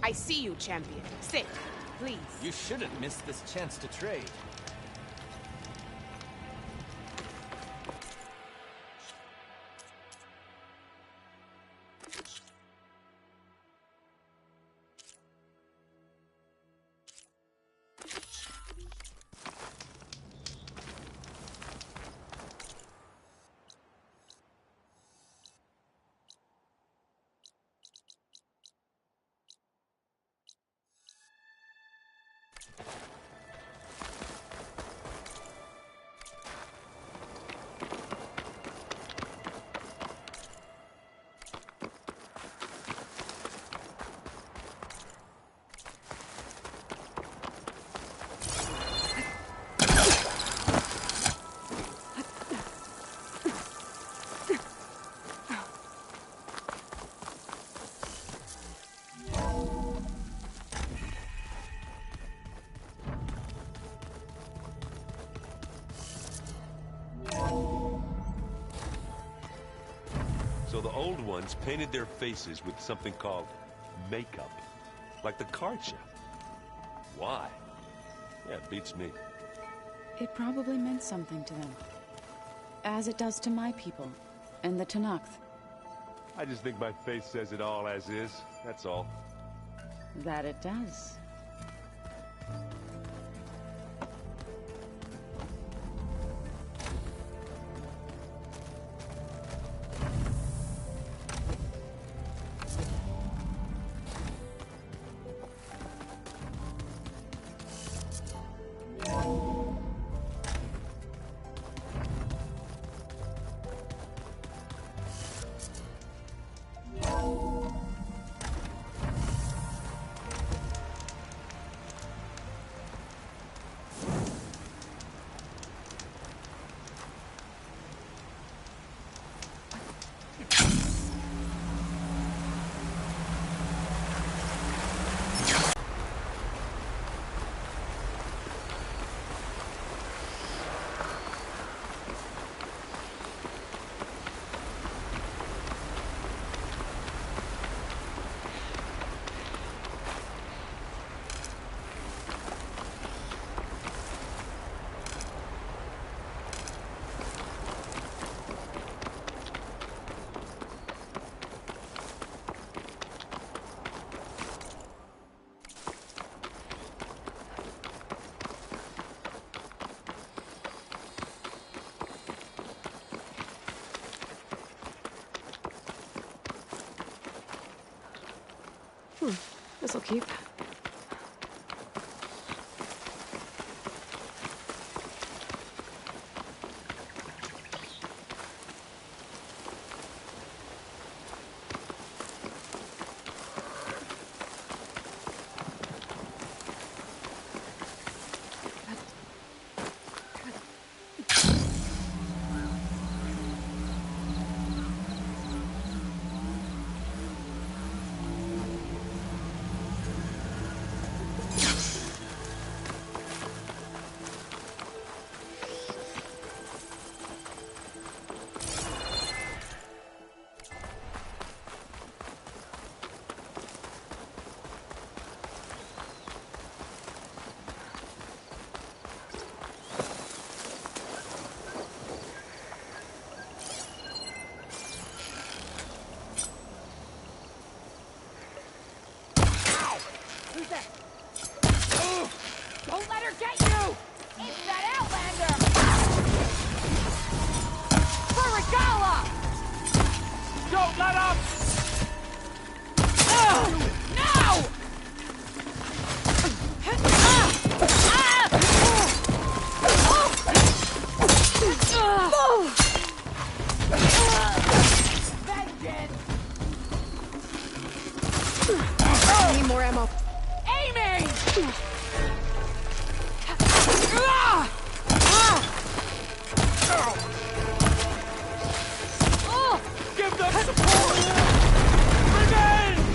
I see you, champion. Sit, please. You shouldn't miss this chance to trade. So the old ones painted their faces with something called makeup. Like the card show. Why? Yeah, it beats me. It probably meant something to them. As it does to my people, and the Tenakth. I just think my face says it all as is, that's all. That it does. This'll keep. Don't let her get you! It's that Outlander! For Regala! Don't let up! No! Vengeance! Need more ammo. Aiming! Give them support! Revenge!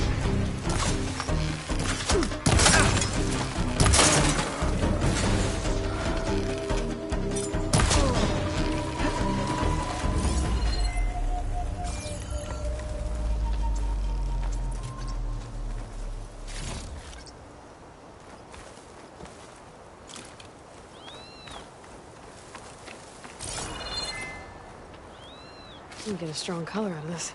We can get a strong color out of this.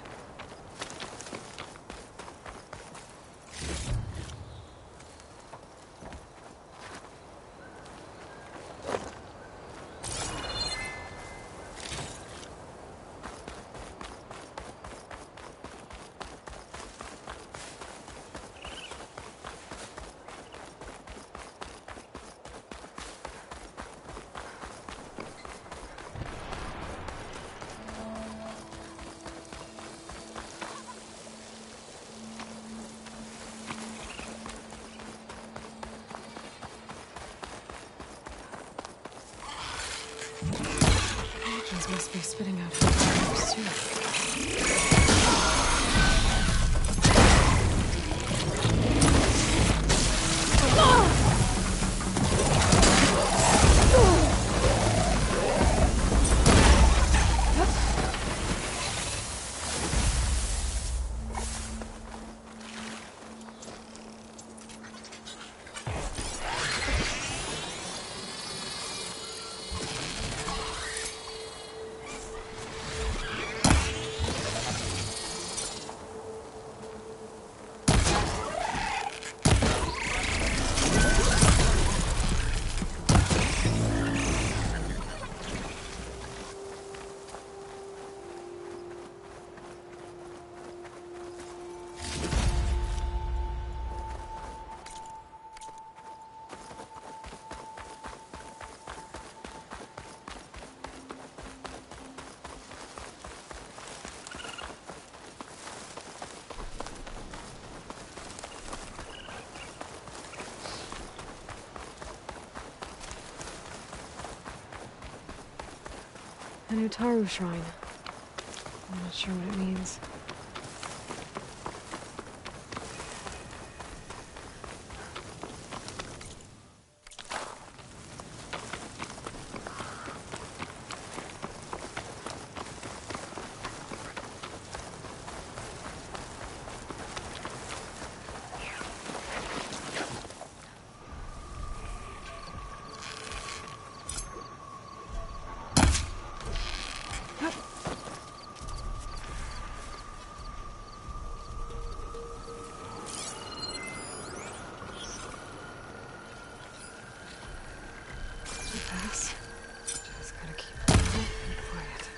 These must be spitting out fires too. A new Taru shrine. I'm not sure what it means. Pass. Just gotta keep calm and quiet.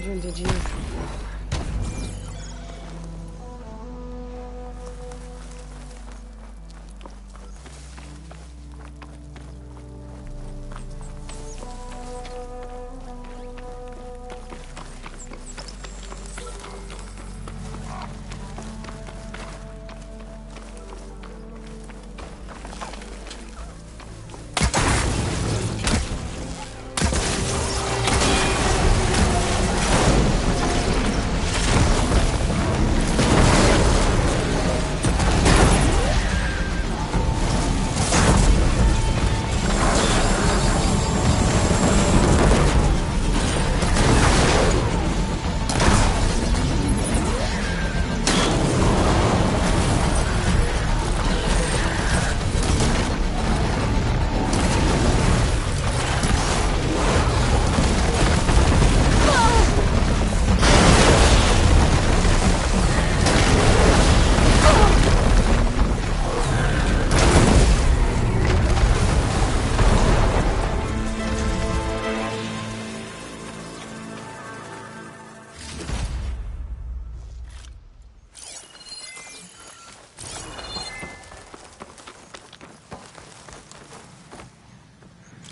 Cauldron did you?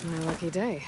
My lucky day.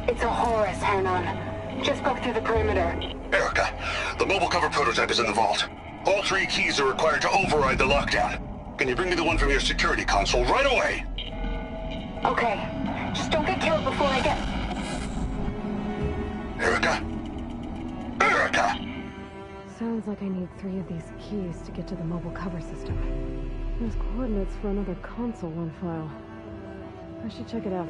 It's a Horus, Hernon. Just broke through the perimeter. Erica, the mobile cover prototype is in the vault. All 3 keys are required to override the lockdown. Can you bring me the one from your security console right away? Okay. Just don't get killed before I get... Erica? Erica! Sounds like I need 3 of these keys to get to the mobile cover system. There's coordinates for another console on file. I should check it out.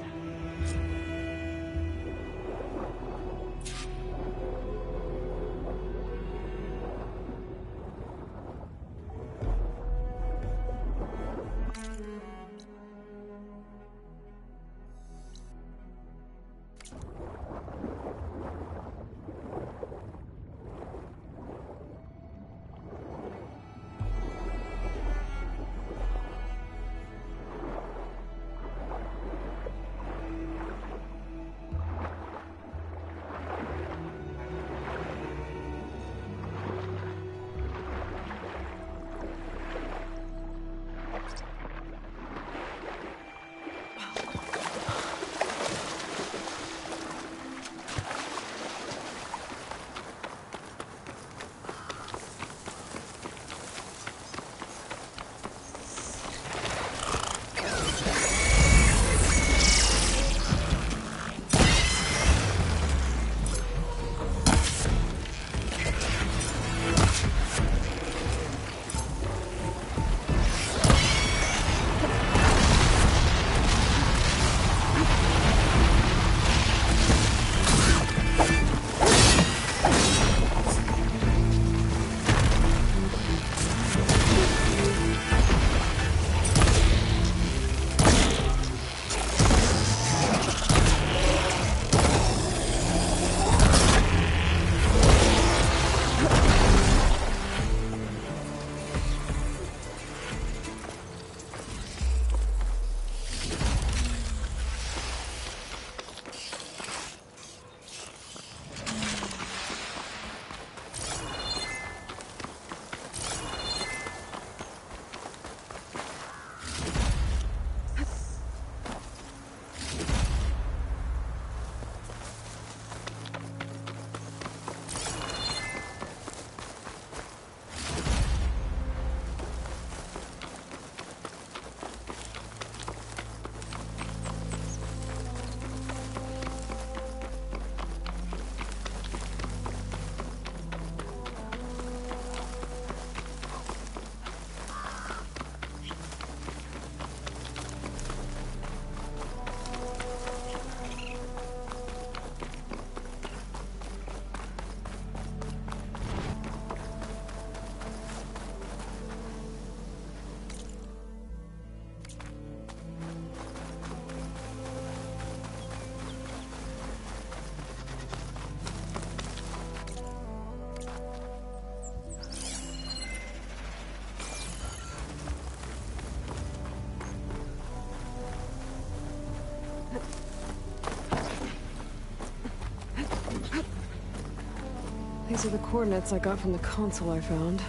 These are the coordinates I got from the console I found.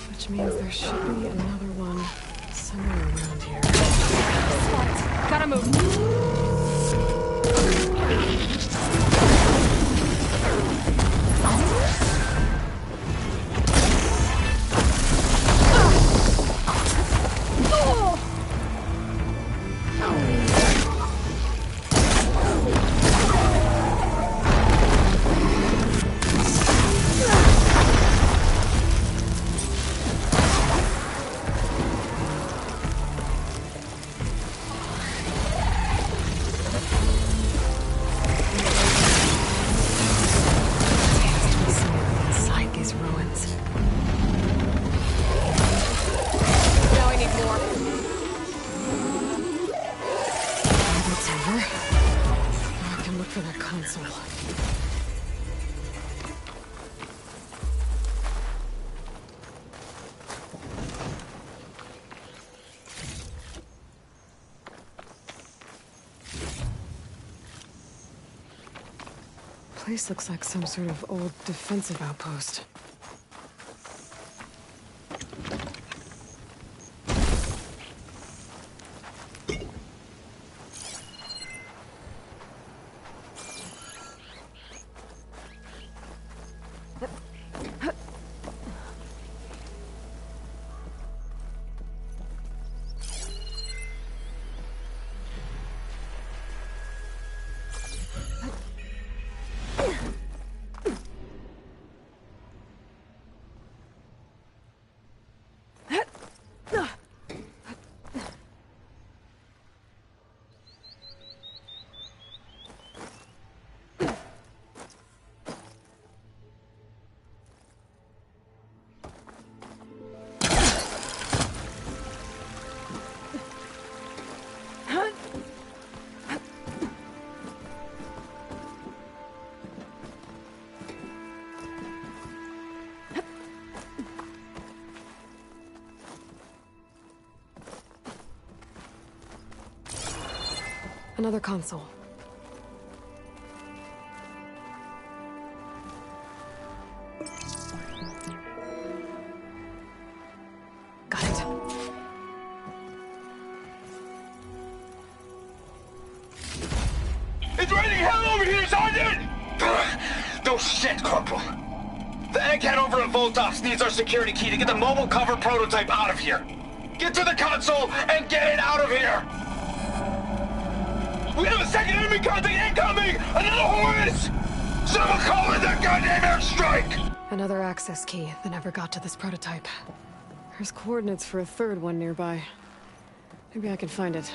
Which means there should be another one somewhere around here. Gotta move. Place looks like some sort of old defensive outpost. Another console. Got it. It's raining hell over here, Sergeant! No shit, Corporal. The egghead over at Voltox needs our security key to get the mobile cover prototype out of here. Get to the console and get it out of here! We have a second enemy contact incoming! Another Horus! Someone call in that goddamn airstrike! Another access key that never got to this prototype. There's coordinates for a third one nearby. Maybe I can find it.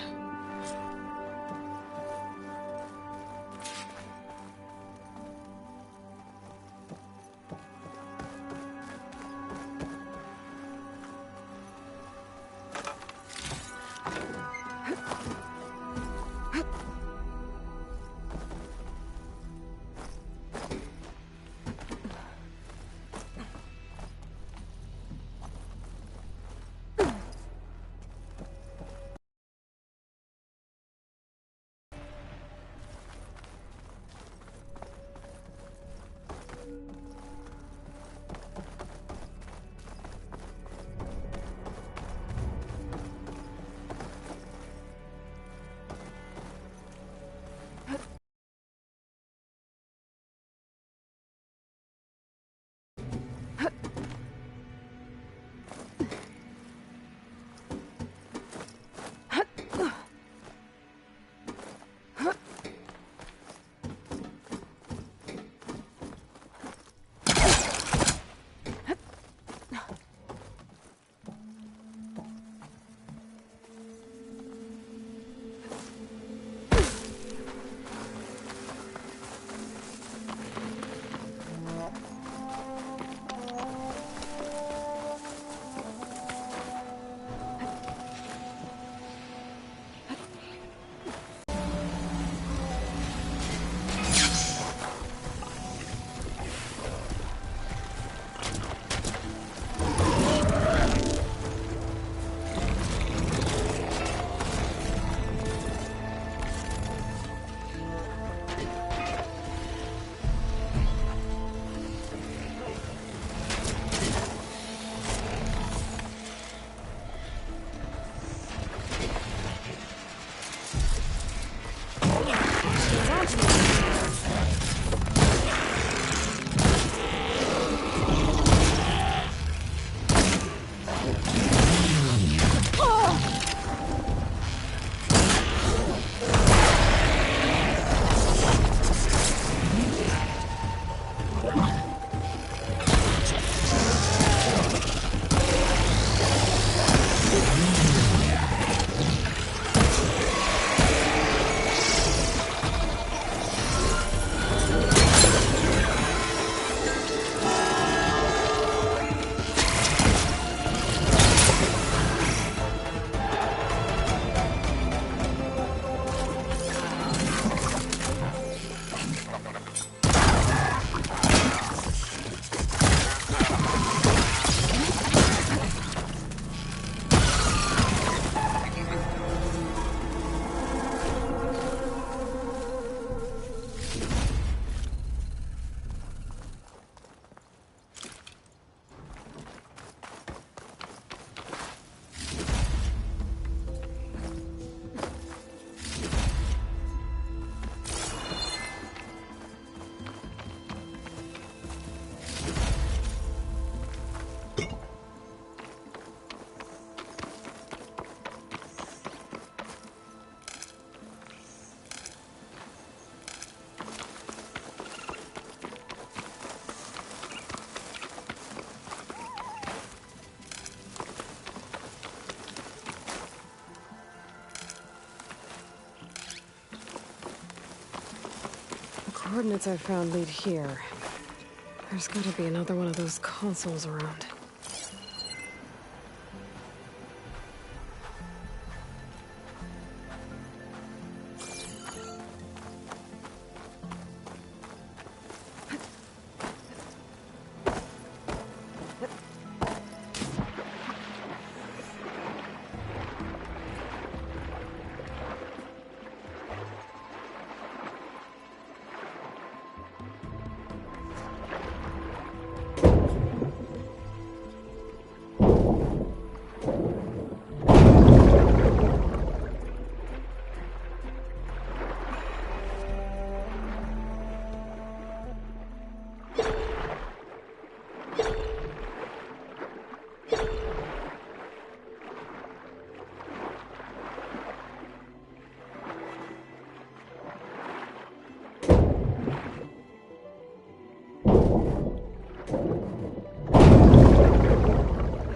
coordinates I've found lead here. There's gotta be another one of those consoles around.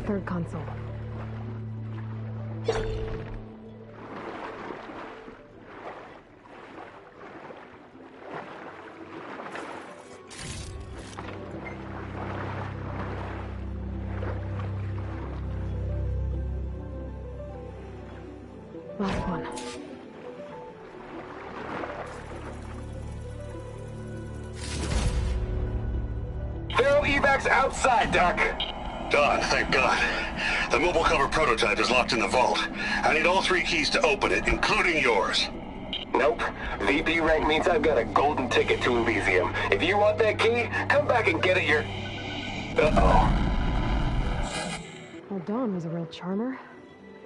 Third console. Last one. They're evacs outside, Doc. Done, thank God. The mobile cover prototype is locked in the vault. I need all 3 keys to open it, including yours. Nope. VP rank means I've got a golden ticket to Elysium. If you want that key, come back and get it Uh-oh. Well, Dawn was a real charmer.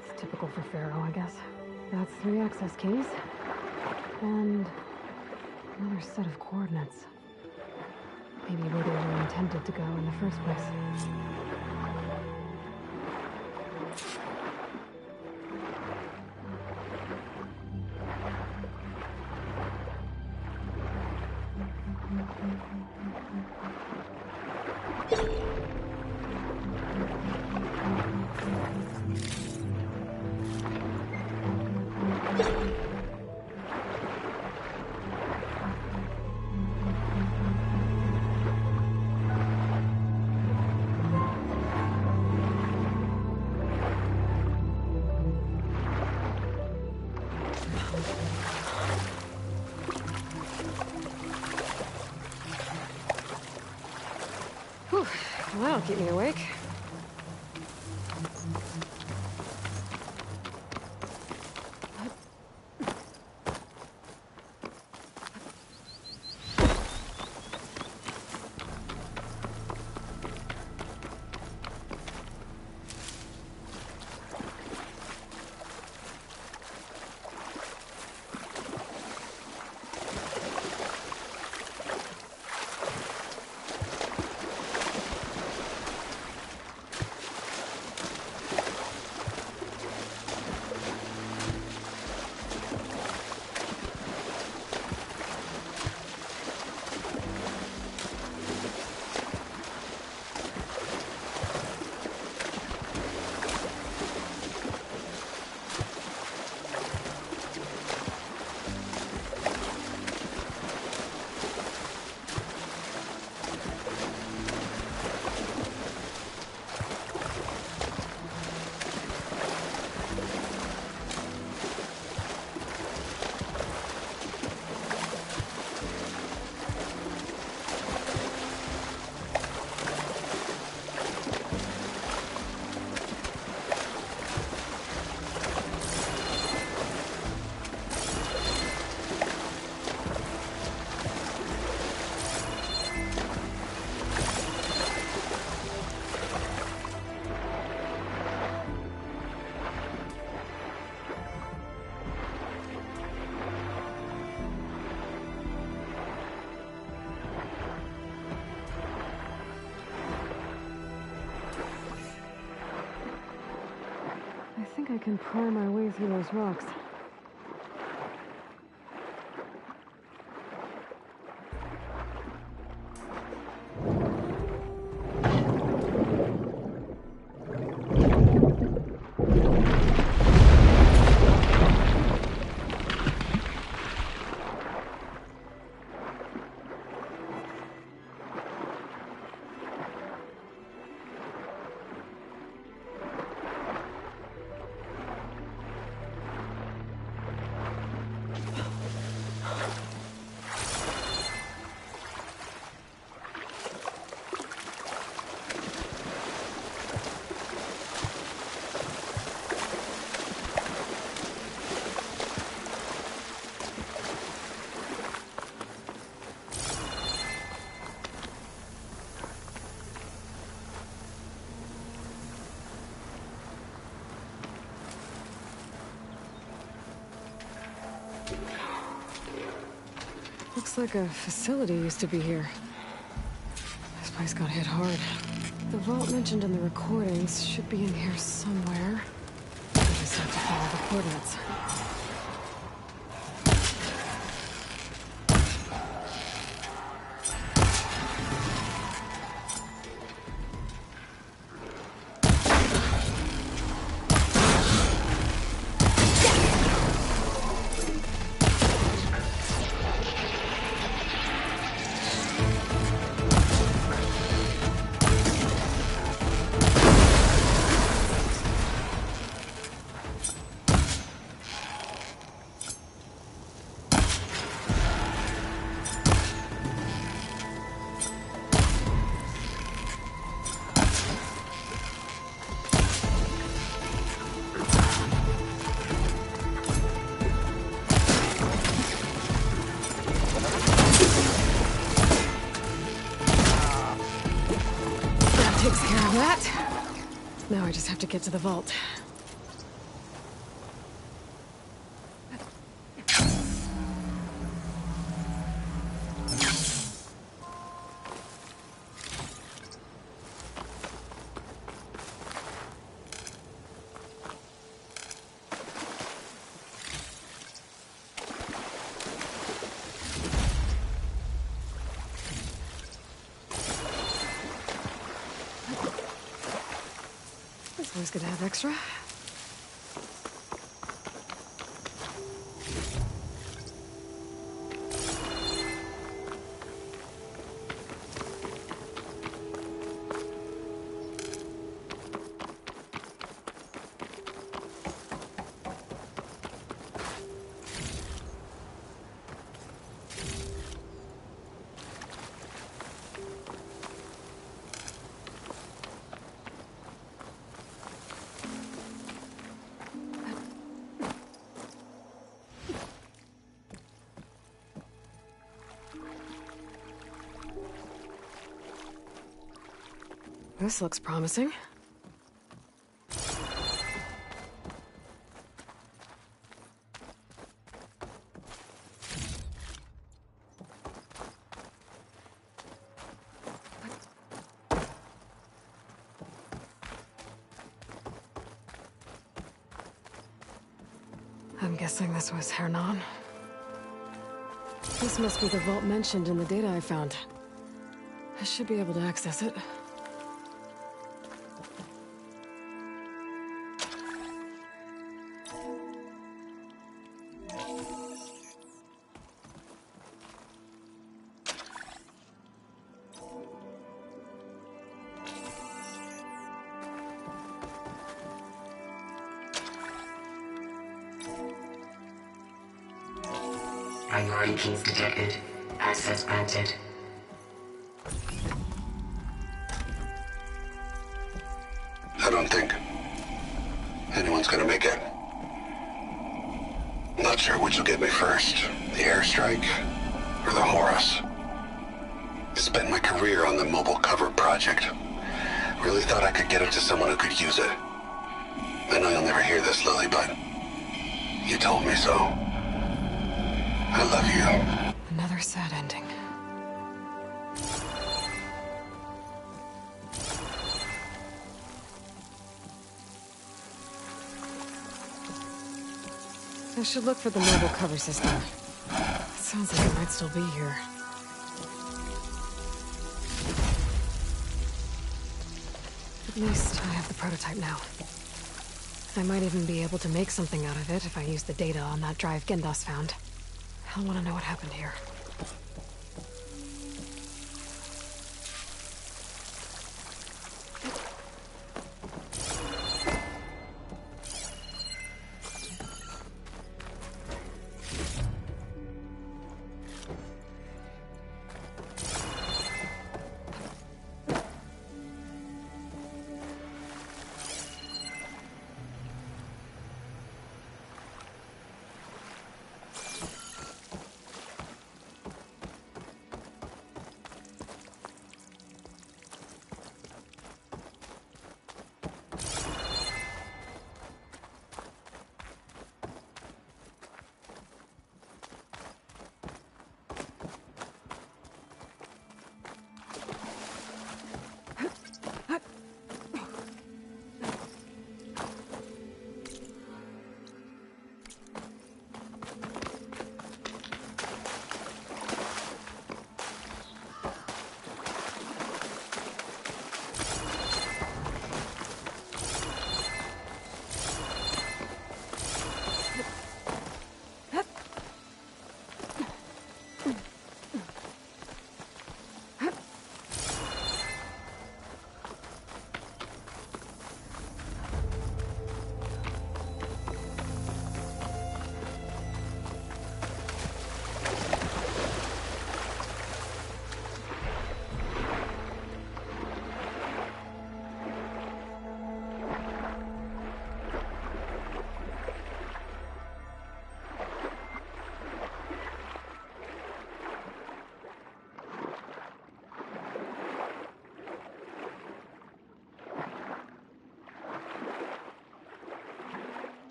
It's typical for Pharaoh, I guess. That's 3 access keys. And another set of coordinates. Maybe where they were intended to go in the first place. Whew, well, that'll keep me awake. I can pry my way through those rocks. Looks like a facility used to be here. This place got hit hard. The vault mentioned in the recordings should be in here somewhere. I just have to follow the coordinates. Takes care of that. Now I just have to get to the vault. It's always good to have extra. This looks promising. I'm guessing this was Hernan. This must be the vault mentioned in the data I found. I should be able to access it. Priority keys detected. Access granted. I don't think anyone's gonna make it. Not sure which will get me first, the airstrike or the Horus. Spent my career on the mobile cover project. Really thought I could get it to someone who could use it. I know you'll never hear this, Lily, but you told me so. I love you. Another sad ending. I should look for the mobile cover system. It sounds like it might still be here. At least I have the prototype now. I might even be able to make something out of it if I use the data on that drive Gendas found. I'll want to know what happened here.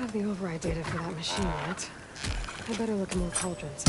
have the override data for that machine yet. I better look at more cauldrons.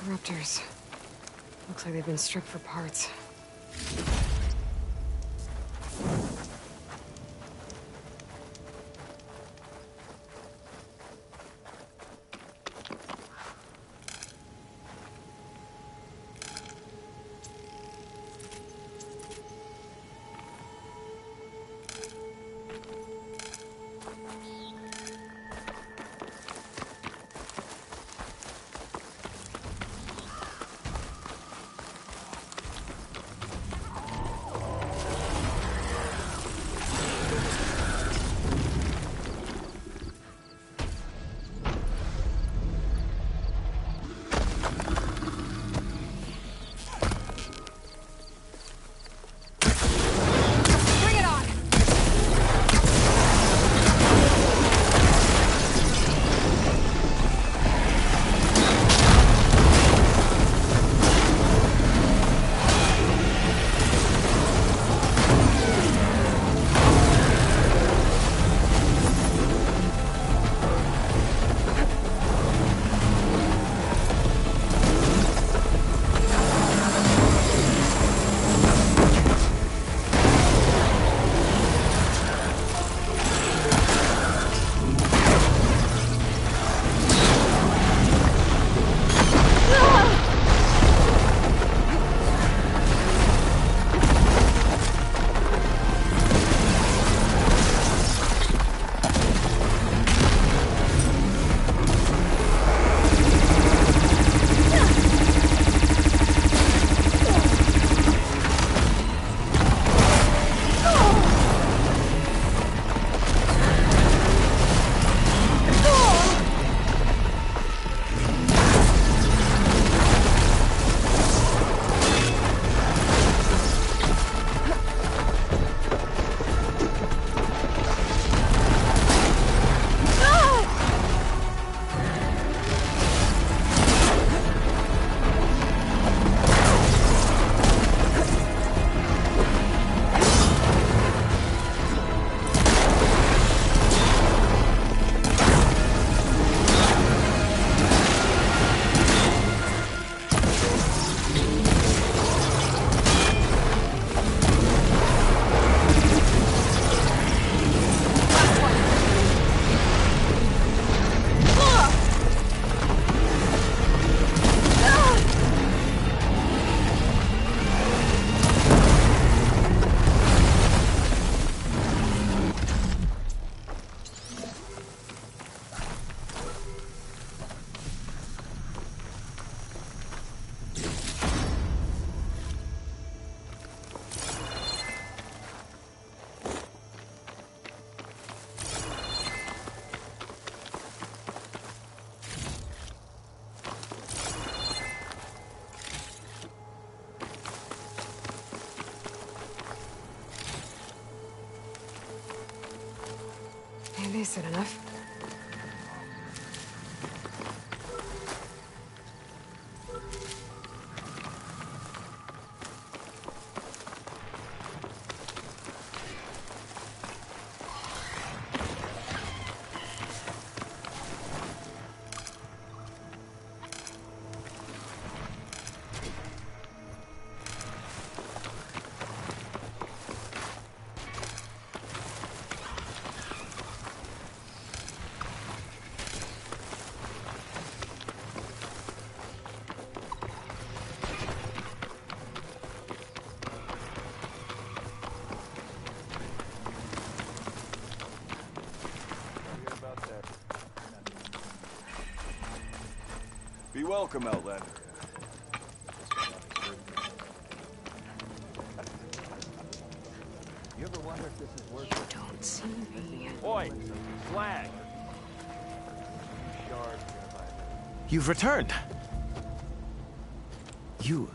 Corruptors. Looks like they've been stripped for parts. soon enough. Be welcome, Outlander. You ever wonder if this is worth it? Don't see me. Oi! Flag! You've returned. You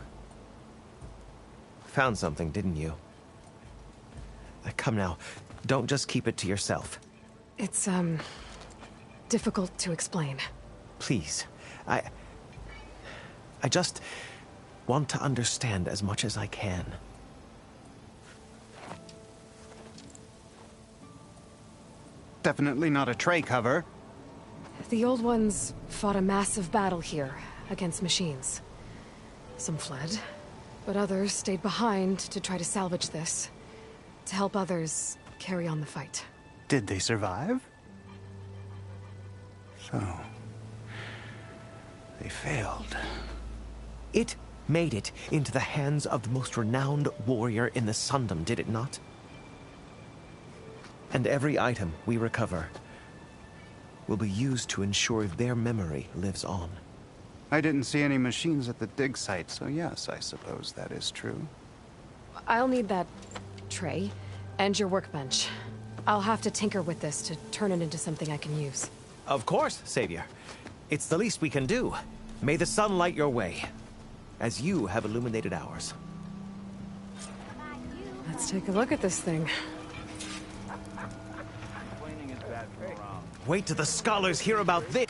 found something, didn't you? Come now, don't just keep it to yourself. It's, difficult to explain. Please, I just want to understand as much as I can. Definitely not a tray cover. The old ones fought a massive battle here against machines. Some fled, but others stayed behind to try to salvage this, to help others carry on the fight. Did they survive? So, they failed. It made it into the hands of the most renowned warrior in the Sundom, did it not? And every item we recover will be used to ensure their memory lives on. I didn't see any machines at the dig site, so yes, I suppose that is true. I'll need that tray and your workbench. I'll have to tinker with this to turn it into something I can use. Of course, Savior. It's the least we can do. May the sun light your way, as you have illuminated ours. Let's take a look at this thing. Complaining is bad for morale. Wait till the scholars hear about this!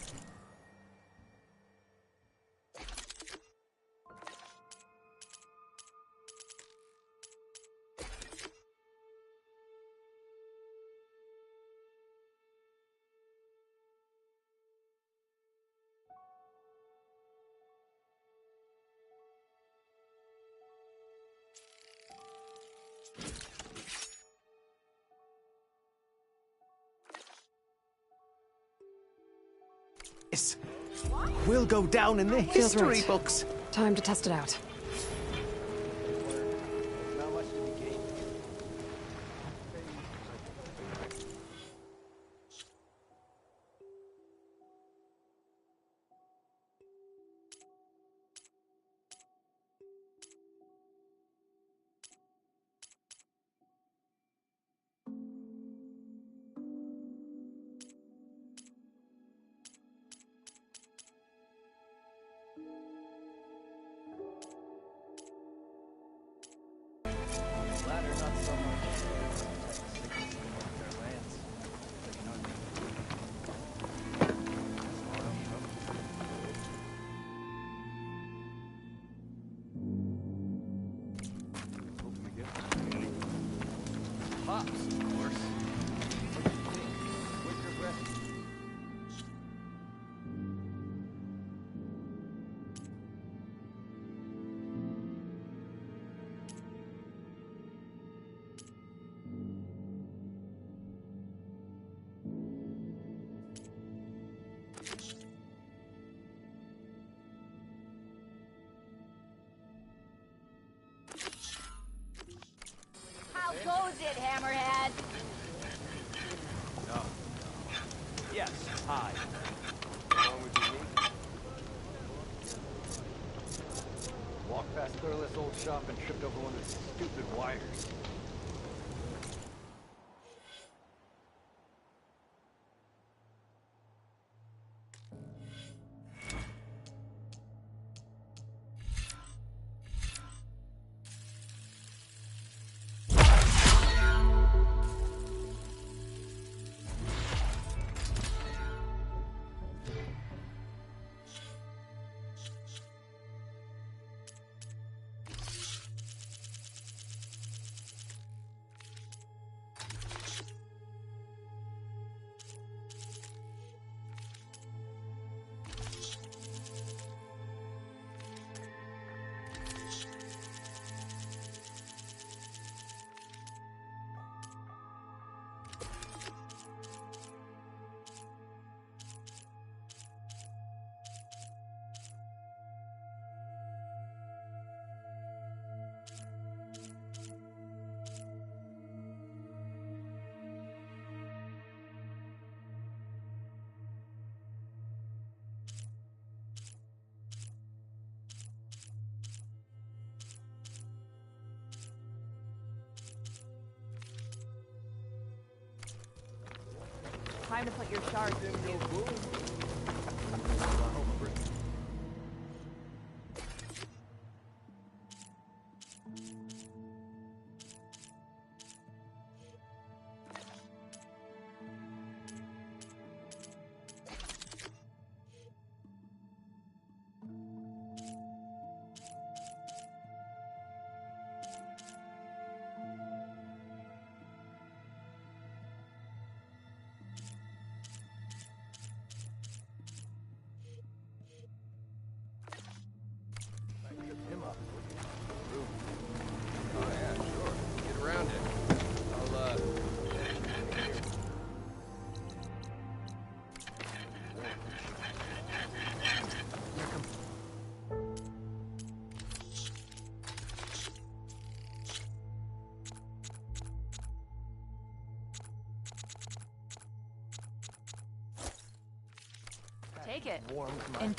This will go down in the Feels history right. books. Time to test it out. Not much to be gained. Ladder, not so much. Their lands. You know what I mean? Hoping to get hops, of course. What do you think? Quicker breath. How goes it, Hammerhead? No. Yes, hi. Walked past Thurless old shop and tripped over one of the stupid wires. Time to put your shards in use. Him up. Oh yeah, sure. Get around it. I'll Take it. warms my...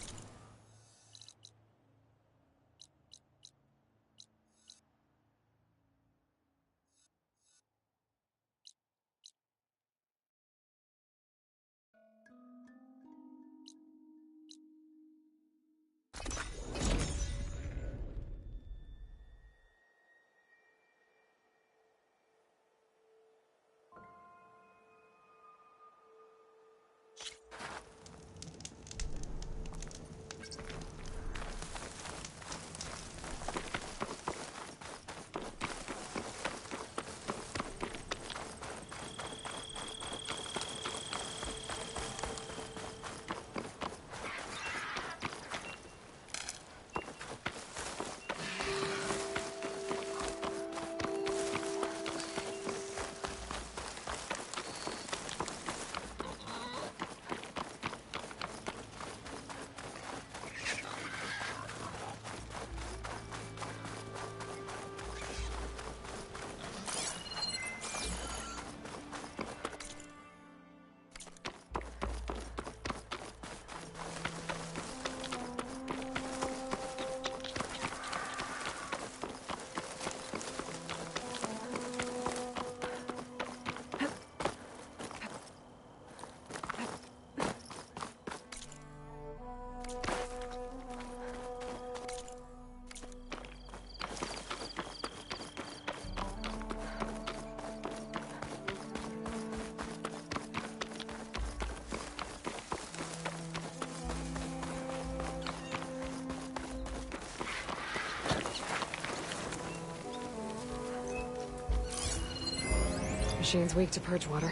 Machine's weak to purge water.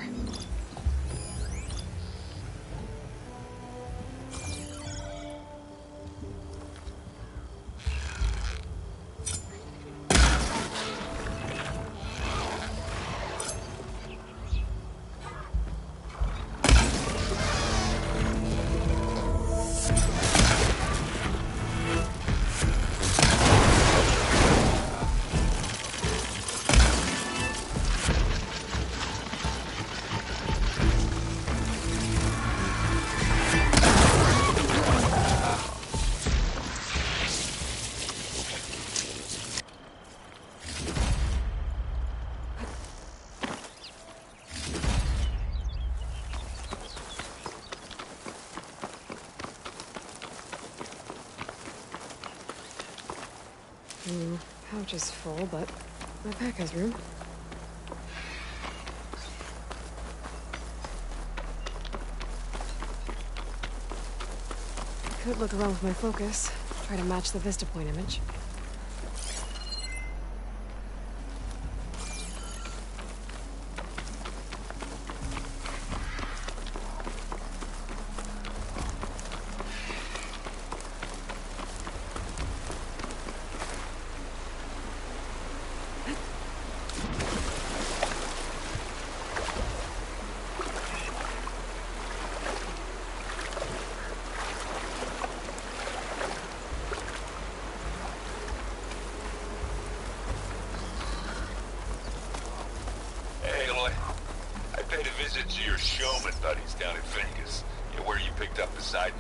Pouch is full, but my pack has room. I could look around with my focus, try to match the Vista Point image. To your showman buddies down in Vegas, where you picked up Poseidon.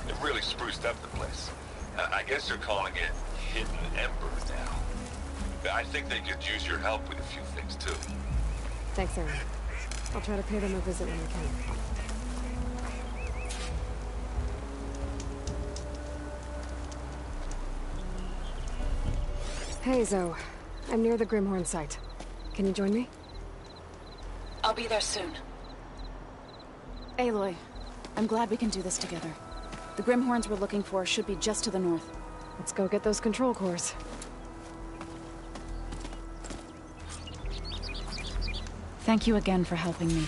They've really spruced up the place. I guess they're calling it Hidden Ember now. I think they could use your help with a few things, too. Thanks, Aaron. I'll try to pay them a visit when we can. Hey, Zoe. I'm near the Grimhorn site. Can you join me? I'll be there soon. Aloy, I'm glad we can do this together. The Grimhorns we're looking for should be just to the north. Let's go get those control cores. Thank you again for helping me.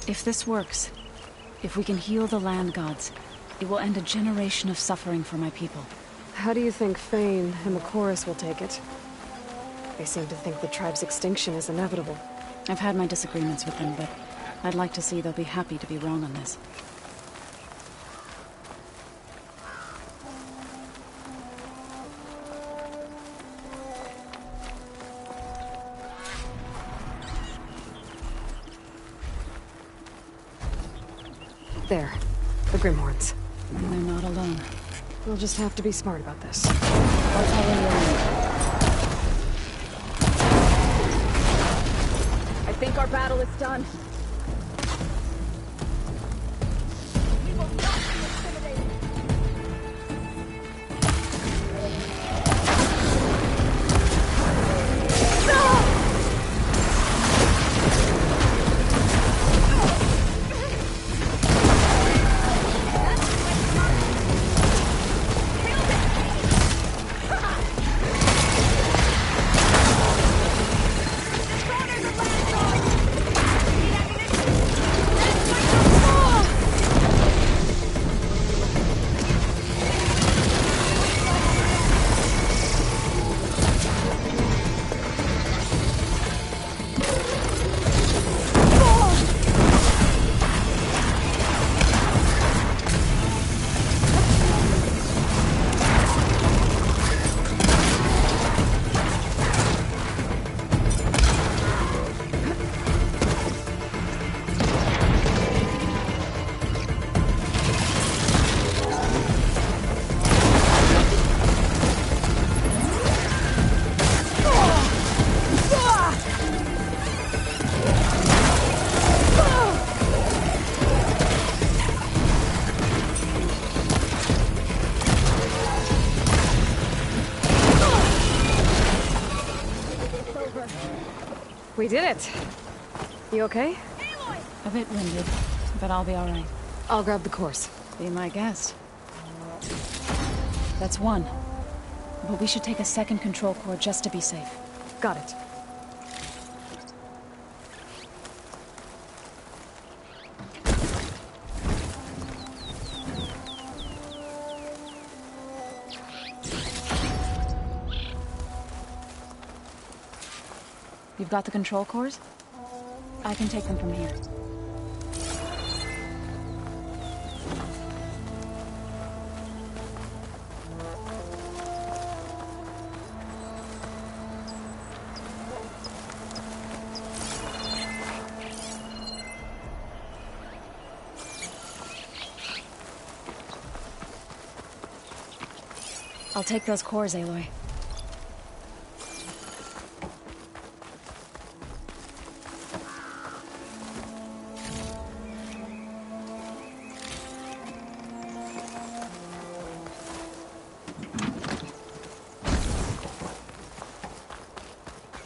If this works, if we can heal the land gods, it will end a generation of suffering for my people. How do you think Fane and the Chorus will take it? They seem to think the tribe's extinction is inevitable. I've had my disagreements with them, but I'd like to see they'll be happy to be wrong on this. There. The Grimhorns. And they're not alone. We'll just have to be smart about this. I'll tell you. I think our battle is done. We will not be intimidated. We did it! You okay? A bit winded, but I'll be alright. I'll grab the course. Be my guest. That's one. But we should take a second control core just to be safe. Got it. You've got the control cores? I can take them from here. I'll take those cores, Aloy.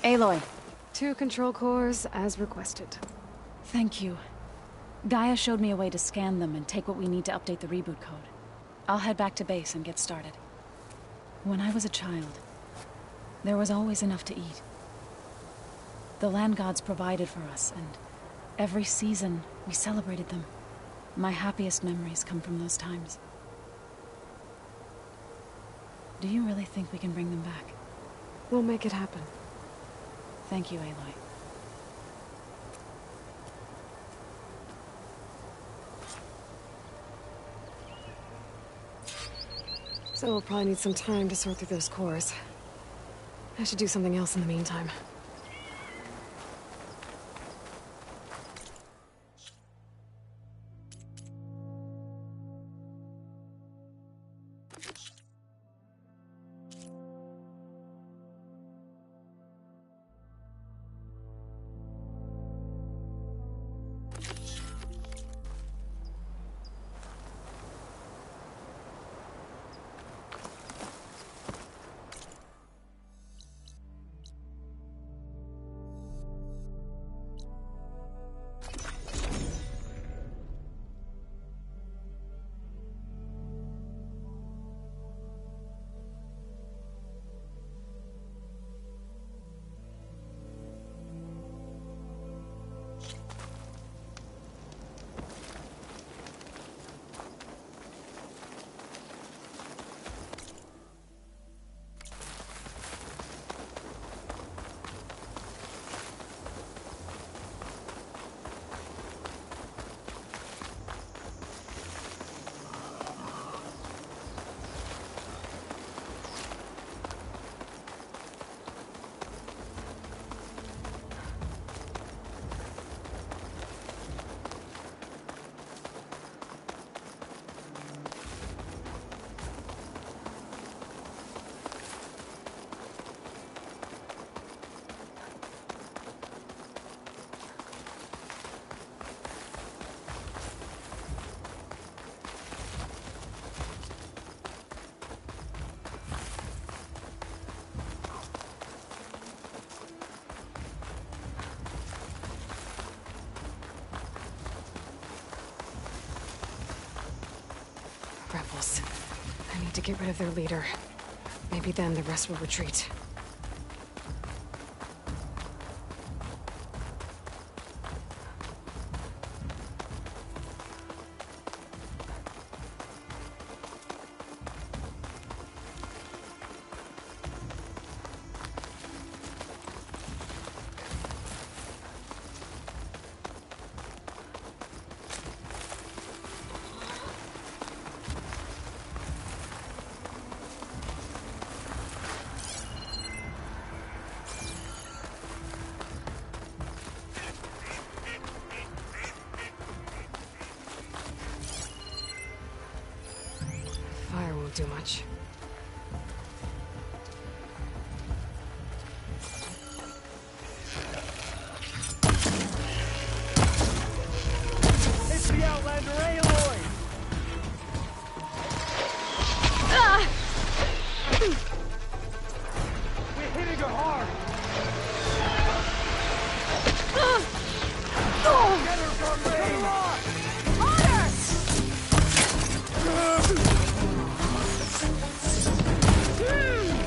Aloy. 2 control cores, as requested. Thank you. Gaia showed me a way to scan them and take what we need to update the reboot code. I'll head back to base and get started. When I was a child, there was always enough to eat. The land gods provided for us, and every season we celebrated them. My happiest memories come from those times. Do you really think we can bring them back? We'll make it happen. Thank you, Aloy. So we'll probably need some time to sort through those cores. I should do something else in the meantime. rebels. I need to get rid of their leader. Maybe then the rest will retreat. Fire won't do much. It's the Outlander Aloy! We're hitting her hard! Get her from range!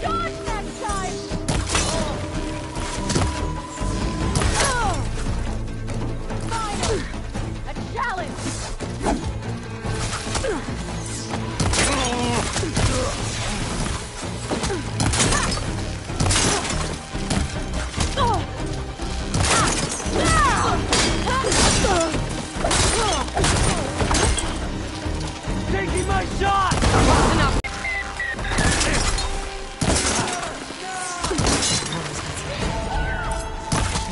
Dodge next time! Finally! A challenge! Taking my shot!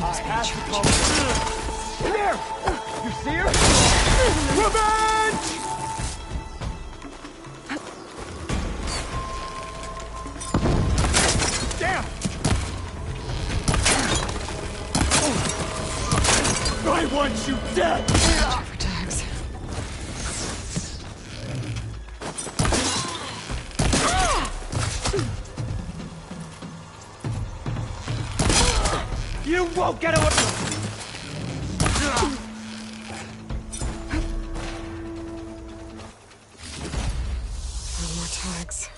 I have to call it. There! You see her? Revenge! Damn! I want you dead! For tags. You won't get away! No more tags.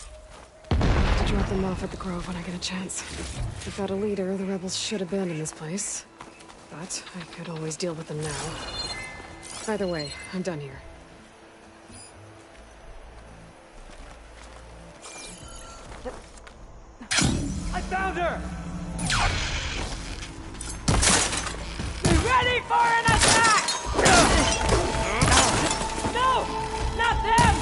I have to drop them off at the Grove when I get a chance. Without a leader, the rebels should abandon this place. But I could always deal with them now. Either way, I'm done here. I found her! Be ready for an attack! No! Not them!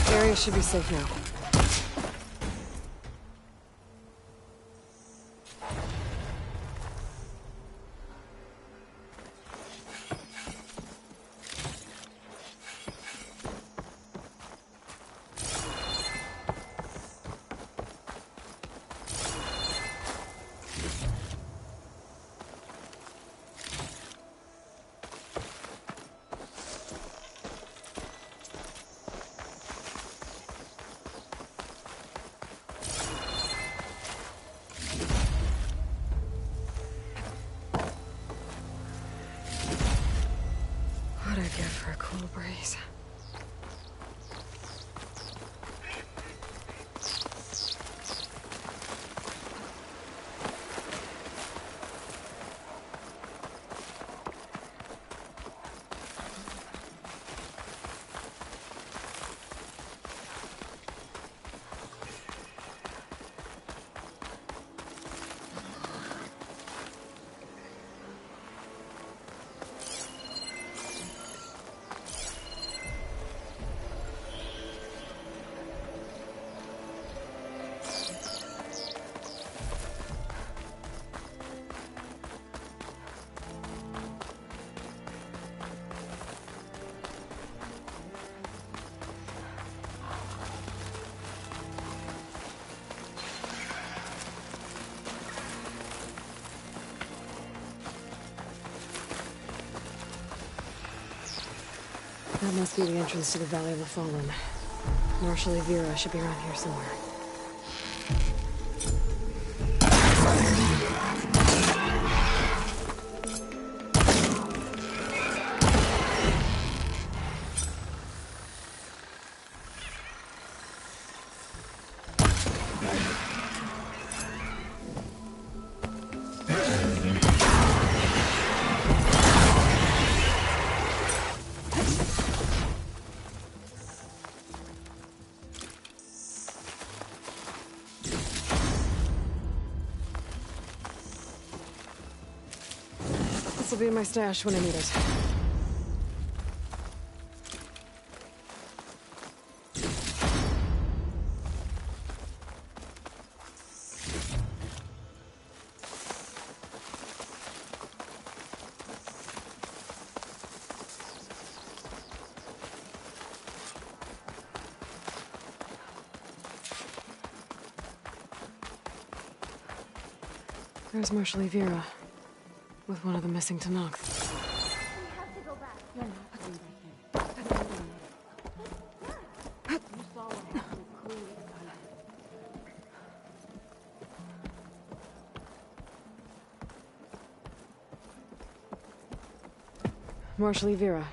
The area should be safe now. What'd I get for a cool breeze? That must be the entrance to the Valley of the Fallen. Marshal Evira should be around here somewhere. This'll be in my stash when I need it. There's Marshal Vera, with one of the missing Tenakth. Marshal Vera,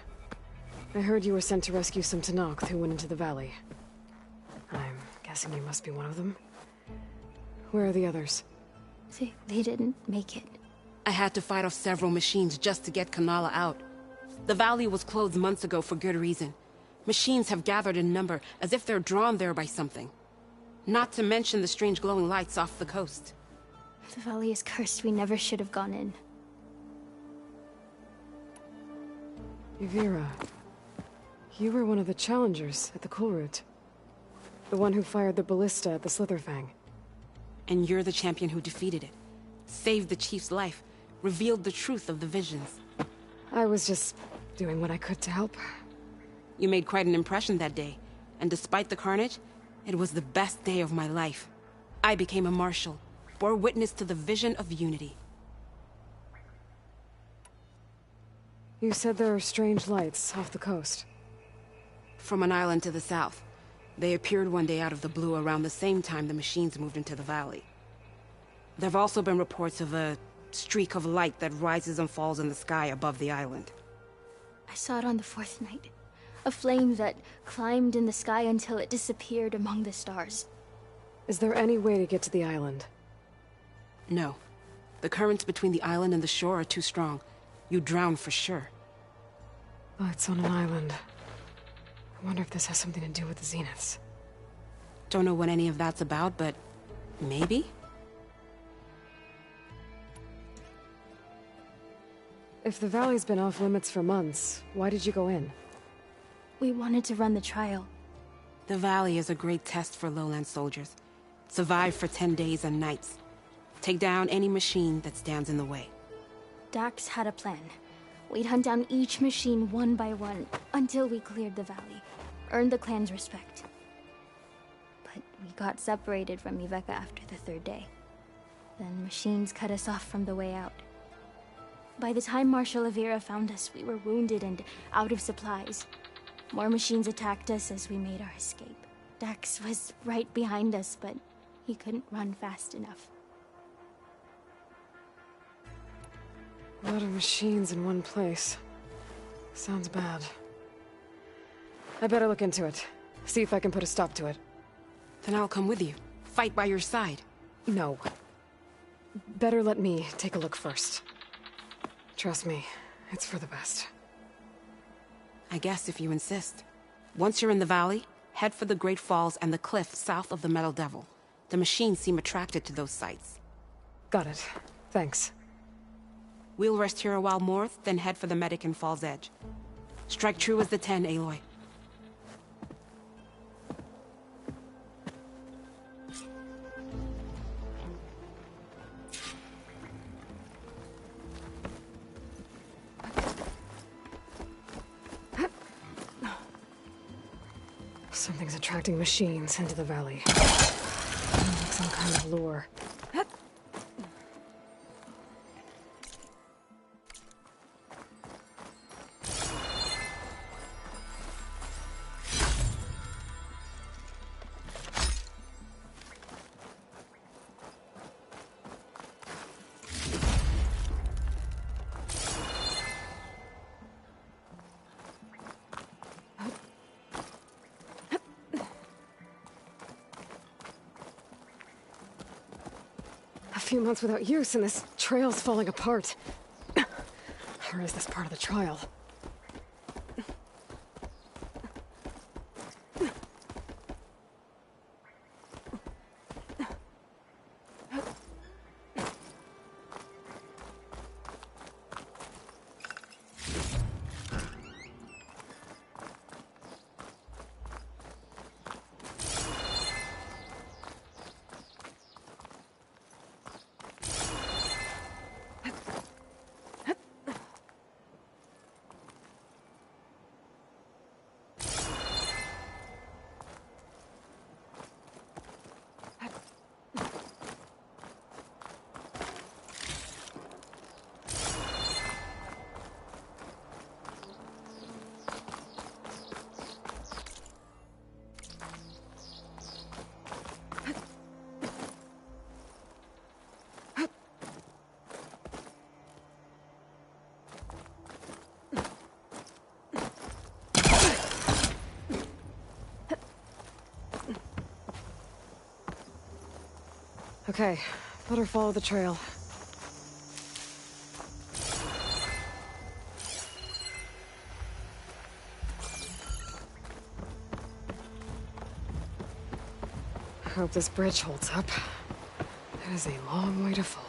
I heard you were sent to rescue some Tenakth who went into the valley. I'm guessing you must be one of them. Where are the others? They didn't make it. I had to fight off several machines just to get Kanala out. The valley was closed months ago for good reason. Machines have gathered in number, as if they're drawn there by something. Not to mention the strange glowing lights off the coast. The valley is cursed. We never should have gone in. Vera, you were one of the challengers at the Kulrut. The one who fired the ballista at the Slitherfang. And you're the champion who defeated it. Saved the chief's life. Revealed the truth of the visions. I was just doing what I could to help. You made quite an impression that day. And despite the carnage, it was the best day of my life. I became a marshal. Bore witness to the vision of unity. You said there are strange lights off the coast. From an island to the south. They appeared one day out of the blue around the same time the machines moved into the valley. There have also been reports of a streak of light that rises and falls in the sky above the island. I saw it on the fourth night. A flame that climbed in the sky until it disappeared among the stars. Is there any way to get to the island? No. The currents between the island and the shore are too strong. You'd drown for sure. Lights on an island. I wonder if this has something to do with the Zeniths. Don't know what any of that's about, but maybe? If the valley's been off limits for months, why did you go in? We wanted to run the trial. The valley is a great test for lowland soldiers. Survive for 10 days and nights. Take down any machine that stands in the way. Dax had a plan. We'd hunt down each machine one by one until we cleared the valley. Earned the clan's respect. But we got separated from Iveka after the third day. Then machines cut us off from the way out. By the time Marshal Vera found us, we were wounded and out of supplies. More machines attacked us as we made our escape. Dax was right behind us, but he couldn't run fast enough. A lot of machines in one place. Sounds bad. I better look into it. See if I can put a stop to it. Then I'll come with you. Fight by your side. No. Better let me take a look first. Trust me, it's for the best. I guess if you insist. Once you're in the valley, head for the Great Falls and the cliff south of the Metal Devil. The machines seem attracted to those sites. Got it. Thanks. We'll rest here a while more, then head for the medic in Fall's Edge. Strike true as the 10, Aloy. Something's attracting machines into the valley. Like some kind of lure. A few months without use and this trail's falling apart. Or is this part of the trial? Okay, better follow the trail. Hope this bridge holds up. That is a long way to fall.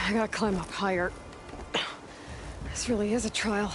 I gotta climb up higher. This really is a trial.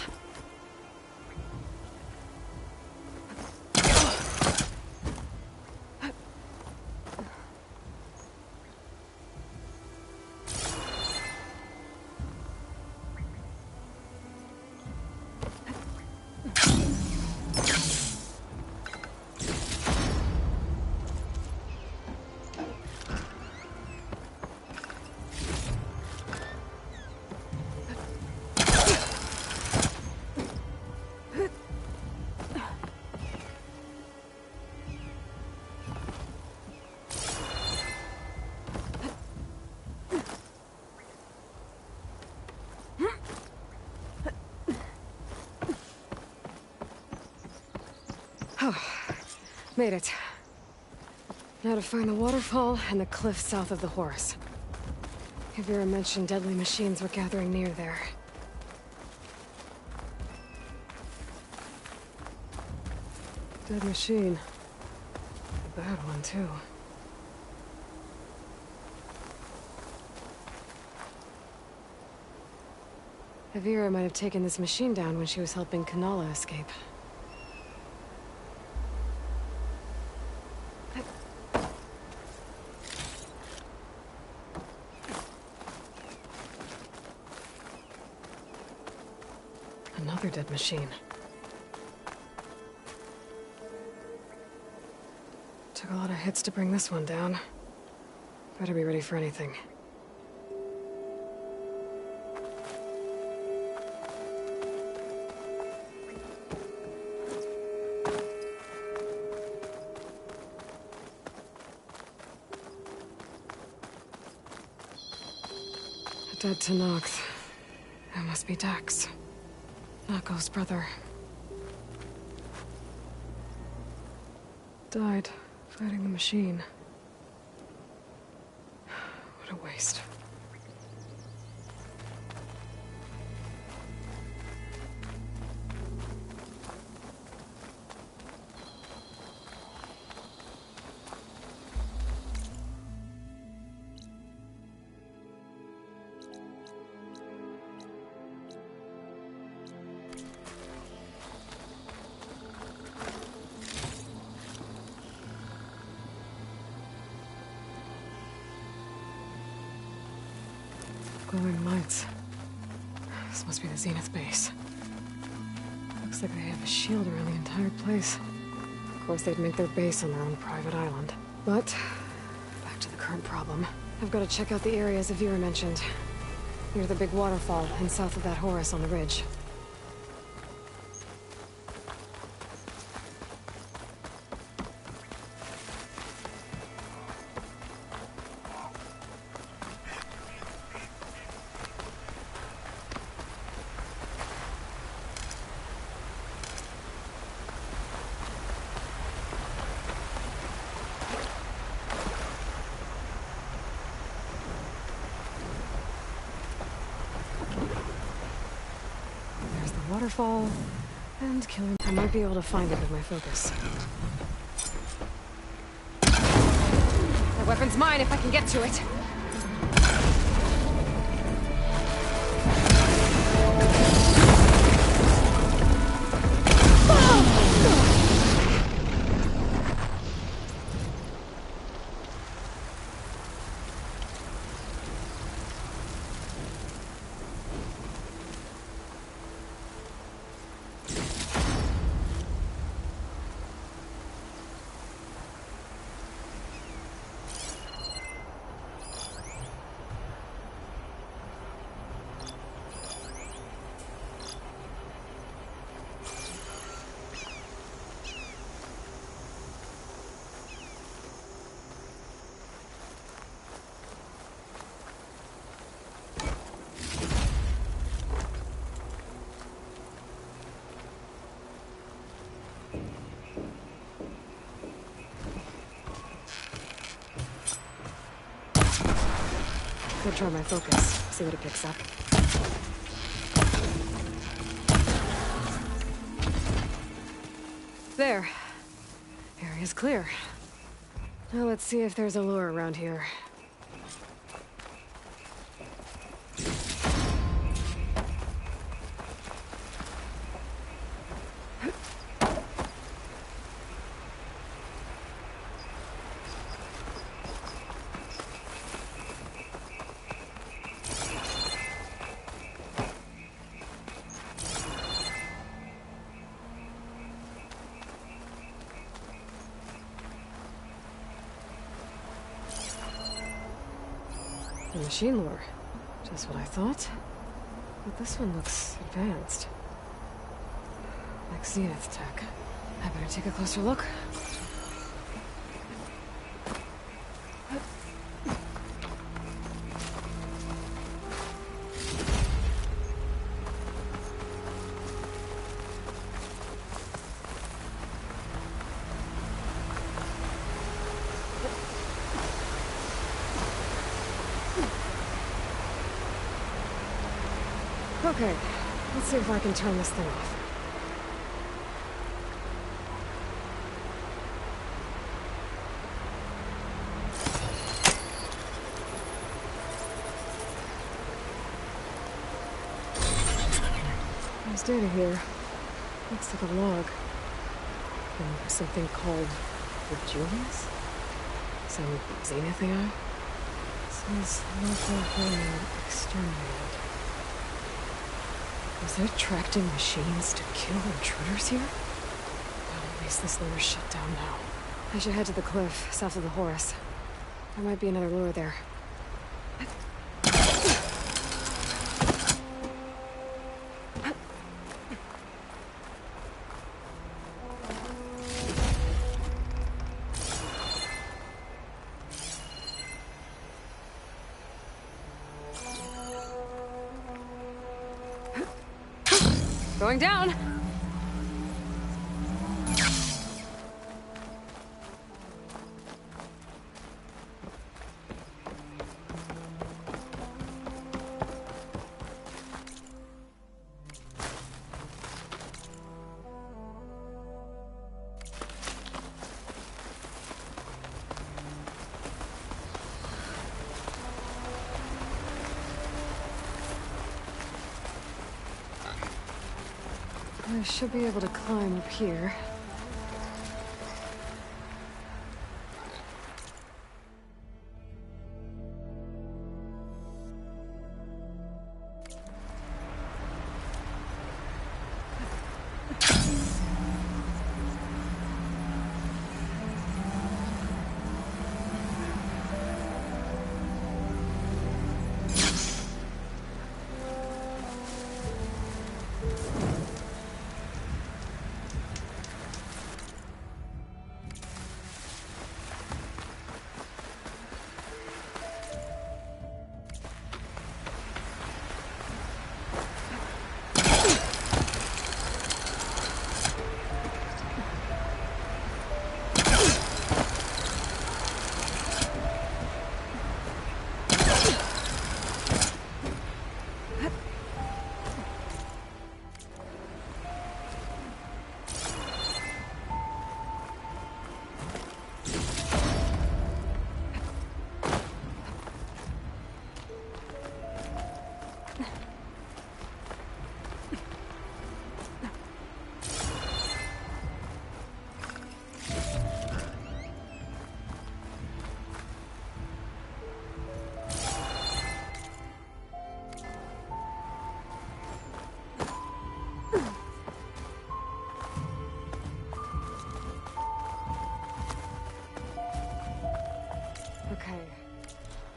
Oh, made it. Now to find the waterfall and the cliff south of the Horus. Vera mentioned deadly machines were gathering near there. Dead machine. A bad one, too. Vera might have taken this machine down when she was helping Kanala escape. Another dead machine. Took a lot of hits to bring this one down. Better be ready for anything. A dead Tanox. That must be Dax. Nako's brother. Died fighting the machine. What a waste. Glowing lights. This must be the Zenith base. Looks like they have a shield around the entire place. Of course, they'd make their base on their own private island. But, back to the current problem. I've got to check out the areas Vera mentioned. Near the big waterfall and south of that Horus on the ridge. Waterfall, and killing. I might be able to find it with my focus. The weapon's mine if I can get to it. Could try my focus, see what it picks up. There. Area's clear. Now let's see if there's a lure around here. The machine lure. Just what I thought. But this one looks advanced. Like Zenith tech. I better take a closer look. Okay, let's see if I can turn this thing off. There's data here. Looks like a log. From something called the Julius? Some Zenith AI? Says local homeland exterminated. Was there tracking machines to kill intruders here? Well, at least this lure's shut down now. I should head to the cliff, south of the Horus. There might be another lure there. Going down! I should be able to climb up here.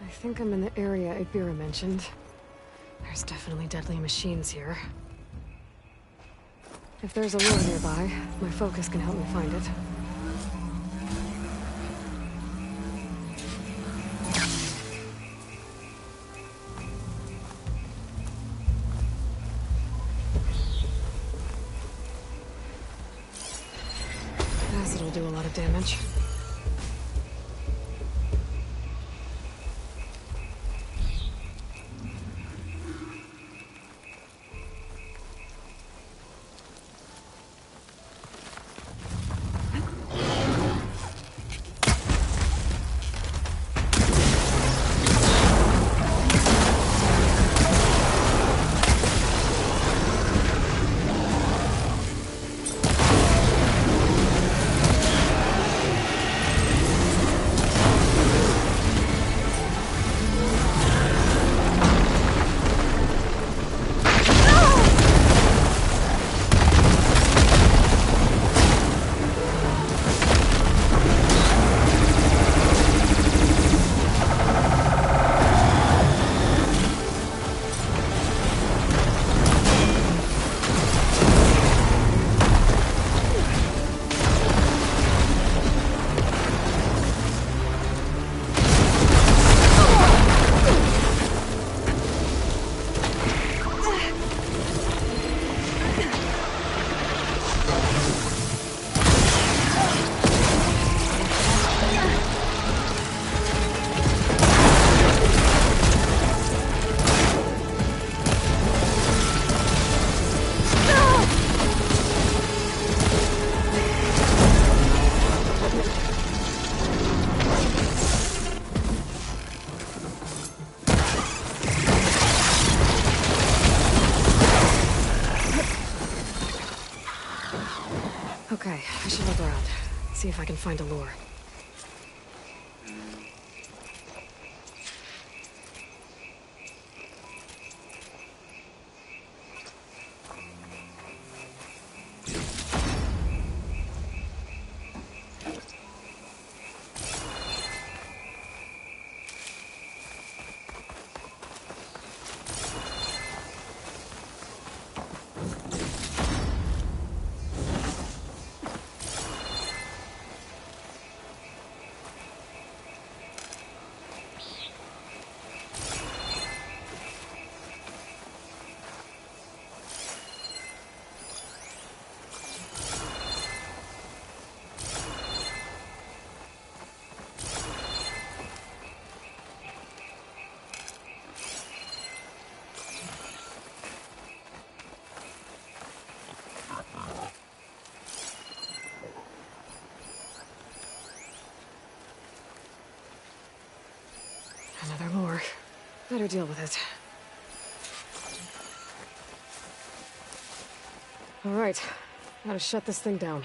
I think I'm in the area Ibira mentioned. There's definitely deadly machines here. If there's a lure nearby, my focus can help me find it. Acid will do a lot of damage. Okay, I should look around. See if I can find Allure. Another lure. Better deal with it. All right, gotta shut this thing down.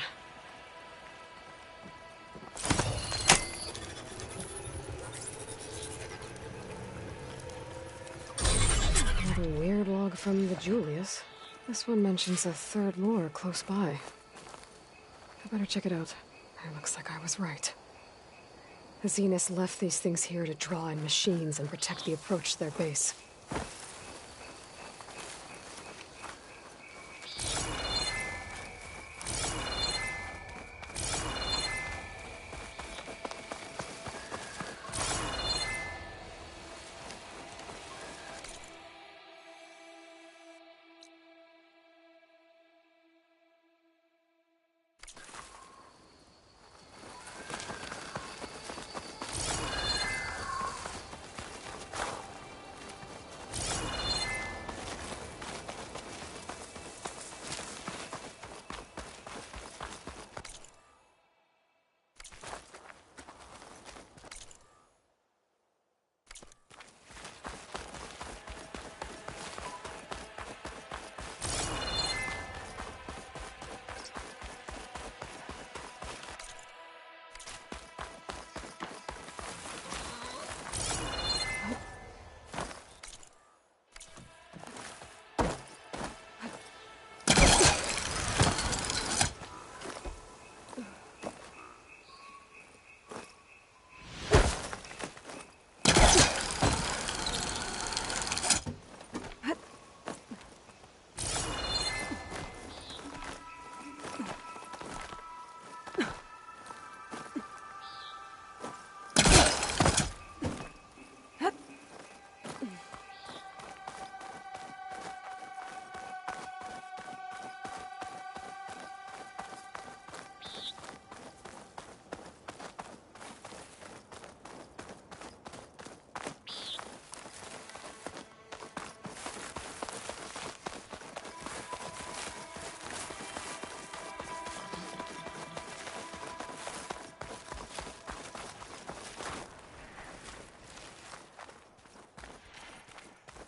Another weird log from the Julius. This one mentions a third lure close by. I better check it out. It looks like I was right. The Zeniths left these things here to draw in machines and protect the approach to their base.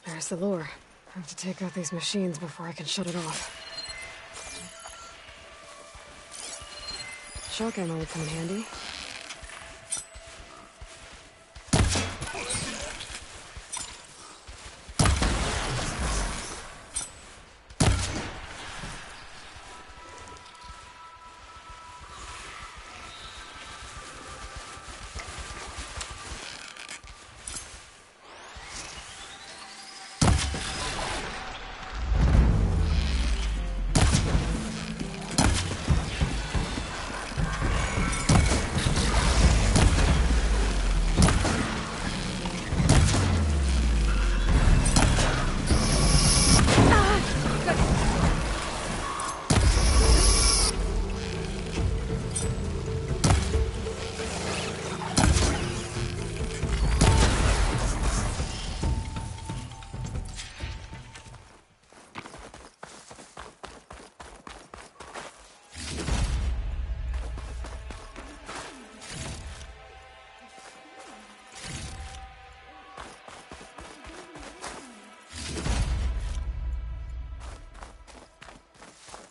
There's the lure. I have to take out these machines before I can shut it off. Shock ammo would come in handy.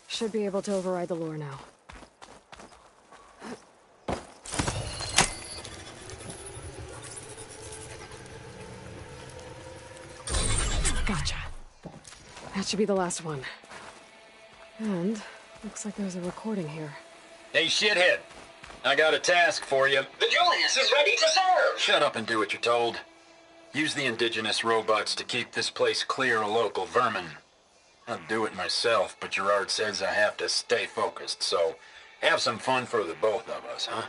Should be able to override the lure now. Gotcha. That should be the last one. And looks like there's a recording here. Hey, shithead. I got a task for you. The Julius is ready to serve! Shut up and do what you're told. Use the indigenous robots to keep this place clear of local vermin. I'll do it myself, but Gerard says I have to stay focused, so have some fun for the both of us, huh?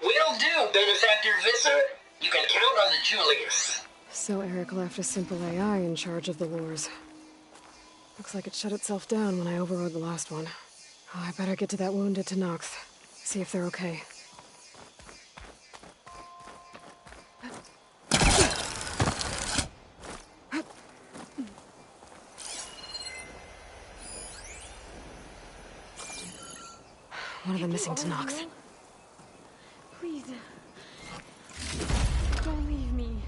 Will do, Benefactor Visser. You can count on the Julius. So Eric left a simple AI in charge of the wars. Looks like it shut itself down when I overrode the last one. Oh, I better get to that wounded Tanox. See if they're okay. One of the missing Tanox. Please. Don't leave me.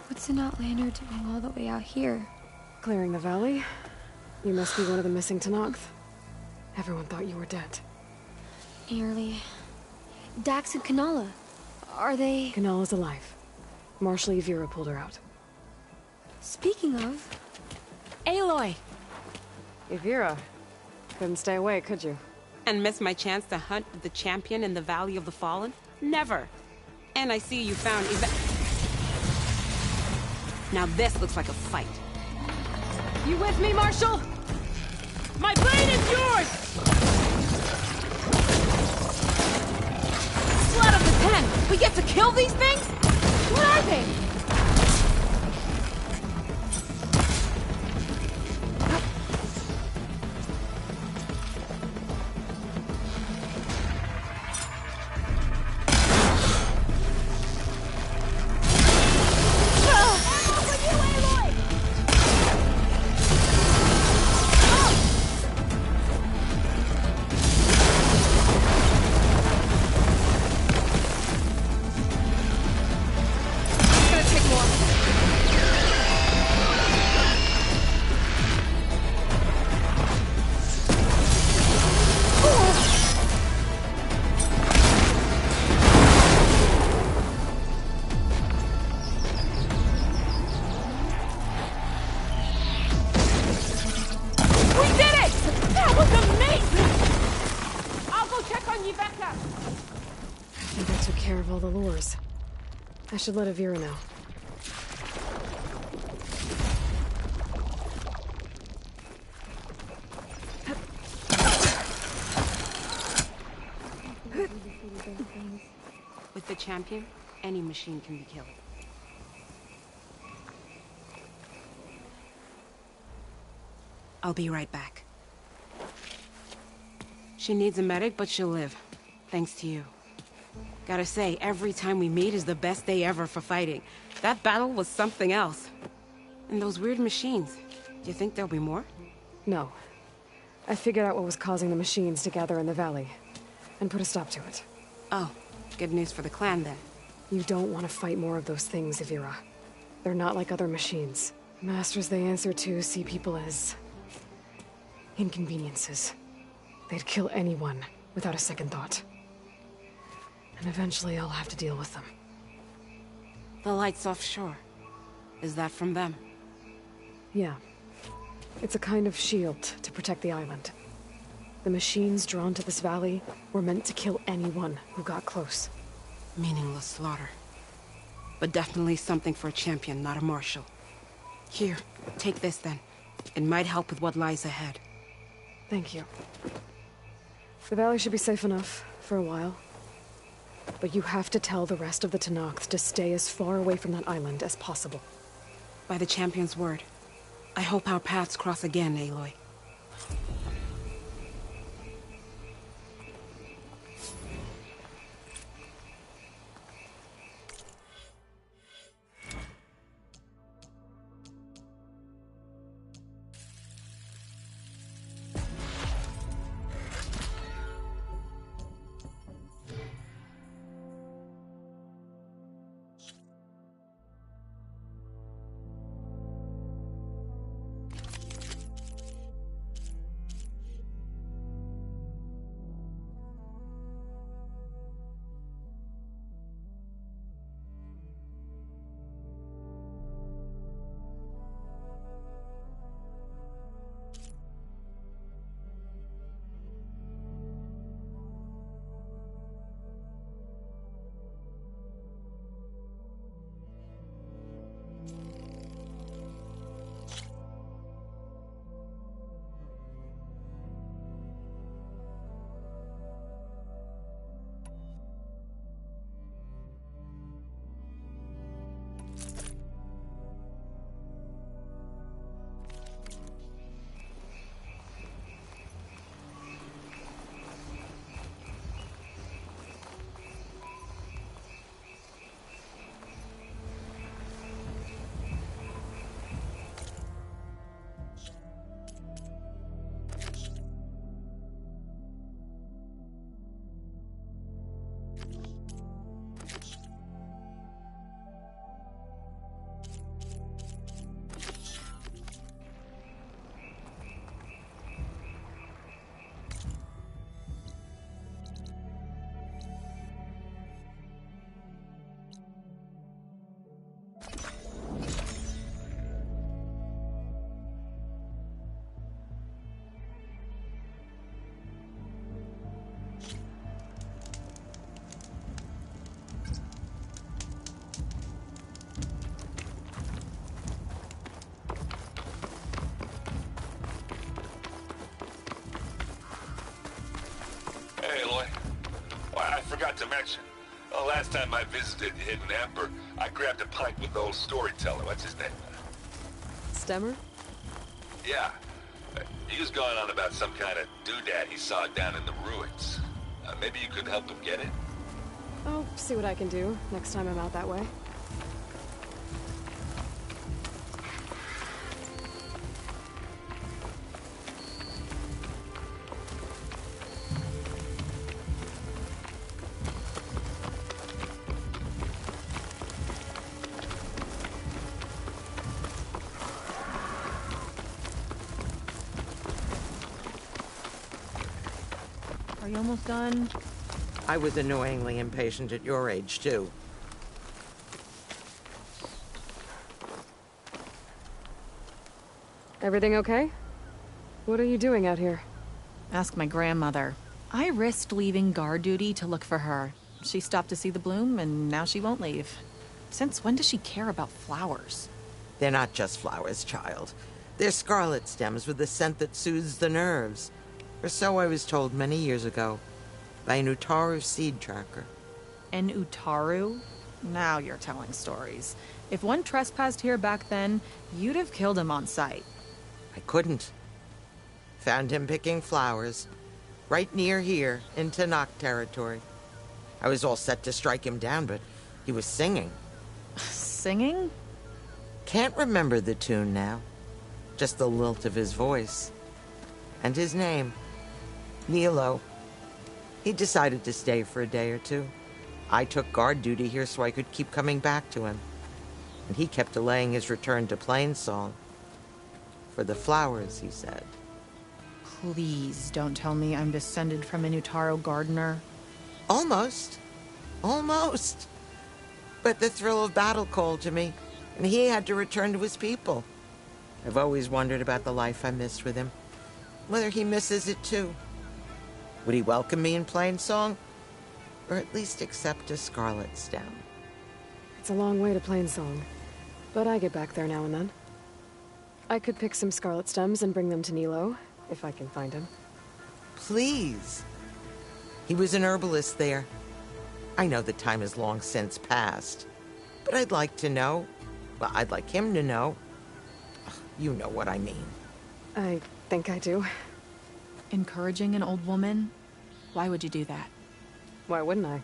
What's an Outlander doing all the way out here? Clearing the valley? You must be one of the missing Tanox. Everyone thought you were dead. Nearly. Dax and Kanala. Are they... Kanala's alive. Marshal Yvira pulled her out. Speaking of... Aloy! Yvira. Couldn't stay away, could you? And miss my chance to hunt the champion in the Valley of the Fallen? Never. And I see you found Now this looks like a fight. You with me, Marshal? My blade is yours! Blood of the Ten! We get to kill these things? What are they? I should let Yvira know. With the champion, any machine can be killed. I'll be right back. She needs a medic, but she'll live. Thanks to you. Gotta say, every time we meet is the best day ever for fighting. That battle was something else. And those weird machines, do you think there'll be more? No. I figured out what was causing the machines to gather in the valley, and put a stop to it. Oh, good news for the clan then. You don't want to fight more of those things, Yvira. They're not like other machines. Masters they answer to see people as... inconveniences. They'd kill anyone without a second thought. And eventually I'll have to deal with them. The lights offshore. Is that from them? Yeah. It's a kind of shield to protect the island. The machines drawn to this valley were meant to kill anyone who got close. Meaningless slaughter. But definitely something for a champion, not a marshal. Here, take this then. It might help with what lies ahead. Thank you. The valley should be safe enough, for a while. But you have to tell the rest of the Tenakth to stay as far away from that island as possible. By the champion's word. I hope our paths cross again, Aloy. Not to mention, well, last time I visited Hidden Ember, I grabbed a pint with the old storyteller. What's his name? Stemmer? Yeah. He was going on about some kind of doodad he saw down in the ruins. Maybe you could help him get it? I'll see what I can do next time I'm out that way. Are you almost done? I was annoyingly impatient at your age, too. Everything okay? What are you doing out here? Ask my grandmother. I risked leaving guard duty to look for her. She stopped to see the bloom, and now she won't leave. Since when does she care about flowers? They're not just flowers, child. They're scarlet stems with a scent that soothes the nerves. Or so I was told many years ago, by an Utaru seed tracker. An Utaru? Now you're telling stories. If one trespassed here back then, you'd have killed him on sight. I couldn't. Found him picking flowers, right near here, in Tanakh territory. I was all set to strike him down, but he was singing. Singing? Can't remember the tune now. Just the lilt of his voice. And his name. Nilo. He decided to stay for a day or two. I took guard duty here so I could keep coming back to him. And he kept delaying his return to Plainsong. For the flowers, he said. Please don't tell me I'm descended from an Utaru gardener. Almost. Almost. But the thrill of battle called to me, and he had to return to his people. I've always wondered about the life I missed with him. Whether he misses it too. Would he welcome me in Plainsong? Or at least accept a scarlet stem? It's a long way to Plainsong, but I get back there now and then. I could pick some scarlet stems and bring them to Nilo, if I can find him. Please. He was an herbalist there. I know the time has long since passed, but I'd like to know. Well, I'd like him to know. You know what I mean. I think I do. Encouraging an old woman? Why would you do that? Why wouldn't I?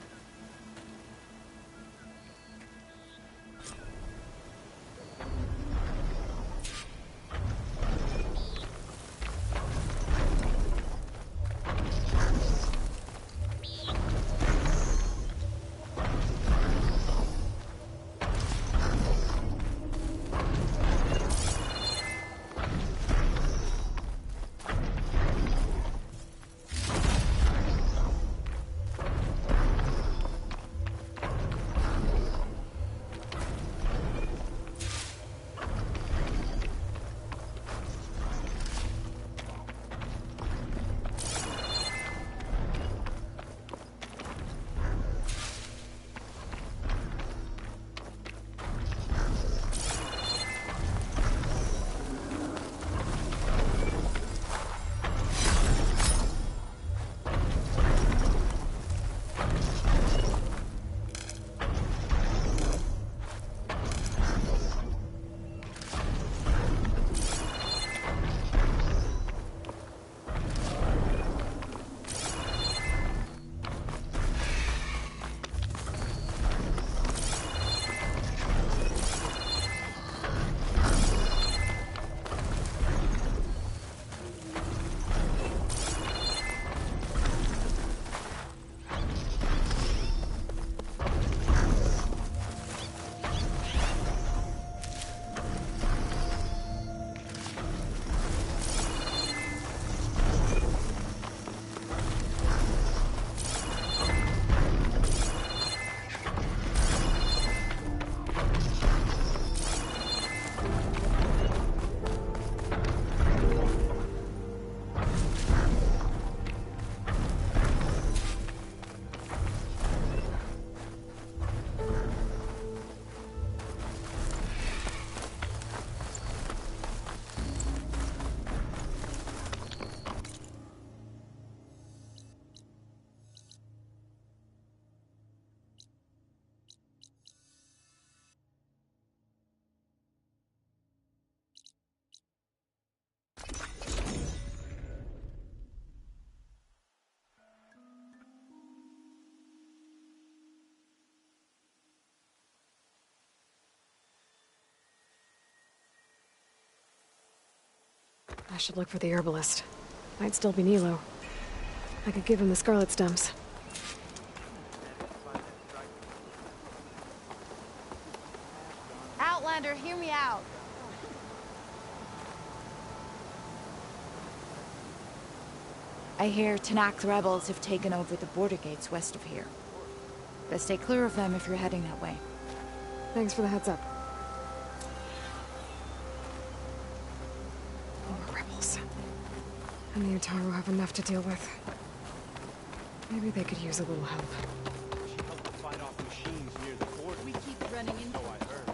should look for the herbalist. Might still be Nilo. I could give him the scarlet stems. Outlander, hear me out. I hear Tanakh rebels have taken over the border gates west of here. But stay clear of them if you're heading that way. Thanks for the heads up. More rebels. And the Utaru have enough to deal with. Maybe they could use a little help. She helped to fight off machines near the border. We keep running into I heard.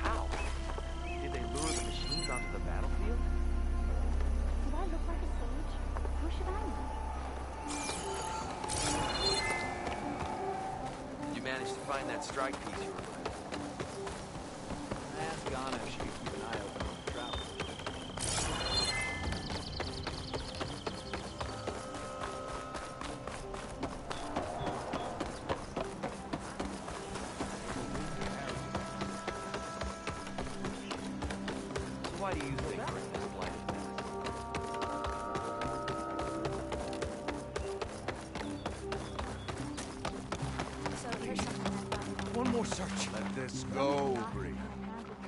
How? Did they lure the machines onto the battlefield? Do I look like a sage? Who should I know? You managed to find that strike piece you were looking for. Ask Anna if she could keep an eye open on the travel. So why do you think we're in this plight? One more search. Let this go, Bree.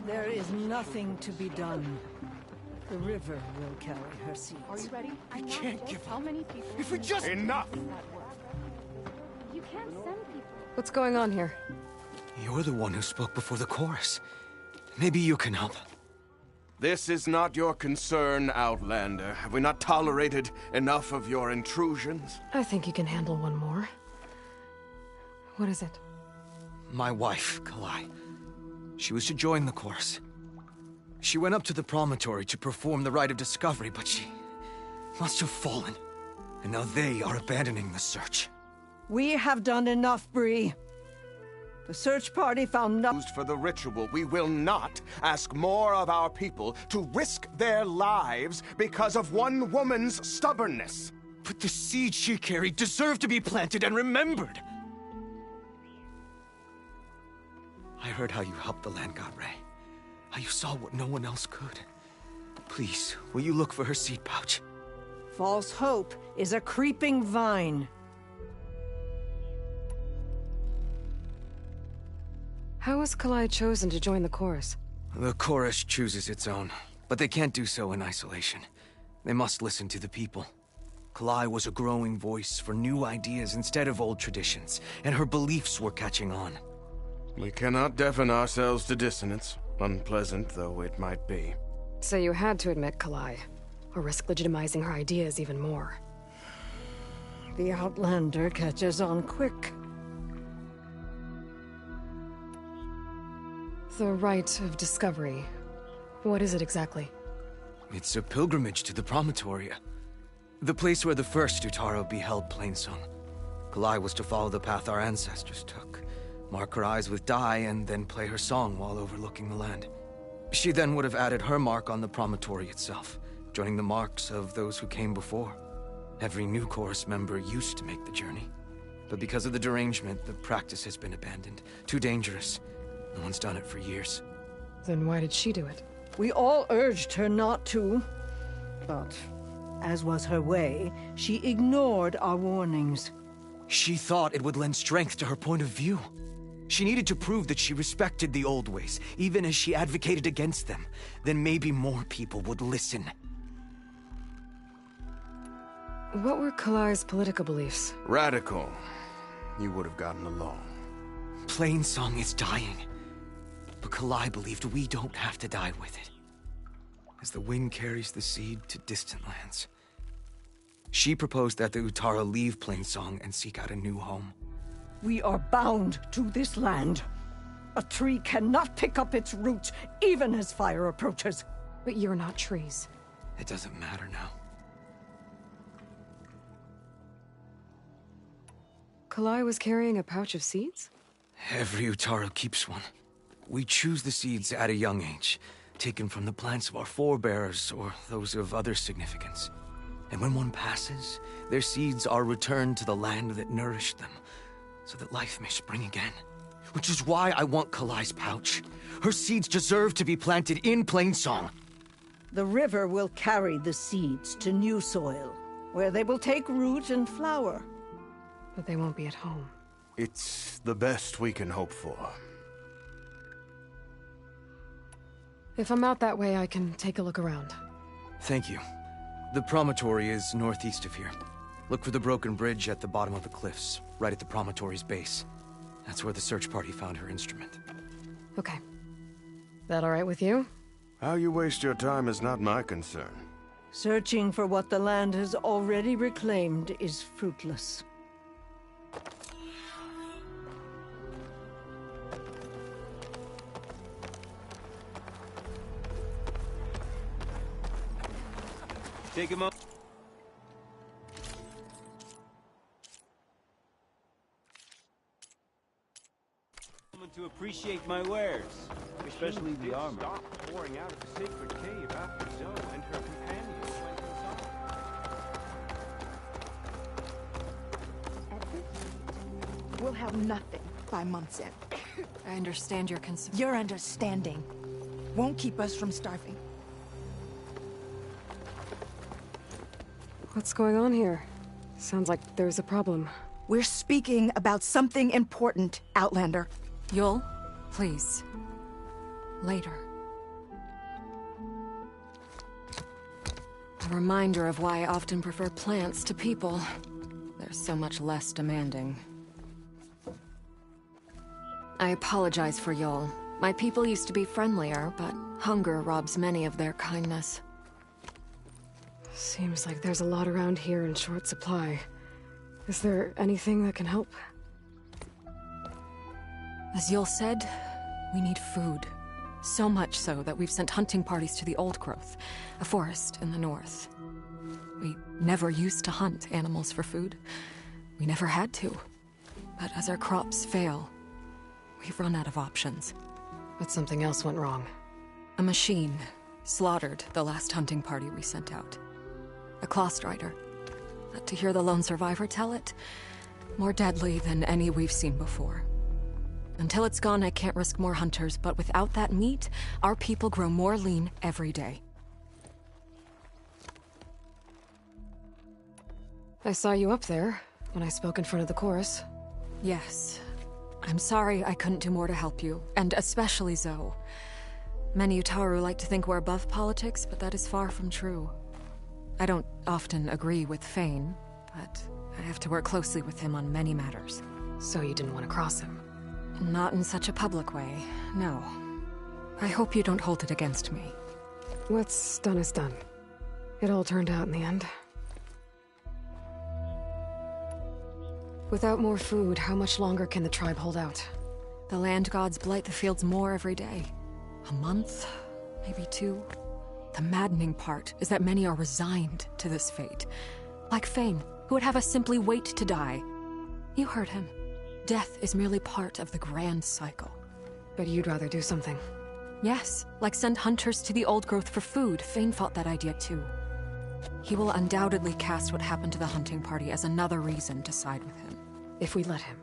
There is nothing to be done. The river will carry her seeds. Are you ready? I can't give How many people? If we just... Enough! You can't send people. What's going on here? You're the one who spoke before the chorus. Maybe you can help. This is not your concern, Outlander. Have we not tolerated enough of your intrusions? I think you can handle one more. What is it? My wife, Kalai. She was to join the chorus. She went up to the promontory to perform the rite of discovery, but she must have fallen. And now they are abandoning the search. We have done enough, Bree. The search party found nothing. Used for the ritual, we will not ask more of our people to risk their lives because of one woman's stubbornness. But the seed she carried deserved to be planted and remembered. I heard how you helped the land god Ray. How you saw what no one else could. Please, will you look for her seed pouch? False hope is a creeping vine. How was Kalai chosen to join the chorus? The chorus chooses its own, but they can't do so in isolation. They must listen to the people. Kalai was a growing voice for new ideas instead of old traditions, and her beliefs were catching on. We cannot deafen ourselves to dissonance, unpleasant though it might be. So you had to admit Kalai, or risk legitimizing her ideas even more. The Outlander catches on quick. The rite of discovery. What is it exactly? It's a pilgrimage to the promontory. The place where the first Utaru beheld Plainsong. Kalai was to follow the path our ancestors took. Mark her eyes with dye and then play her song while overlooking the land. She then would have added her mark on the promontory itself, joining the marks of those who came before. Every new chorus member used to make the journey. But because of the derangement, the practice has been abandoned. Too dangerous. No one's done it for years. Then why did she do it? We all urged her not to. But, as was her way, she ignored our warnings. She thought it would lend strength to her point of view. She needed to prove that she respected the old ways, even as she advocated against them. Then maybe more people would listen. What were Kalai's political beliefs? Radical. You would have gotten along. Plainsong is dying. But Kalai believed we don't have to die with it. As the wind carries the seed to distant lands. She proposed that the Utaru leave Plainsong and seek out a new home. We are bound to this land. A tree cannot pick up its roots, even as fire approaches. But you're not trees. It doesn't matter now. Kalai was carrying a pouch of seeds? Every Utaru keeps one. We choose the seeds at a young age, taken from the plants of our forebears or those of other significance. And when one passes, their seeds are returned to the land that nourished them. so that life may spring again. Which is why I want Kalai's pouch. Her seeds deserve to be planted in Plainsong. The river will carry the seeds to new soil, where they will take root and flower. But they won't be at home. It's the best we can hope for. If I'm out that way, I can take a look around. Thank you. The promontory is northeast of here. Look for the broken bridge at the bottom of the cliffs, right at the promontory's base. That's where the search party found her instrument. Okay. That all right with you? How you waste your time is not my concern. Searching for what the land has already reclaimed is fruitless. Take him up. To appreciate my wares, especially the armor. Stop pouring out of the sacred cave after Zoe and her companions went inside. We'll have nothing by month's end. I understand your concern. Your understanding won't keep us from starving. What's going on here? Sounds like there's a problem. We're speaking about something important, Outlander. Yul, please. Later. A reminder of why I often prefer plants to people. They're so much less demanding. I apologize for Yul. My people used to be friendlier, but hunger robs many of their kindness. Seems like there's a lot around here in short supply. Is there anything that can help? As Yul said, we need food. So much so that we've sent hunting parties to the Old Growth, a forest in the north. We never used to hunt animals for food. We never had to. But as our crops fail, we've run out of options. But something else went wrong. A machine slaughtered the last hunting party we sent out. A Clawstrider. To hear the lone survivor tell it, more deadly than any we've seen before. Until it's gone, I can't risk more hunters, but without that meat, our people grow more lean every day. I saw you up there when I spoke in front of the chorus. Yes. I'm sorry I couldn't do more to help you, and especially Zoe. Many Utaru like to think we're above politics, but that is far from true. I don't often agree with Fane, but I have to work closely with him on many matters. So you didn't want to cross him? Not in such a public way, no. I hope you don't hold it against me. What's done is done. It all turned out in the end. Without more food, how much longer can the tribe hold out? The land gods blight the fields more every day. A month, maybe 2. The maddening part is that many are resigned to this fate. Like Fane, who would have us simply wait to die. You heard him. Death is merely part of the grand cycle. But you'd rather do something. Yes, like send hunters to the Old Growth for food. Fane fought that idea too. He will undoubtedly cast what happened to the hunting party as another reason to side with him. If we let him.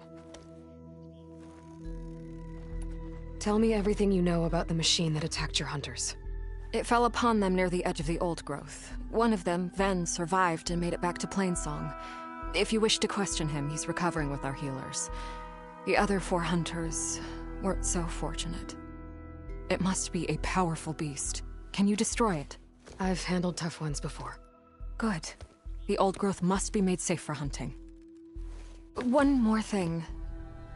Tell me everything you know about the machine that attacked your hunters. It fell upon them near the edge of the Old Growth. One of them, Ven, survived and made it back to Plainsong. If you wish to question him, he's recovering with our healers. The other 4 hunters weren't so fortunate. It must be a powerful beast. Can you destroy it? I've handled tough ones before. Good. The Old Growth must be made safe for hunting. One more thing.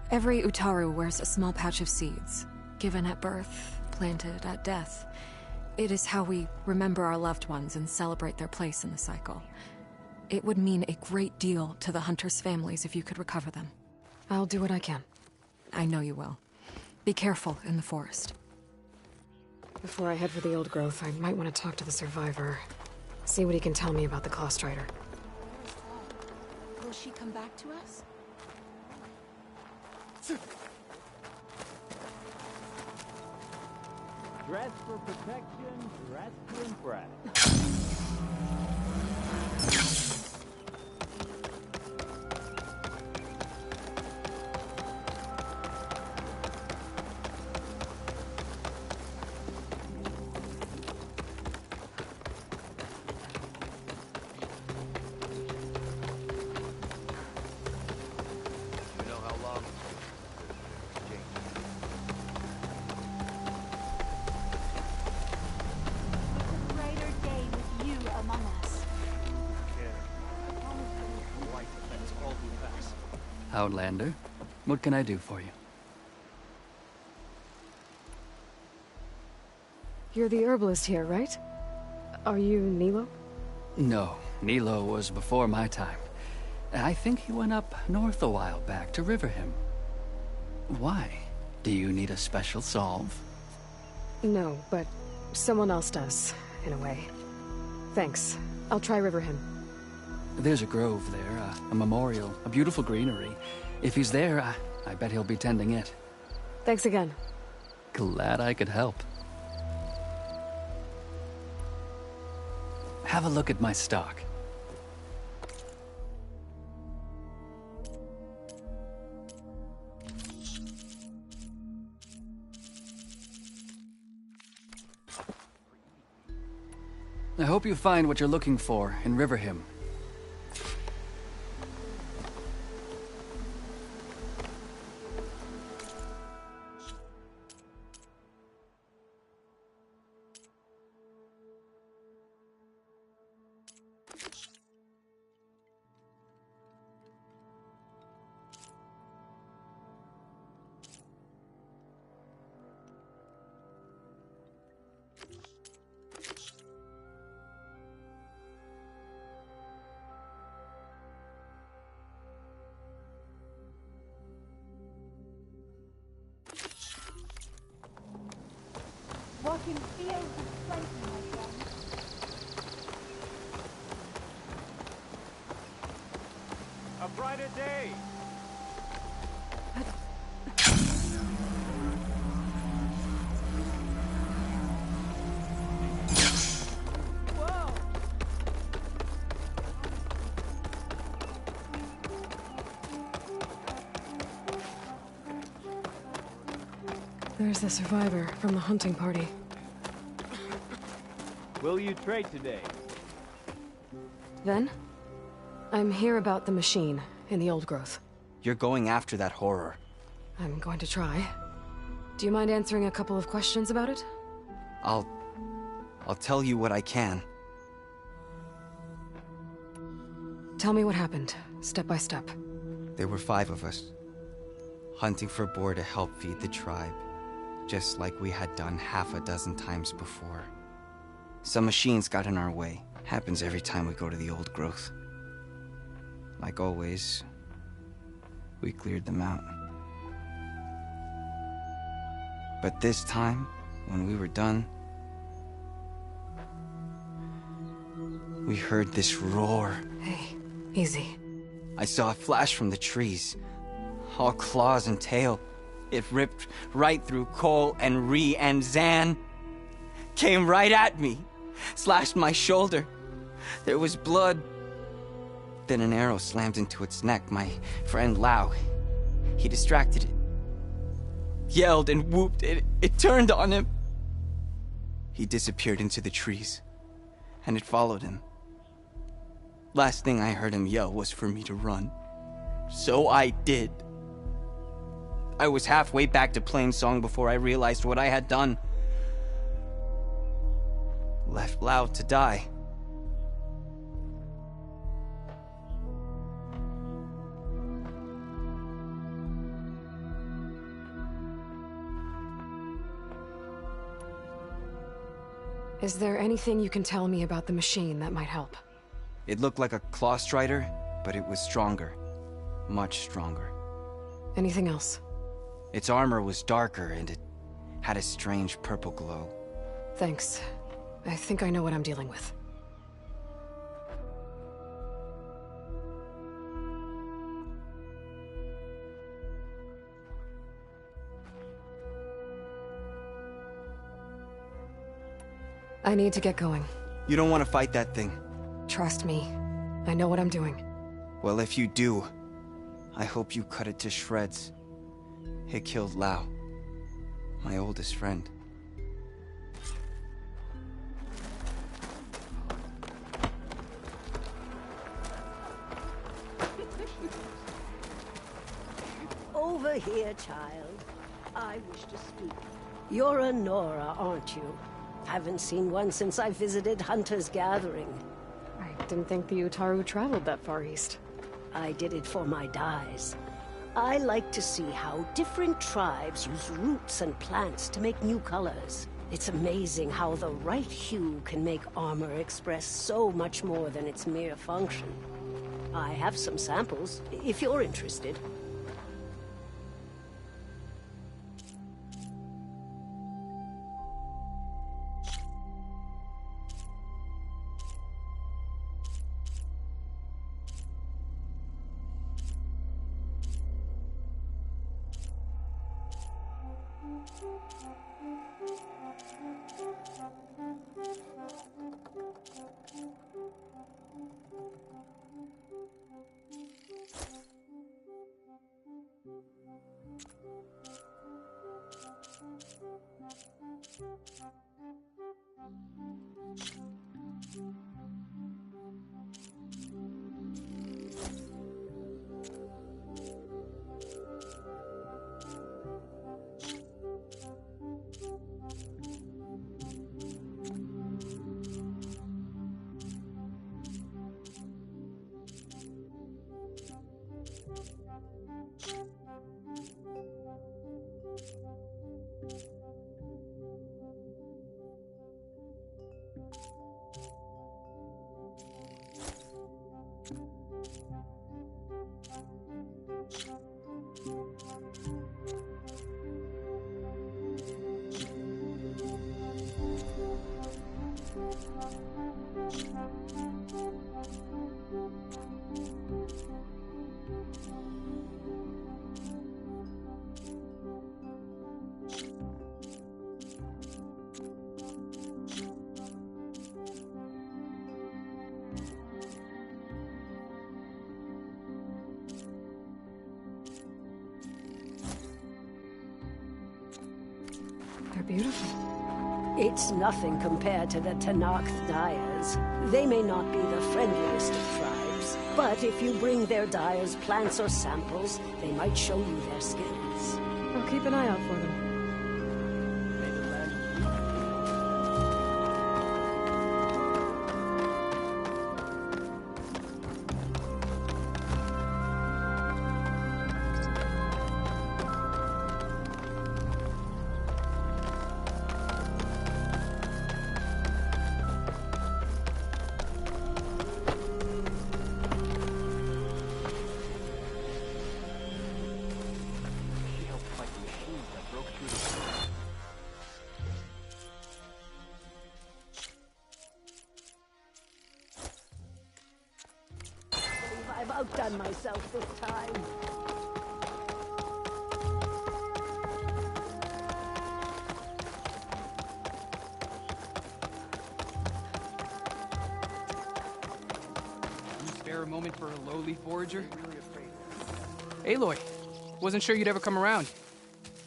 Every Utaru wears a small pouch of seeds, given at birth, planted at death. It is how we remember our loved ones and celebrate their place in the cycle. It would mean a great deal to the hunters' families if you could recover them. I'll do what I can. I know you will. Be careful in the forest. Before I head for the Old Growth, I might want to talk to the survivor. See what he can tell me about the Clawstrider. Will she come back to us? Dress for protection, dress to impress. Outlander. What can I do for you? You're the herbalist here, right? Are you Nilo? No, Nilo was before my time. I think he went up north a while back to Riverhim. Why? Do you need a special solve? No, but someone else does, in a way. Thanks. I'll try Riverhim. There's a grove there, a memorial, a beautiful greenery. If he's there, I bet he'll be tending it. Thanks again. Glad I could help. Have a look at my stock. I hope you find what you're looking for in Riverhim. Walking fields of plenty, my friend. A brighter day! There's the survivor from the hunting party. Will you trade today? Then? I'm here about the machine in the old growth. You're going after that horror. I'm going to try. Do you mind answering a couple of questions about it? I'll tell you what I can. Tell me what happened, step by step. There were 5 of us, hunting for boar to help feed the tribe, just like we had done half a dozen times before. Some machines got in our way. Happens every time we go to the old growth. Like always, we cleared them out. But this time, when we were done, we heard this roar. Hey, easy. I saw a flash from the trees, all claws and tail. It ripped right through Cole and Ree, and Zan came right at me, slashed my shoulder. There was blood. Then an arrow slammed into its neck. My friend Lau, he distracted it, yelled and whooped. It turned on him. He disappeared into the trees, and it followed him. Last thing I heard him yell was for me to run. So I did. I was halfway back to Plainsong before I realized what I had done. Left Lau to die. Is there anything you can tell me about the machine that might help? It looked like a claw strider, but it was stronger. Much stronger. Anything else? Its armor was darker, and it had a strange purple glow. Thanks. I think I know what I'm dealing with. I need to get going. You don't want to fight that thing. Trust me. I know what I'm doing. Well, if you do, I hope you cut it to shreds. It killed Lau, my oldest friend. Over here, child. I wish to speak. You're a Nora, aren't you? Haven't seen one since I visited Hunter's Gathering. I didn't think the Utaru traveled that far east. I did it for my dyes. I like to see how different tribes use roots and plants to make new colors. It's amazing how the right hue can make armor express so much more than its mere function. I have some samples, if you're interested. They're beautiful. It's nothing compared to the Tenakth dyers. They may not be the friendliest of tribes, but if you bring their dyers plants or samples, they might show you their skills. I'll keep an eye out for them. I've outdone myself this time. Can you spare a moment for a lowly forager? Aloy, wasn't sure you'd ever come around.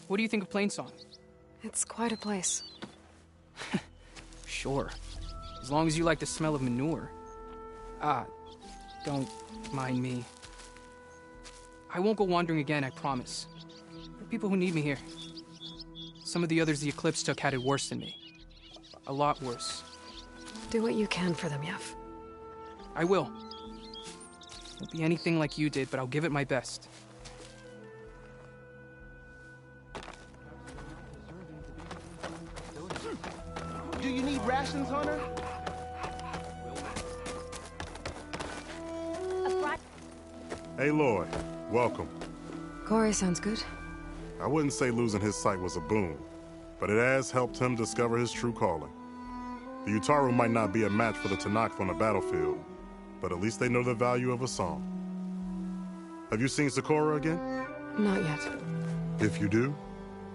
What do you think of Plainsong? It's quite a place. Sure. As long as you like the smell of manure. Don't mind me. I won't go wandering again, I promise. There are people who need me here. Some of the others the Eclipse took had it worse than me. A lot worse. Do what you can for them, Yev. I will. Won't be anything like you did, but I'll give it my best. Do you need rations, Hunter? Aloy, welcome. Corey sounds good. I wouldn't say losing his sight was a boon, but it has helped him discover his true calling. The Utaru might not be a match for the Tenakth on the battlefield, but at least they know the value of a song. Have you seen Sakura again? Not yet. If you do,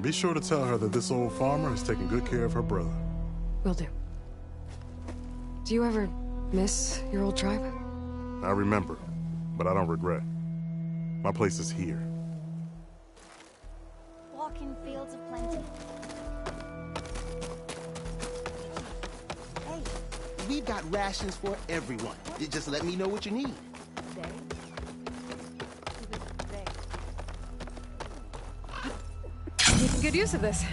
be sure to tell her that this old farmer is taking good care of her brother. Will do. Do you ever miss your old tribe? I remember, but I don't regret. My place is here. Walk in fields of plenty. Hey, we've got rations for everyone. You just let me know what you need. You can get use of this.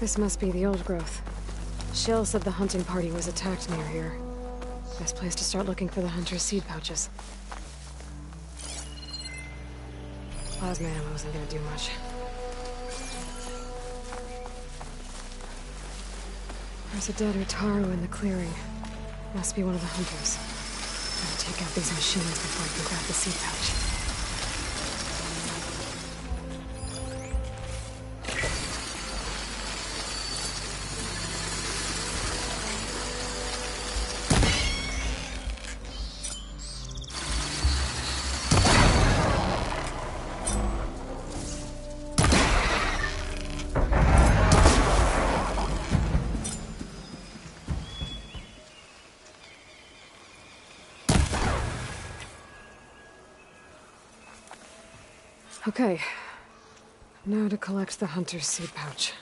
This must be the old growth. Shell said the hunting party was attacked near here. Best place to start looking for the hunter's seed pouches. Plasma ammo isn't gonna do much. There's a dead Utaru in the clearing. Must be one of the hunters. Gotta take out these machines before I can grab the seed pouch. Okay. Now to collect the hunter's seed pouch.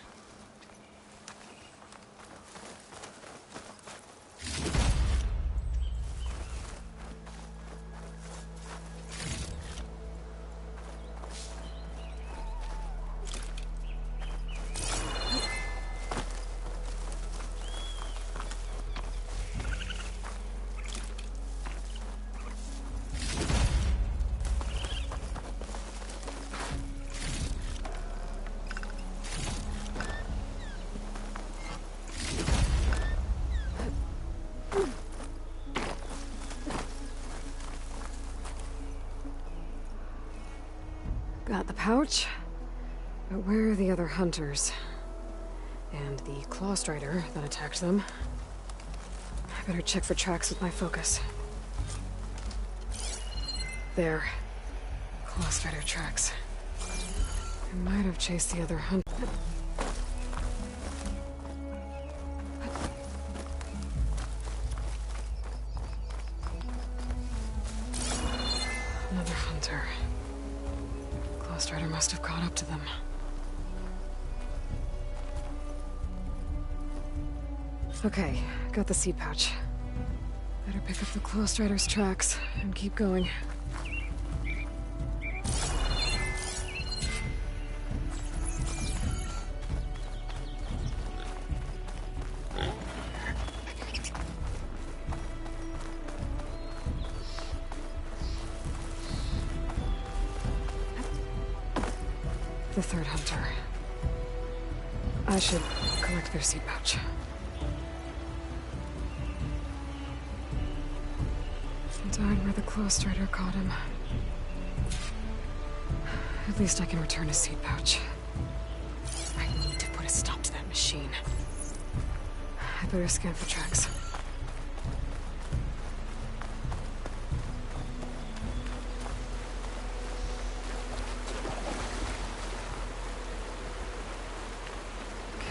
Got the pouch, but where are the other hunters? And the Claw Strider that attacked them? I better check for tracks with my focus. There. Claw Strider tracks. I might have chased the other hunter. Another hunter. Strider must have caught up to them. Okay, got the seed pouch. Better pick up the Claw Strider's tracks and keep going. The third hunter. I should collect their seed pouch. He died where the Claw Strider caught him. At least I can return his seed pouch. I need to put a stop to that machine. I better scan for tracks.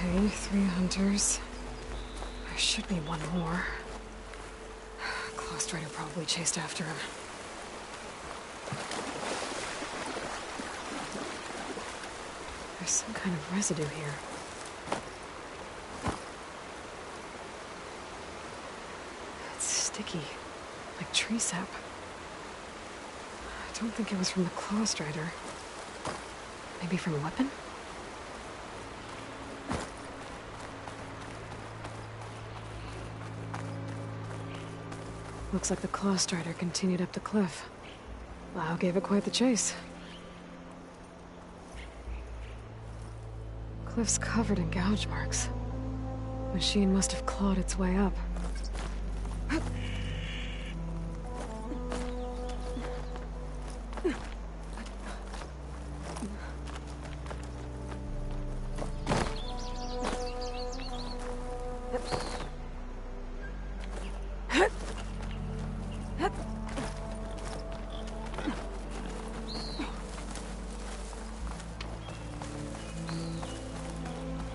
Okay, 3 hunters. There should be one more. Claw Strider probably chased after him. There's some kind of residue here. It's sticky, like tree sap. I don't think it was from the Claw Strider. Maybe from a weapon? Looks like the Claw Strider continued up the cliff. Lau gave it quite the chase. Cliff's covered in gouge marks. Machine must have clawed its way up.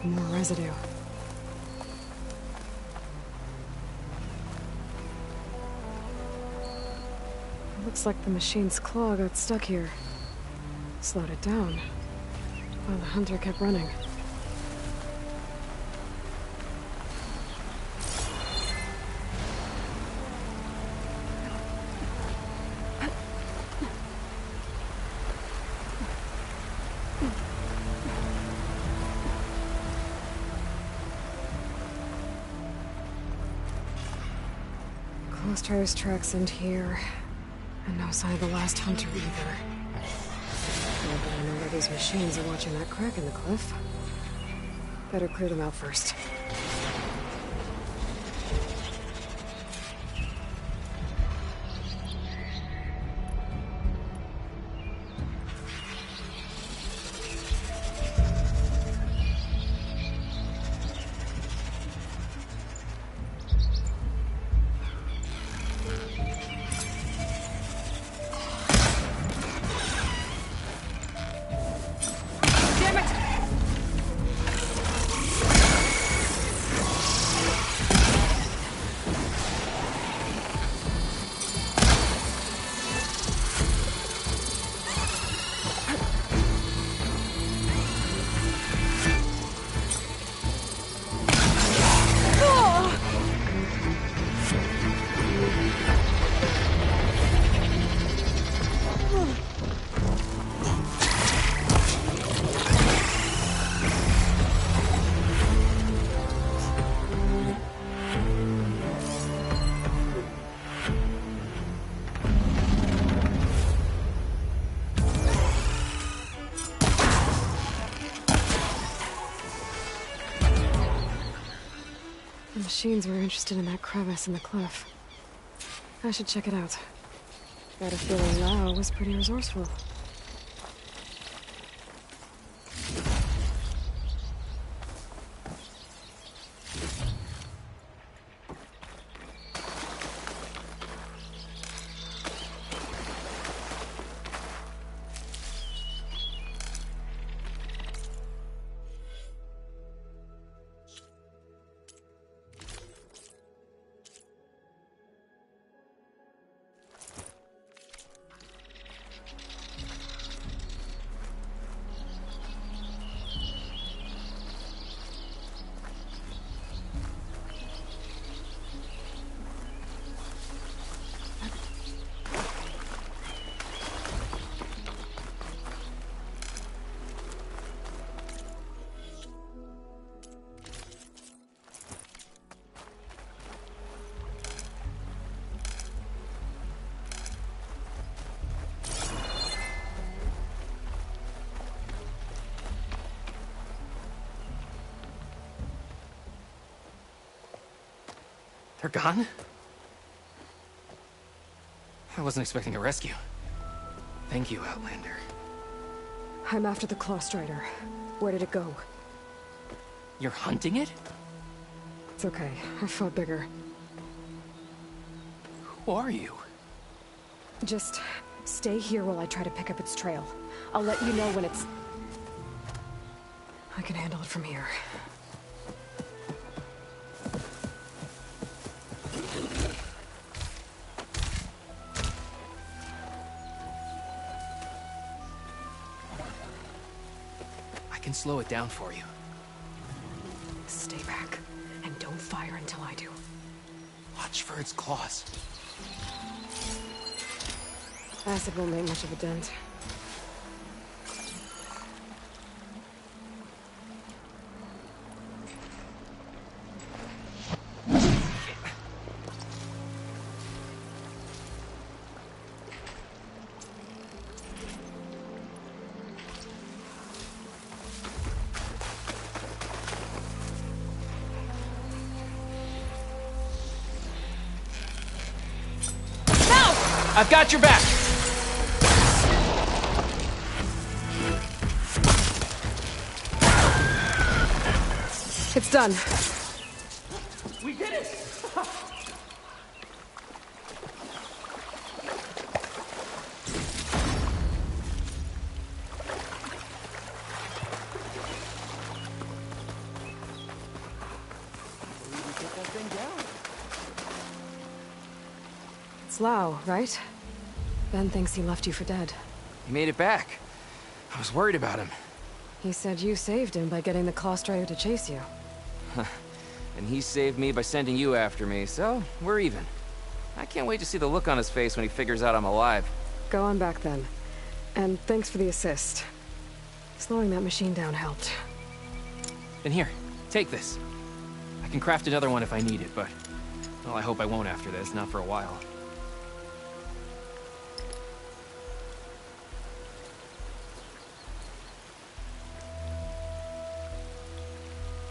More residue. It looks like the machine's claw got stuck here. Slowed it down, while the hunter kept running. Crossdriver's tracks end here. And no sign of the last hunter either. Now that I know where these machines are watching that crack in the cliff. Better clear them out first. The machines were interested in that crevice in the cliff. I should check it out. Got a feeling Lau was pretty resourceful. They're gone? I wasn't expecting a rescue. Thank you, Outlander. I'm after the Claw Strider. Where did it go? You're hunting it? It's okay. I fought bigger. Who are you? Just stay here while I try to pick up its trail. I'll let you know when it's... I can handle it from here. I can slow it down for you. Stay back, and don't fire until I do. Watch for its claws. Acid won't make much of a dent. I've got your back! It's done. We did it! It's Lau, right? Ben thinks he left you for dead. He made it back. I was worried about him. He said you saved him by getting the Claw Strider to chase you. And he saved me by sending you after me, so we're even. I can't wait to see the look on his face when he figures out I'm alive. Go on back then. And thanks for the assist. Slowing that machine down helped. And here, take this. I can craft another one if I need it, but Well, I hope I won't after this, not for a while.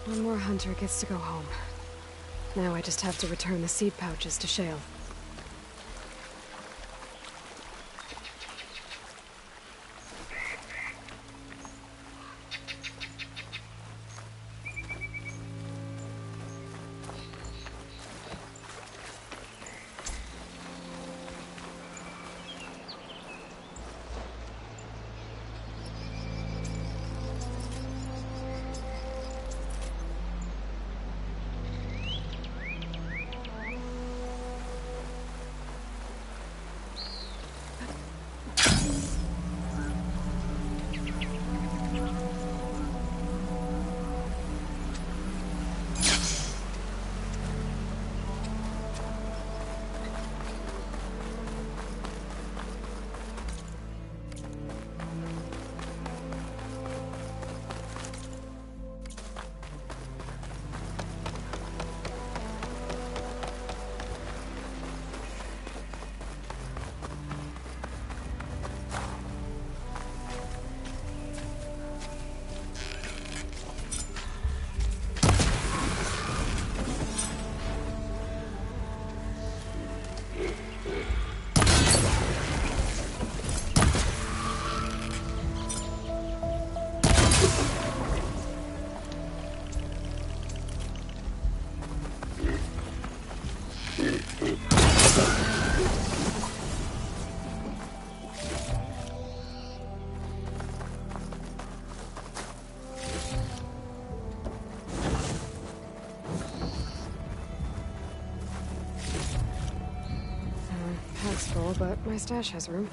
One more hunter gets to go home. Now I just have to return the seed pouches to Shale. Pack's full, but my stash has room.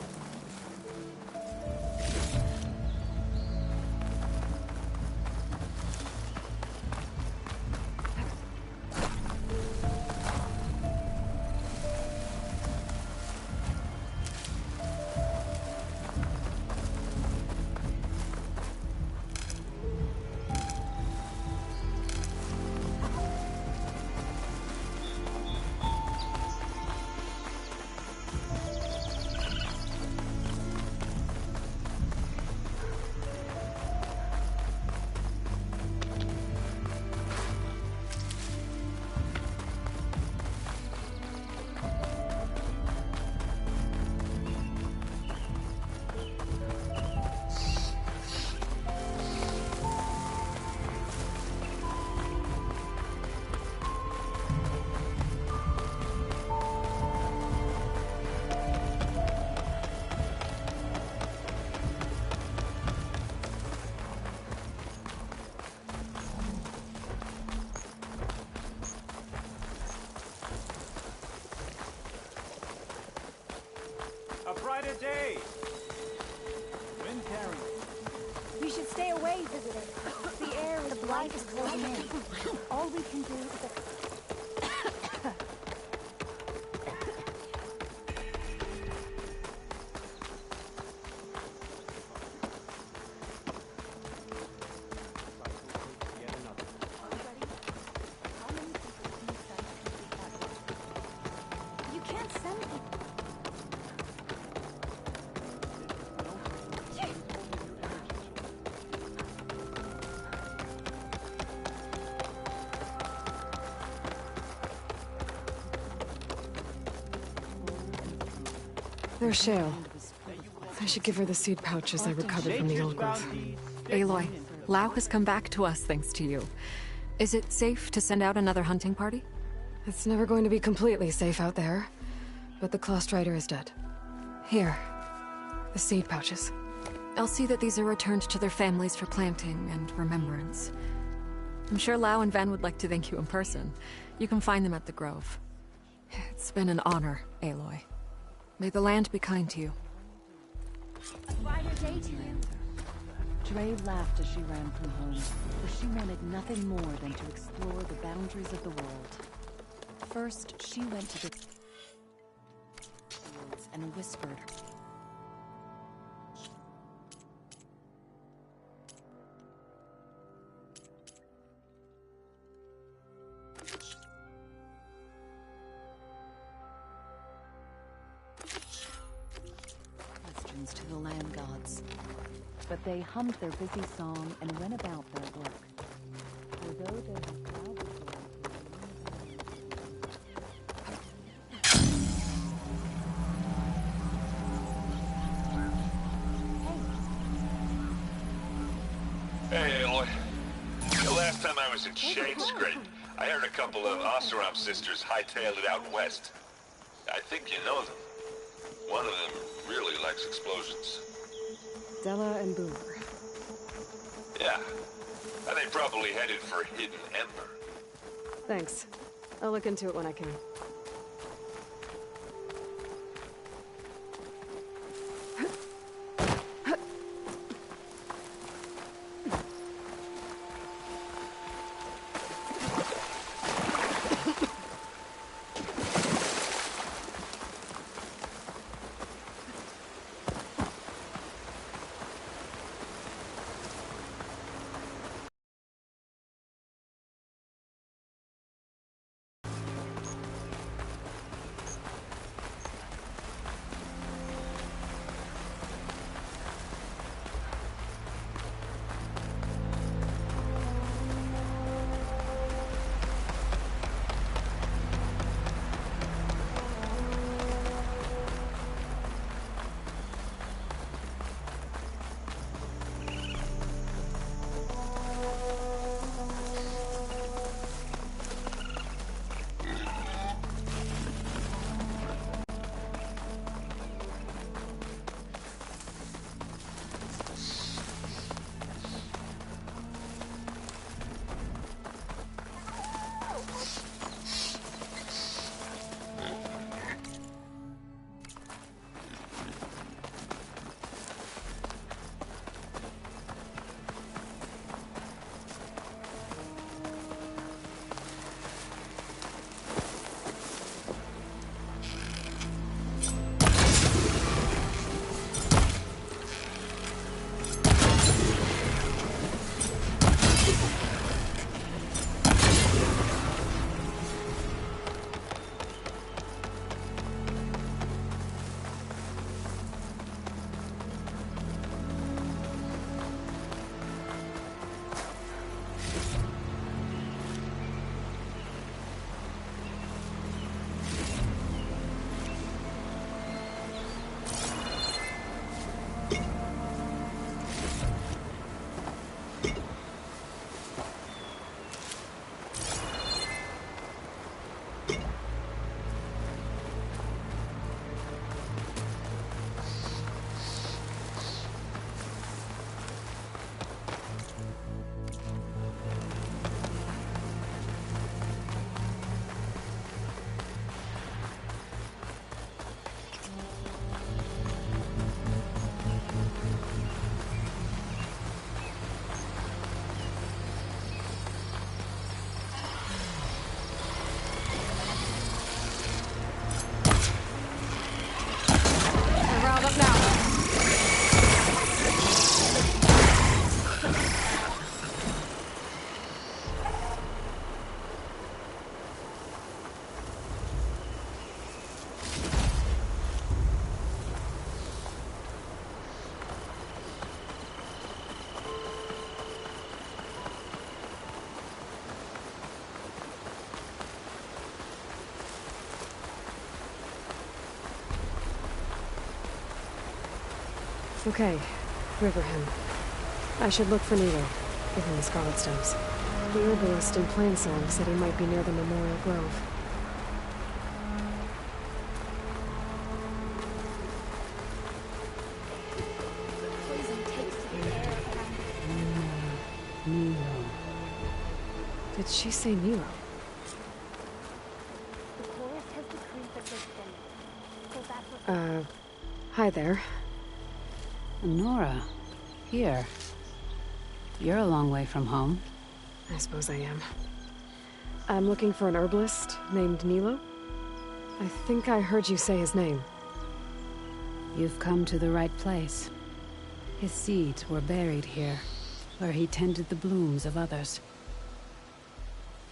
A brighter day! Wind carrying. You should stay away, visitor. The air is light is closing in. All we can do is... You can't send people. There's Shale. I should give her the seed pouches I recovered from the old growth. Aloy, Lao has come back to us thanks to you. Is it safe to send out another hunting party? It's never going to be completely safe out there, but the Clawstrider is dead. Here, the seed pouches. I'll see that these are returned to their families for planting and remembrance. I'm sure Lao and Van would like to thank you in person. You can find them at the Grove. It's been an honor, Aloy. May the land be kind to you. Brighter day to you. Dre laughed as she ran from home, for she wanted nothing more than to explore the boundaries of the world. First, she went to the fields and whispered. belongs to the land gods. But they hummed their busy song and went about their work. For though they have cloud Hey, Aloy. The last time I was in Shadesgate, I heard a couple of Oseram sisters hightailed it out west. I think you know them. One of them really likes explosions. Della and Boomer. Yeah. And they probably headed for Hidden Ember. Thanks. I'll look into it when I can. Okay, Riverham. I should look for Nilo, given the Scarlet Stones. The herbalist in Plainsong said he might be near the Memorial Grove. Nilo. Did she say Nilo? The forest has decreed that there's thinning. Hi there. Nora, here. You're a long way from home. I suppose I am. I'm looking for an herbalist named Nilo. I think I heard you say his name. You've come to the right place. His seeds were buried here, where he tended the blooms of others,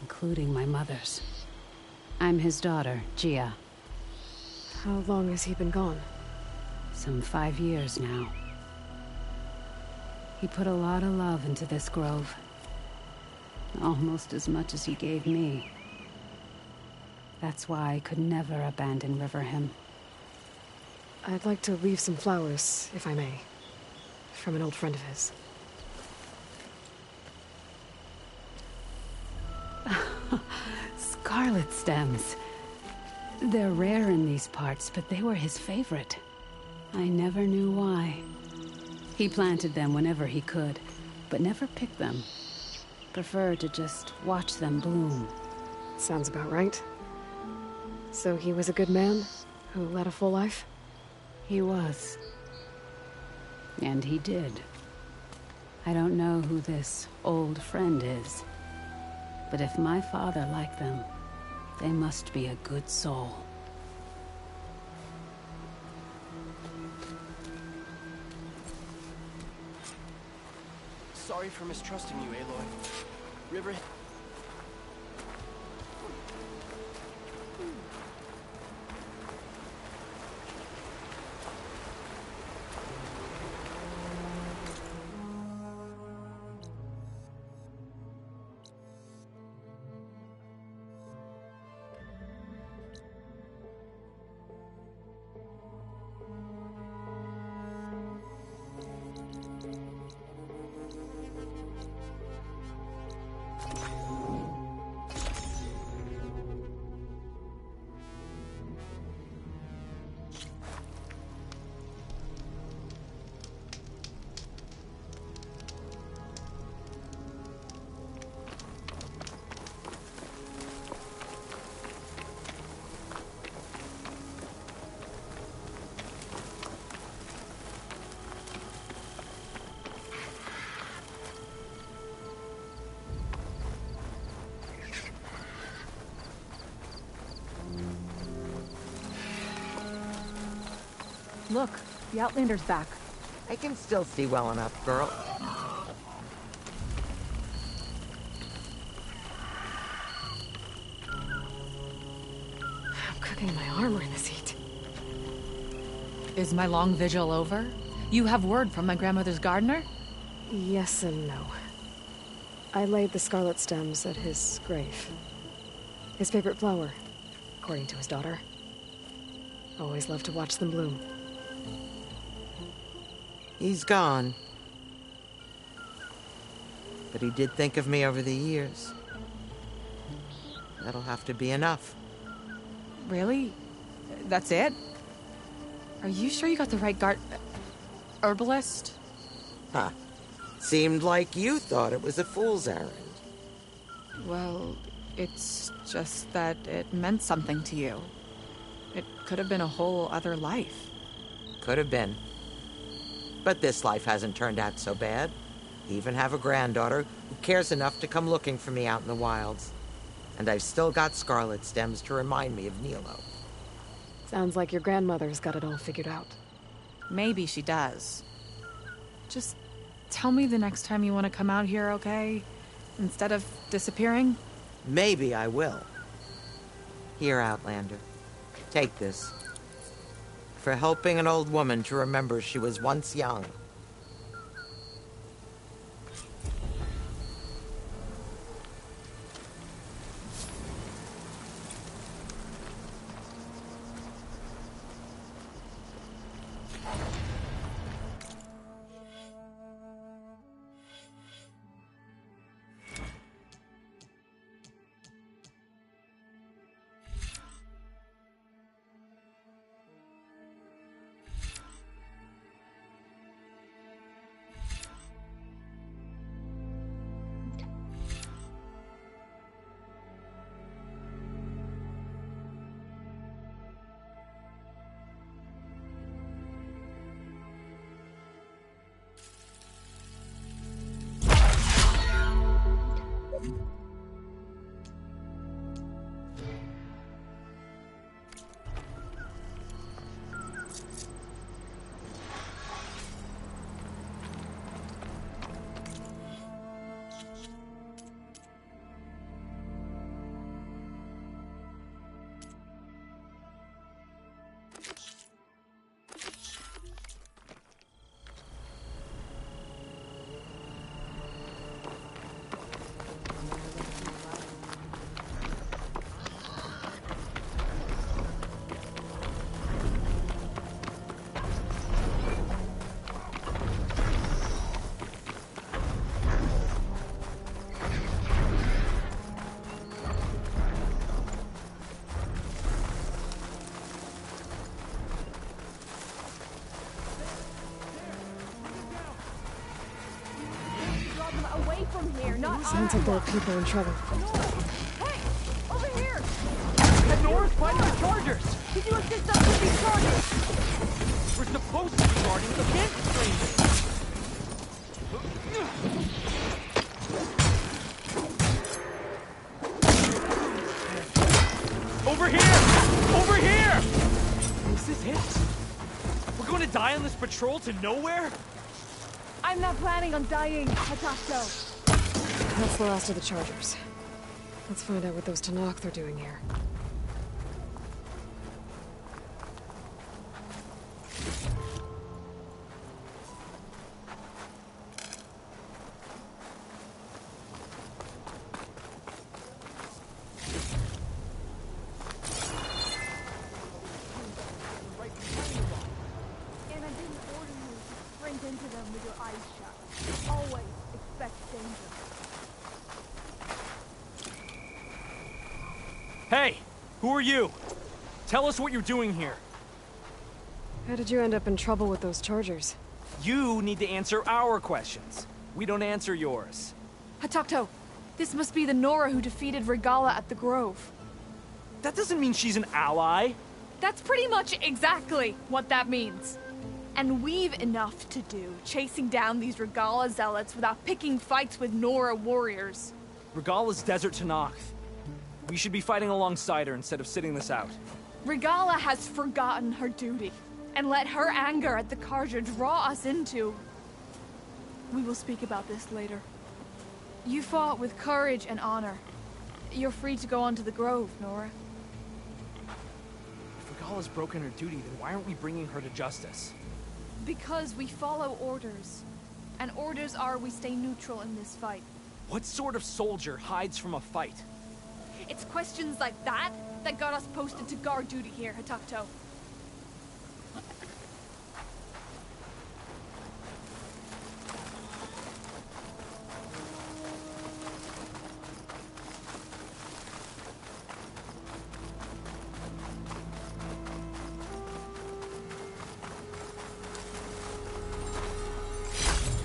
including my mother's. I'm his daughter, Gia. How long has he been gone? Some 5 years now. He put a lot of love into this grove. Almost as much as he gave me. That's why I could never abandon Riverhim. I'd like to leave some flowers, if I may. From an old friend of his. Scarlet stems. They're rare in these parts, but they were his favorite. I never knew why. He planted them whenever he could, but never picked them. Preferred to just watch them bloom. Sounds about right. So he was a good man who led a full life? He was. And he did. I don't know who this old friend is, but if my father liked them, they must be a good soul. Sorry for mistrusting you, Aloy. River... Look, the Outlander's back. I can still see well enough, girl. I'm cooking my armor in this heat. Is my long vigil over? You have word from my grandmother's gardener? Yes and no. I laid the scarlet stems at his grave. His favorite flower, according to his daughter. Always loved to watch them bloom. He's gone. But he did think of me over the years. That'll have to be enough. Really? That's it? Are you sure you got the right herbalist? Huh. Seemed like you thought it was a fool's errand. Well, it's just that it meant something to you. It could have been a whole other life. Could have been. But this life hasn't turned out so bad. I even have a granddaughter who cares enough to come looking for me out in the wilds. And I've still got scarlet stems to remind me of Nilo. Sounds like your grandmother's got it all figured out. Maybe she does. Just tell me the next time you want to come out here, okay? Instead of disappearing? Maybe I will. Here, Outlander. Take this. For helping an old woman to remember she was once young. Sounds like there are people in trouble. Hey! Over here! Head north, fighting the Chargers! Did you assist us with these Chargers? We're supposed to be guarding against strangers! Over here! Over here! This is it? We're going to die on this patrol to nowhere? I'm not planning on dying, Hatato. That's the last of the Chargers. Let's find out what those Tenakth are doing here. And I didn't order you to sprint into them with your eyes shut. Always expect danger. Hey! Who are you? Tell us what you're doing here. How did you end up in trouble with those Chargers? You need to answer our questions. We don't answer yours. Hatakto, this must be the Nora who defeated Regala at the Grove. That doesn't mean she's an ally. That's pretty much exactly what that means. And we've enough to do chasing down these Regala zealots without picking fights with Nora warriors. Regala's Desert Tenakth. We should be fighting alongside her instead of sitting this out. Regala has forgotten her duty and let her anger at the Carja draw us into... We will speak about this later. You fought with courage and honor. You're free to go on to the Grove, Nora. If Regala's broken her duty, then why aren't we bringing her to justice? Because we follow orders. And orders are we stay neutral in this fight. What sort of soldier hides from a fight? It's questions like that that got us posted to guard duty here, Hatakto.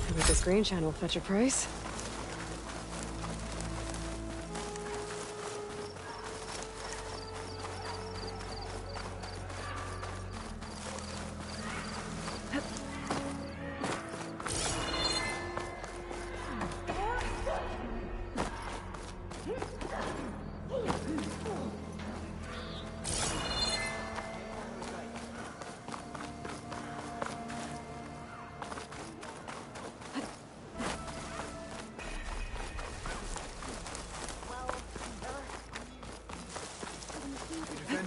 I bet this green channel will fetch a price.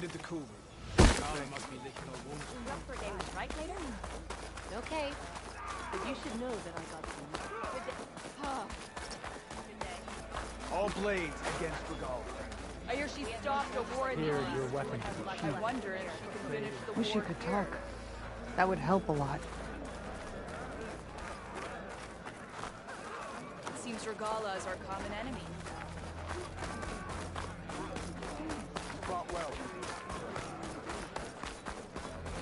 The Cougar. Charlie must be licking her wounds. Rough Brigade was right later? Okay. But you should know that I got some. Good day. All blades against Regala. I hear she stopped a war in Here, your weapon to the I wonder if she can finish the Wish war. you could talk. That would help a lot. It seems Regala is our common enemy. Fought well.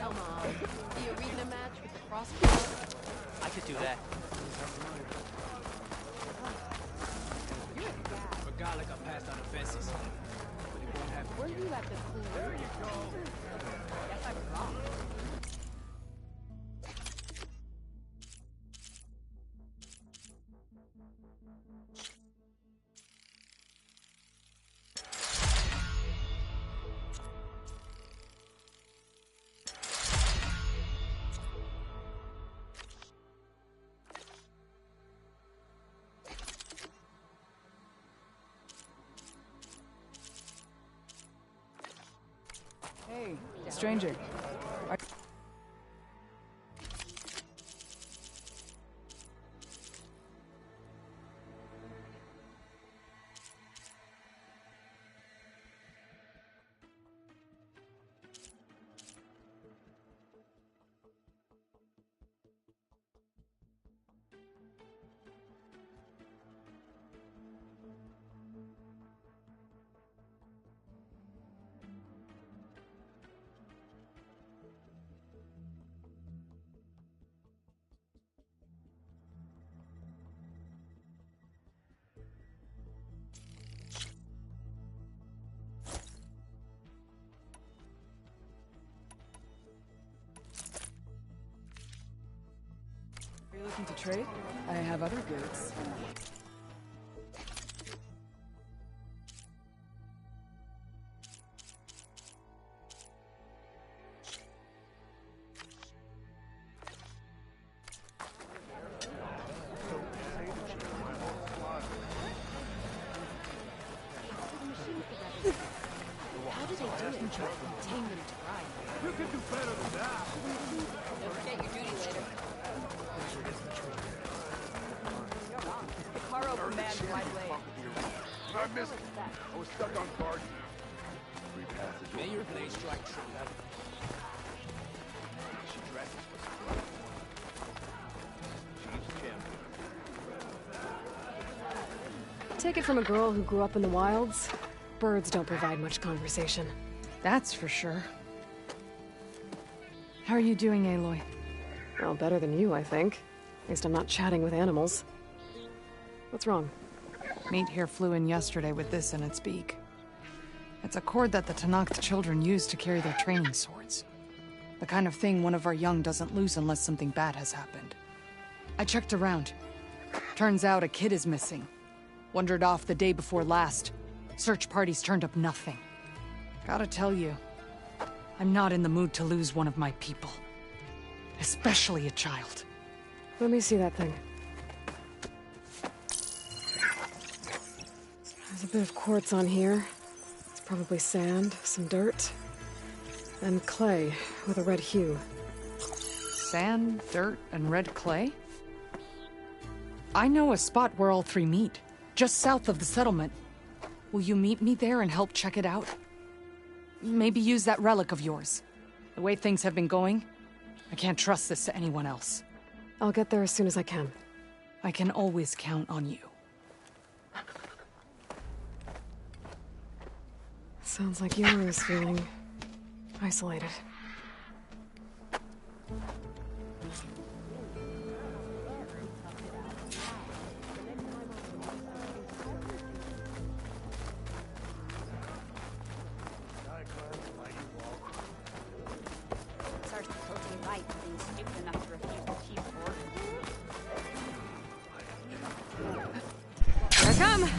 Come on. The arena match with the crossbow? I could do that. Regala got passed on the fences. But it won't happen. Were you at the pool? There you go. Guess I was wrong. Hey, stranger. Looking to trade? I have other goods. How did they do it? Tame them to ride. You can do better than that. Don't forget your duty later. Caro commands my blade. I missed it. I was stuck on guard. May your blade strike true. She dresses for support. She's champion. Take it from a girl who grew up in the wilds. Birds don't provide much conversation. That's for sure. How are you doing, Aloy? Well, better than you, I think. At least I'm not chatting with animals. What's wrong? Meat here flew in yesterday with this in its beak. It's a cord that the Tenakth children use to carry their training swords. The kind of thing one of our young doesn't lose unless something bad has happened. I checked around. Turns out a kid is missing. Wandered off the day before last. Search parties turned up nothing. Gotta tell you, I'm not in the mood to lose one of my people. Especially a child. Let me see that thing. There's a bit of quartz on here. It's probably sand, some dirt, and clay with a red hue. Sand, dirt, and red clay? I know a spot where all three meet, just south of the settlement. Will you meet me there and help check it out? Maybe use that relic of yours. The way things have been going, I can't trust this to anyone else. I'll get there as soon as I can. I can always count on you. Sounds like Yara is feeling isolated. Here I come!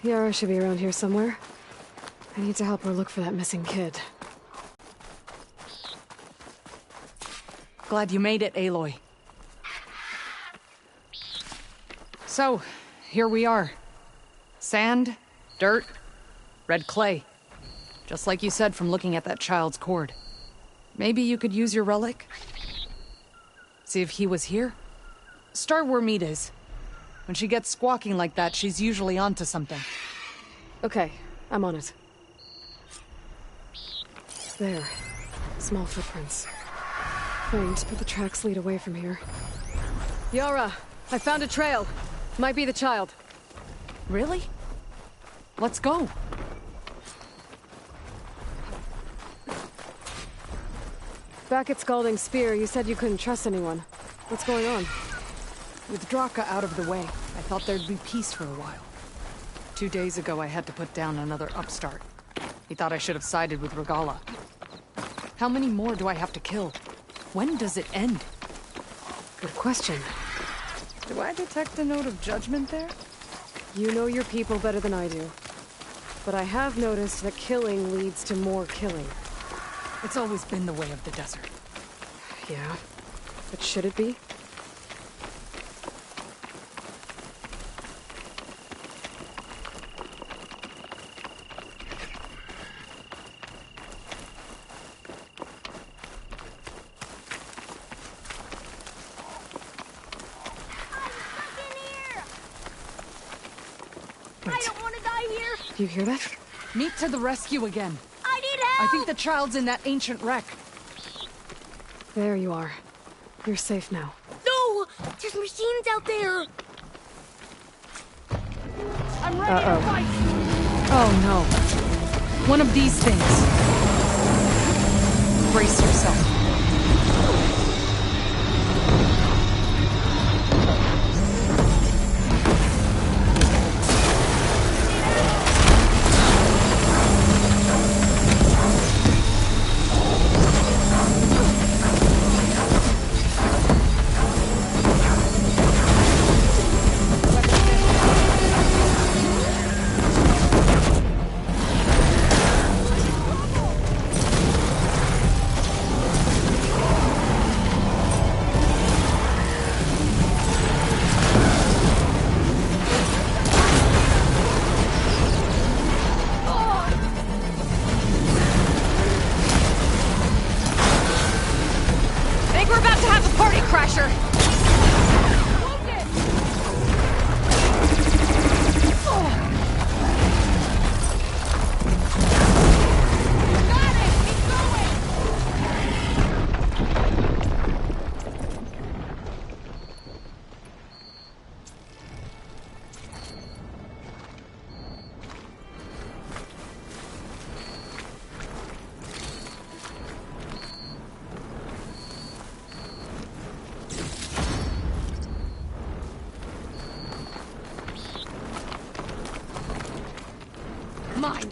Yara should be around here somewhere. I need to help her look for that missing kid. Glad you made it, Aloy. So, here we are. Sand, dirt, red clay. Just like you said from looking at that child's cord. Maybe you could use your relic? See if he was here? Start where Meat is. When she gets squawking like that, she's usually onto something. Okay, I'm on it. There. Small footprints. Faint, but the tracks lead away from here. Yara! I found a trail! Might be the child. Really? Let's go. Back at Scalding Spear, you said you couldn't trust anyone. What's going on? With Draka out of the way, I thought there'd be peace for a while. 2 days ago, I had to put down another upstart. He thought I should have sided with Regalla. How many more do I have to kill? When does it end? Good question. Do I detect a note of judgment there? You know your people better than I do. But I have noticed that killing leads to more killing. It's always been the way of the desert. Yeah. But should it be? I don't want to die here! Do you hear that? Meet to the rescue again. I need help! I think the child's in that ancient wreck. There you are. You're safe now. No! There's machines out there! I'm ready to fight! Oh no. One of these things. Brace yourself. Mine.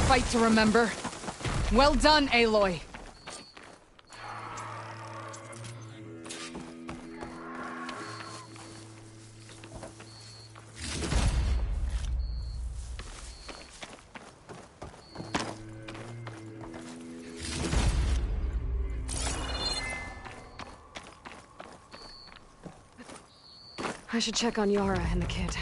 Fight to remember. Well done, Aloy. I should check on Yara and the kid.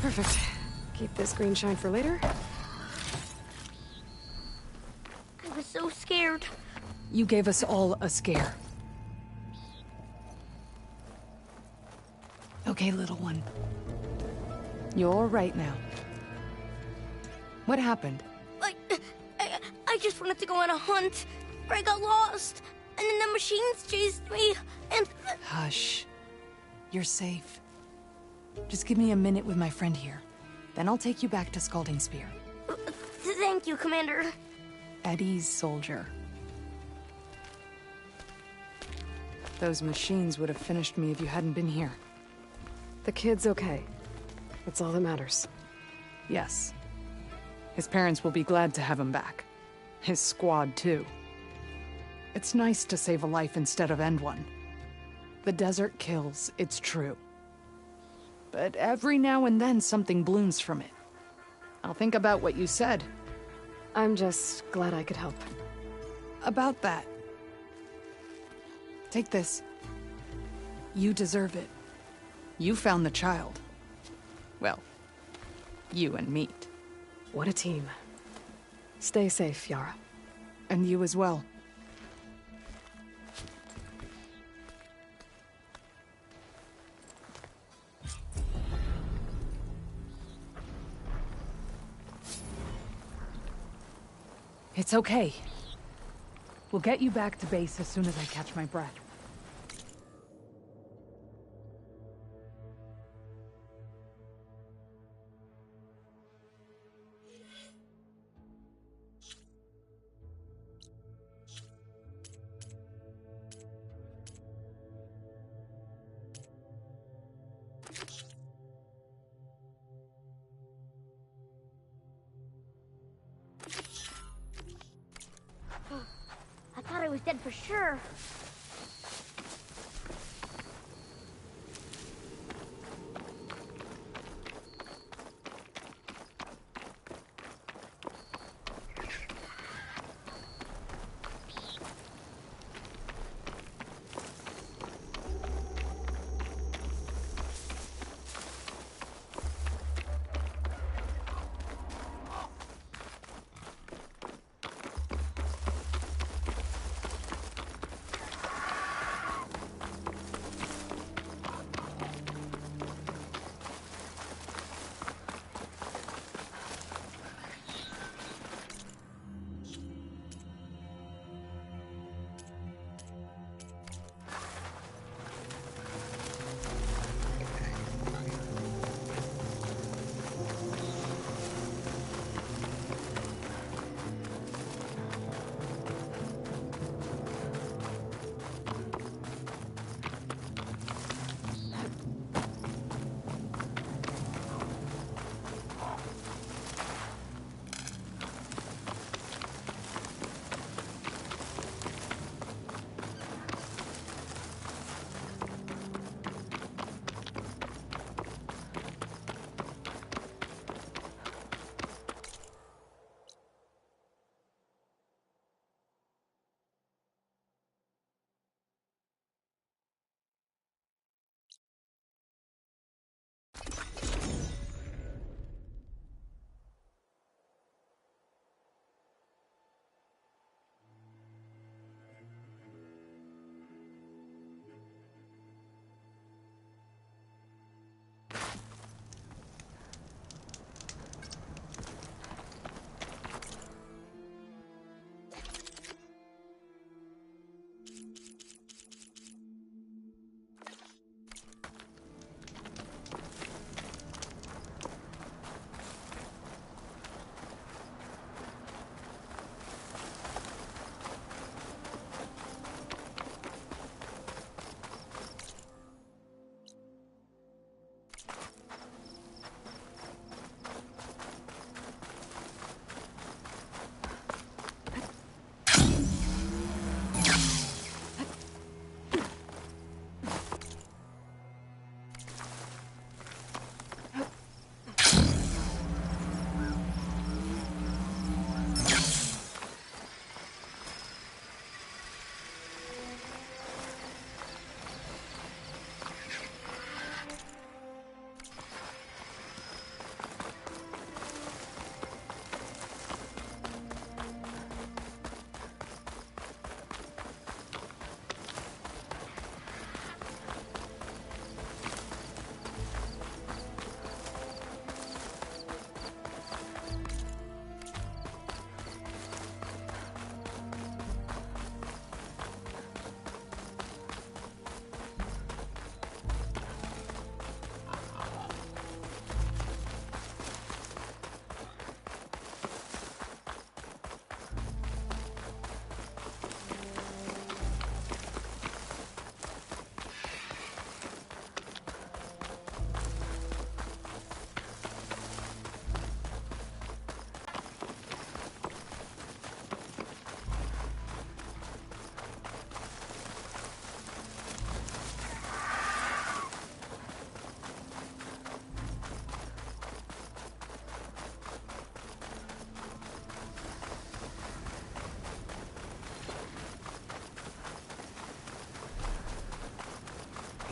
Perfect. Keep this green shine for later. I was so scared. You gave us all a scare. Okay, little one. You're right now. What happened? I just wanted to go on a hunt, but I got lost, and then the machines chased me, and... Hush. You're safe. Just give me a minute with my friend here. Then I'll take you back to Scalding Spear. Thank you, Commander. Eddie's soldier. Those machines would have finished me if you hadn't been here. The kid's okay. That's all that matters. Yes. His parents will be glad to have him back. His squad, too. It's nice to save a life instead of end one. The desert kills, it's true. But every now and then something blooms from it. I'll think about what you said. I'm just glad I could help. About that. Take this. You deserve it. You found the child. Well, you and Meat. What a team. Stay safe, Yara. And you as well. It's okay. We'll get you back to base as soon as I catch my breath. I thought I was dead for sure.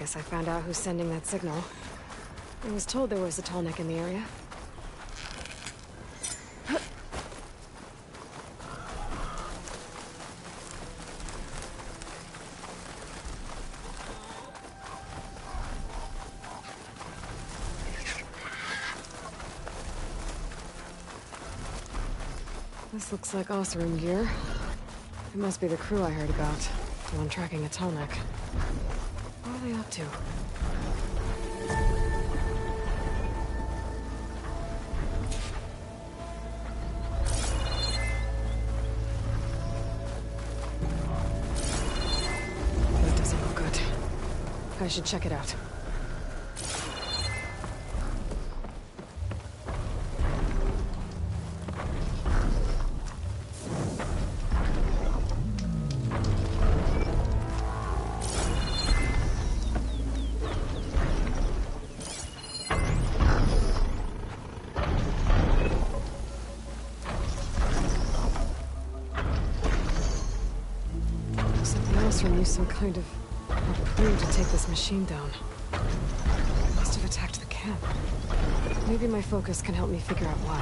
Guess I found out who's sending that signal. I was told there was a Tallneck in the area. This looks like Oseram gear. It must be the crew I heard about. The one tracking a Tallneck. What are they up to? That doesn't look good. I should check it out. Some kind of harpoon to take this machine down. It must have attacked the camp. Maybe my focus can help me figure out why.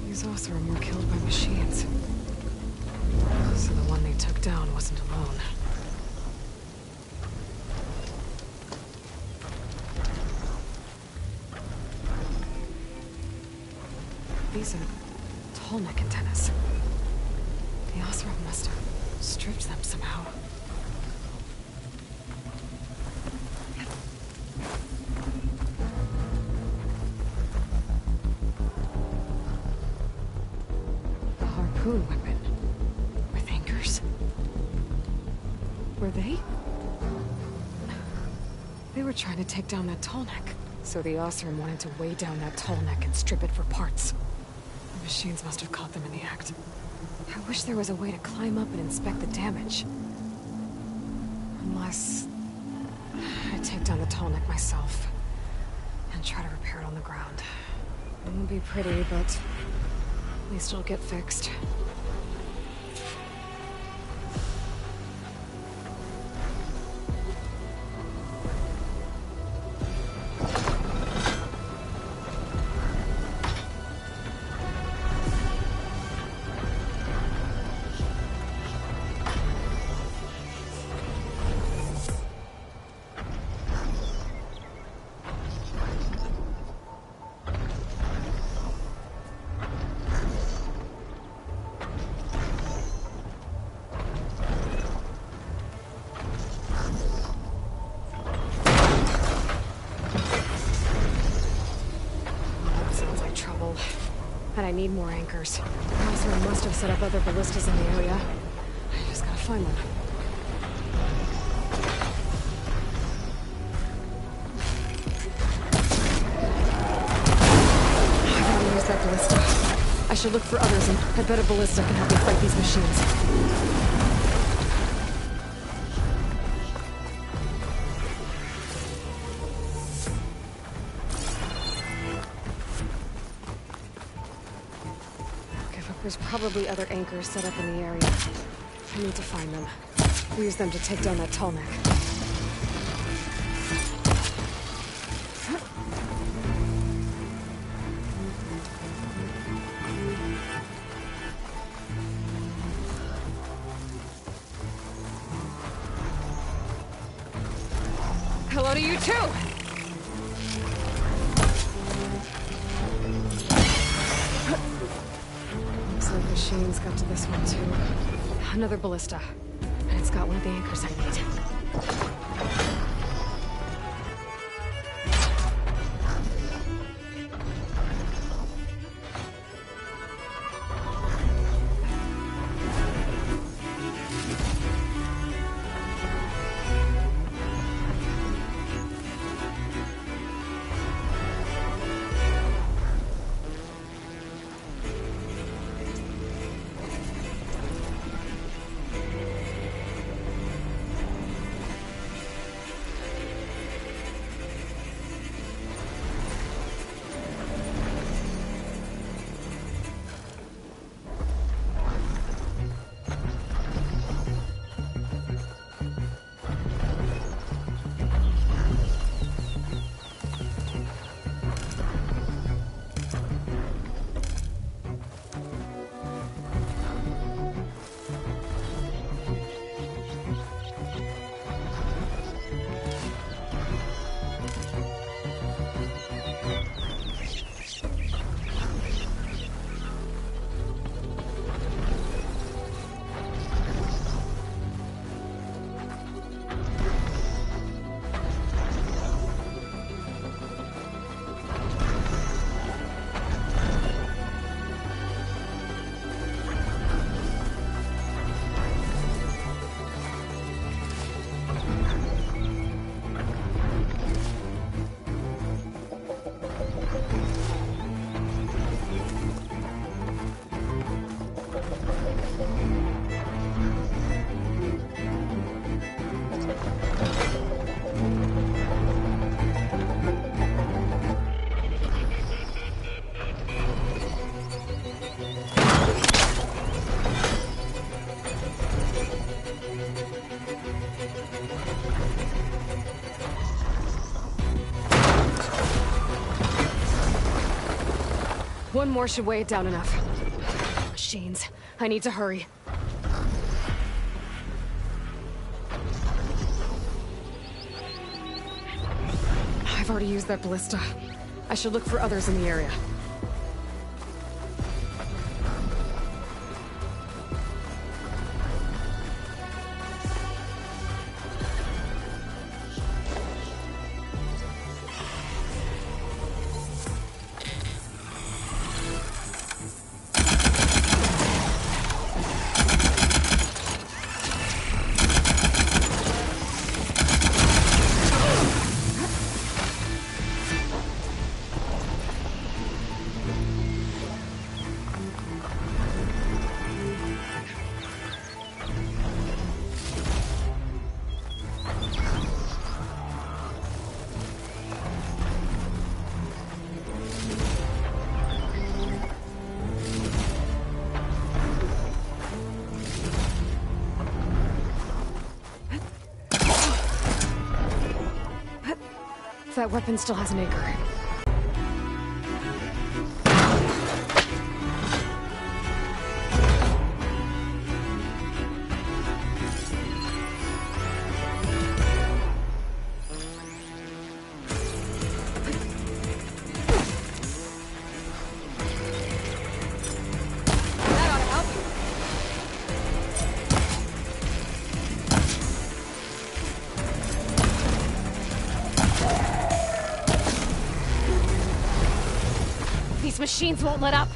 These Oseram were killed by machines. So the one they took down wasn't alone. These are Tallneck antennas. The Oseram must have stripped them somehow. The harpoon weapon. With anchors? Were they? They were trying to take down that Tallneck. So the Oseram wanted to weigh down that Tallneck and strip it for parts. The machines must have caught them in the act. I wish there was a way to climb up and inspect the damage. Unless I take down the Tallneck myself and try to repair it on the ground. It won't be pretty, but at least it'll get fixed. And I need more anchors. Oseram must have set up other ballistas in the area. I just gotta find them. I gotta use that ballista. I should look for others, and I bet a ballista can help me fight these machines. There's probably other anchors set up in the area. I need to find them. Use them to take down that Tallneck. Hello to you too! Machine's got to this one too. Another ballista. And it's got one of the anchors I need. One more should weigh it down enough. Machines. I need to hurry. I've already used that ballista. I should look for others in the area. That weapon still has an anchor. These machines won't let up.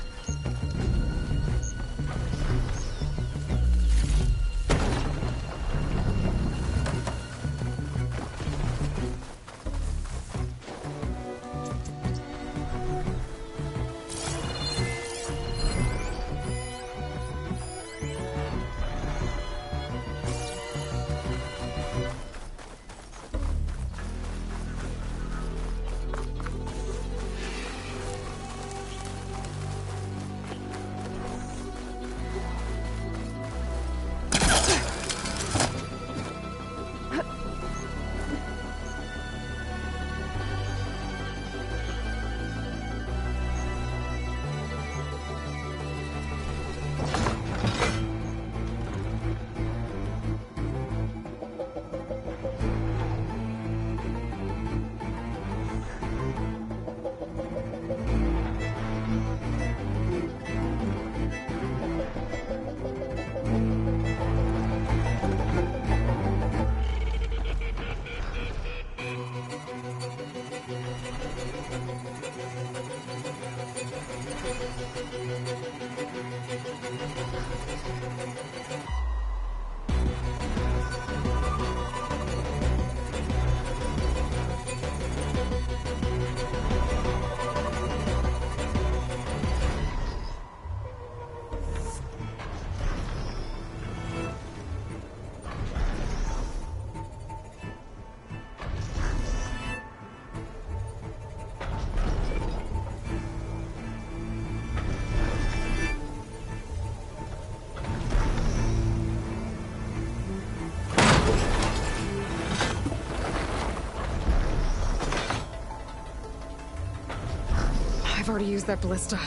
I've already used that ballista.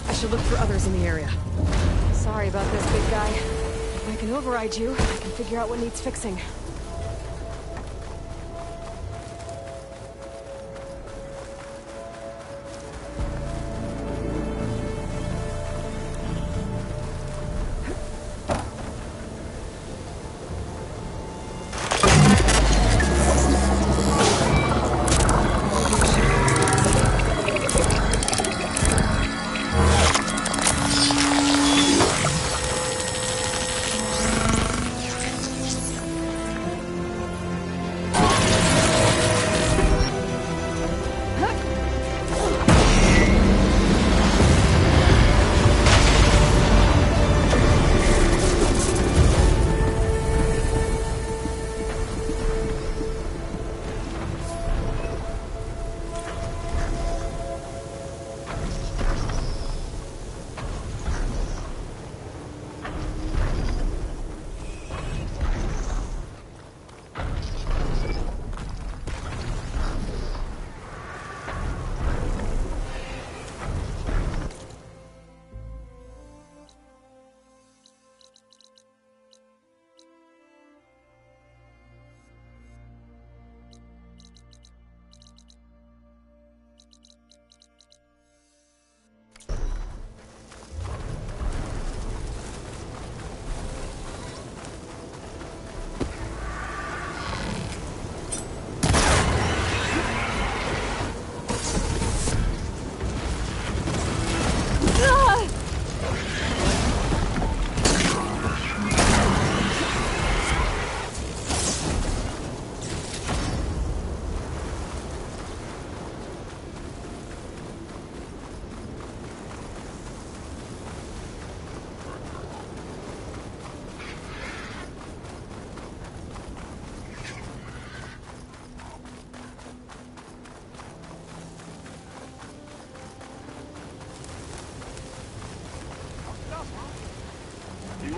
I should look for others in the area. Sorry about this, big guy. If I can override you, I can figure out what needs fixing.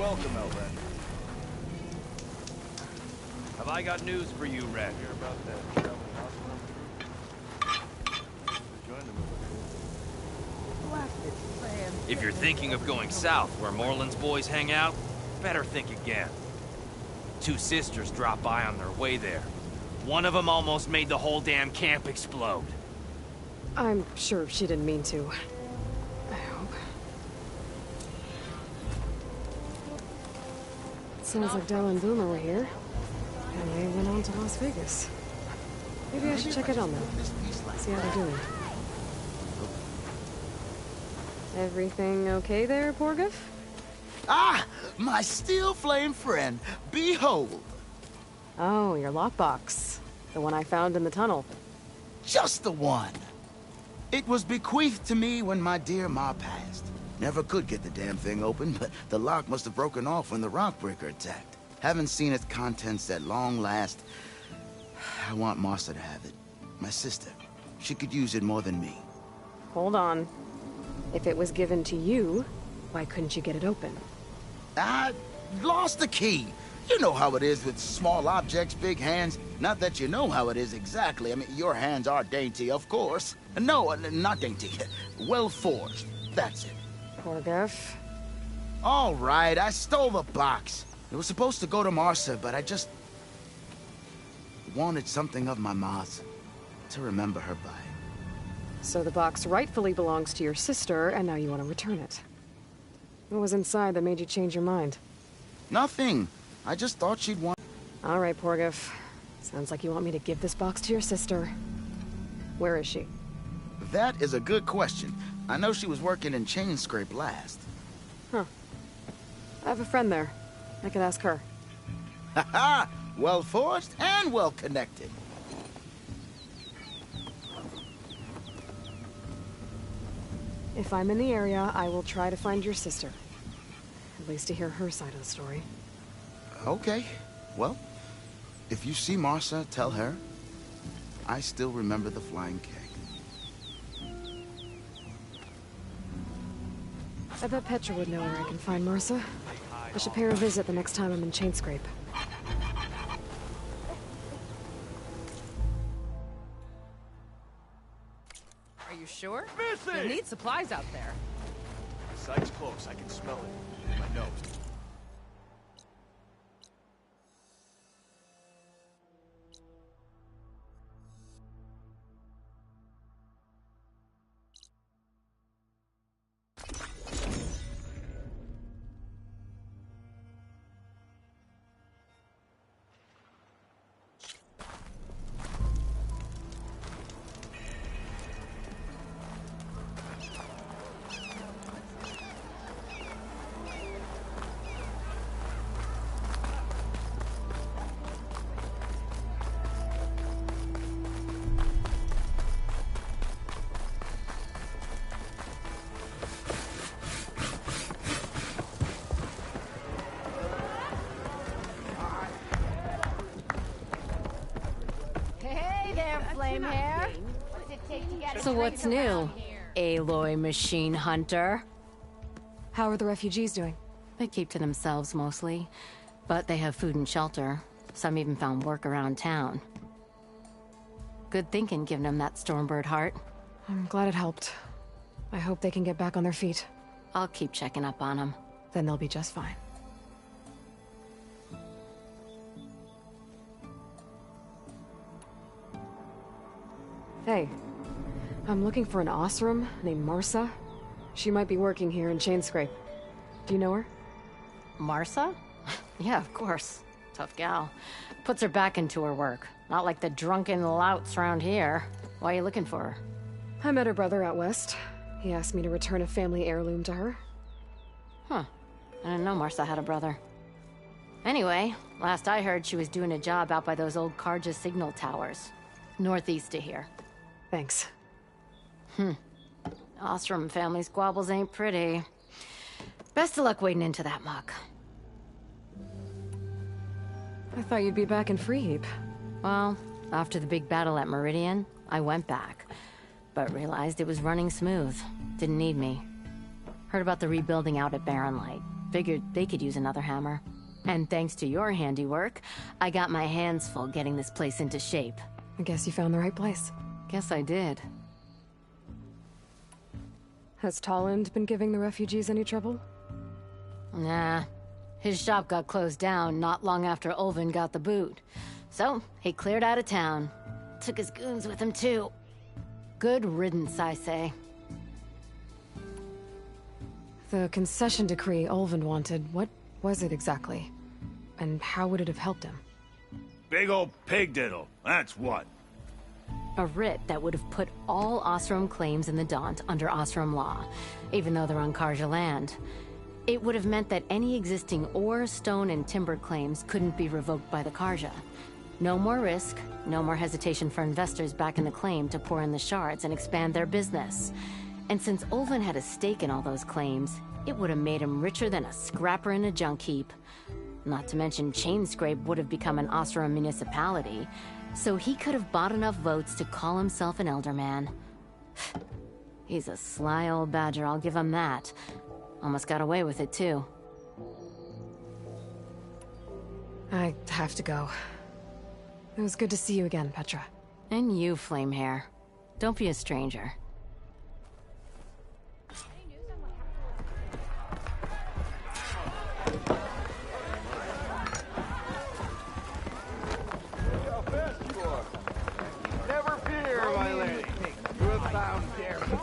welcome, Elven. Have I got news for you, Red? Hear about that traveling If you're thinking of going south, where Moreland's boys hang out, better think again. 2 sisters dropped by on their way there. One of them almost made the whole damn camp explode. I'm sure she didn't mean to. I hope. Sounds like Dell and Boomer were here. And they went on to Las Vegas. Maybe I should check it on them. See how they're doing. Everything okay there, Porgif? Ah! My steel flame friend. Behold. Oh, your lockbox. The one I found in the tunnel. Just the one. It was bequeathed to me when my dear ma passed. Never could get the damn thing open, but the lock must have broken off when the Rockbreaker attacked. Haven't seen its contents at long last. I want Martha to have it. My sister. She could use it more than me. Hold on. If it was given to you, why couldn't you get it open? I lost the key. You know how it is with small objects, big hands. Not that you know how it is exactly. I mean, your hands are dainty, of course. No, not dainty. Well forged. That's it. Porgif. All right, I stole the box. It was supposed to go to Martha, but I just wanted something of my ma's to remember her by. So the box rightfully belongs to your sister, and now you want to return it. What was inside that made you change your mind? Nothing. I just thought she'd want... All right, Porgif. Sounds like you want me to give this box to your sister. Where is she? That is a good question. I know she was working in Chainscrape last. Huh. I have a friend there. I could ask her. Ha-ha! Well forged and well connected. If I'm in the area, I will try to find your sister. At least to hear her side of the story. Okay. Well, if you see Martha, tell her I still remember the flying keg. I bet Petra would know where I can find Martha. I should pay her a visit the next time I'm in Chainscrape. Are you sure? Missy! You'll need supplies out there. The site's close. I can smell it. My nose. Flame hair. So what's new, Aloy Machine Hunter? How are the refugees doing? They keep to themselves mostly, but they have food and shelter. Some even found work around town. Good thinking, giving them that Stormbird heart. I'm glad it helped. I hope they can get back on their feet. I'll keep checking up on them. Then they'll be just fine. Hey, I'm looking for an Osram named Martha. She might be working here in Chainscrape. Do you know her? Martha? Yeah, of course. Tough gal. Puts her back into her work. Not like the drunken louts around here. Why are you looking for her? I met her brother out west. He asked me to return a family heirloom to her. Huh. I didn't know Martha had a brother. Anyway, last I heard she was doing a job out by those old Carja signal towers. Northeast of here. Thanks. Ostrom family squabbles ain't pretty. Best of luck wading into that muck. I thought you'd be back in Freeheap. Well, after the big battle at Meridian, I went back. But realized it was running smooth. Didn't need me. Heard about the rebuilding out at Barren Light. Figured they could use another hammer. And thanks to your handiwork, I got my hands full getting this place into shape. I guess you found the right place. Guess I did. Has Tolland been giving the refugees any trouble? Nah. His shop got closed down not long after Ulvin got the boot. So, he cleared out of town. Took his goons with him, too. Good riddance, I say. The concession decree Ulvin wanted, what was it exactly? And how would it have helped him? Big old pig diddle, that's what. A writ that would have put all Osram claims in the Daunt under Osram law, even though they're on Karja land. It would have meant that any existing ore, stone, and timber claims couldn't be revoked by the Karja. No more risk, no more hesitation for investors backing the claim to pour in the shards and expand their business. And since Ulvin had a stake in all those claims, it would have made him richer than a scrapper in a junk heap. Not to mention Chainscrape would have become an Osram municipality, so he could have bought enough votes to call himself an Elderman. He's a sly old badger, I'll give him that. Almost got away with it, too. I have to go. It was good to see you again, Petra. And you, Flamehair. Don't be a stranger. Never fear, my lady. You have found Derek.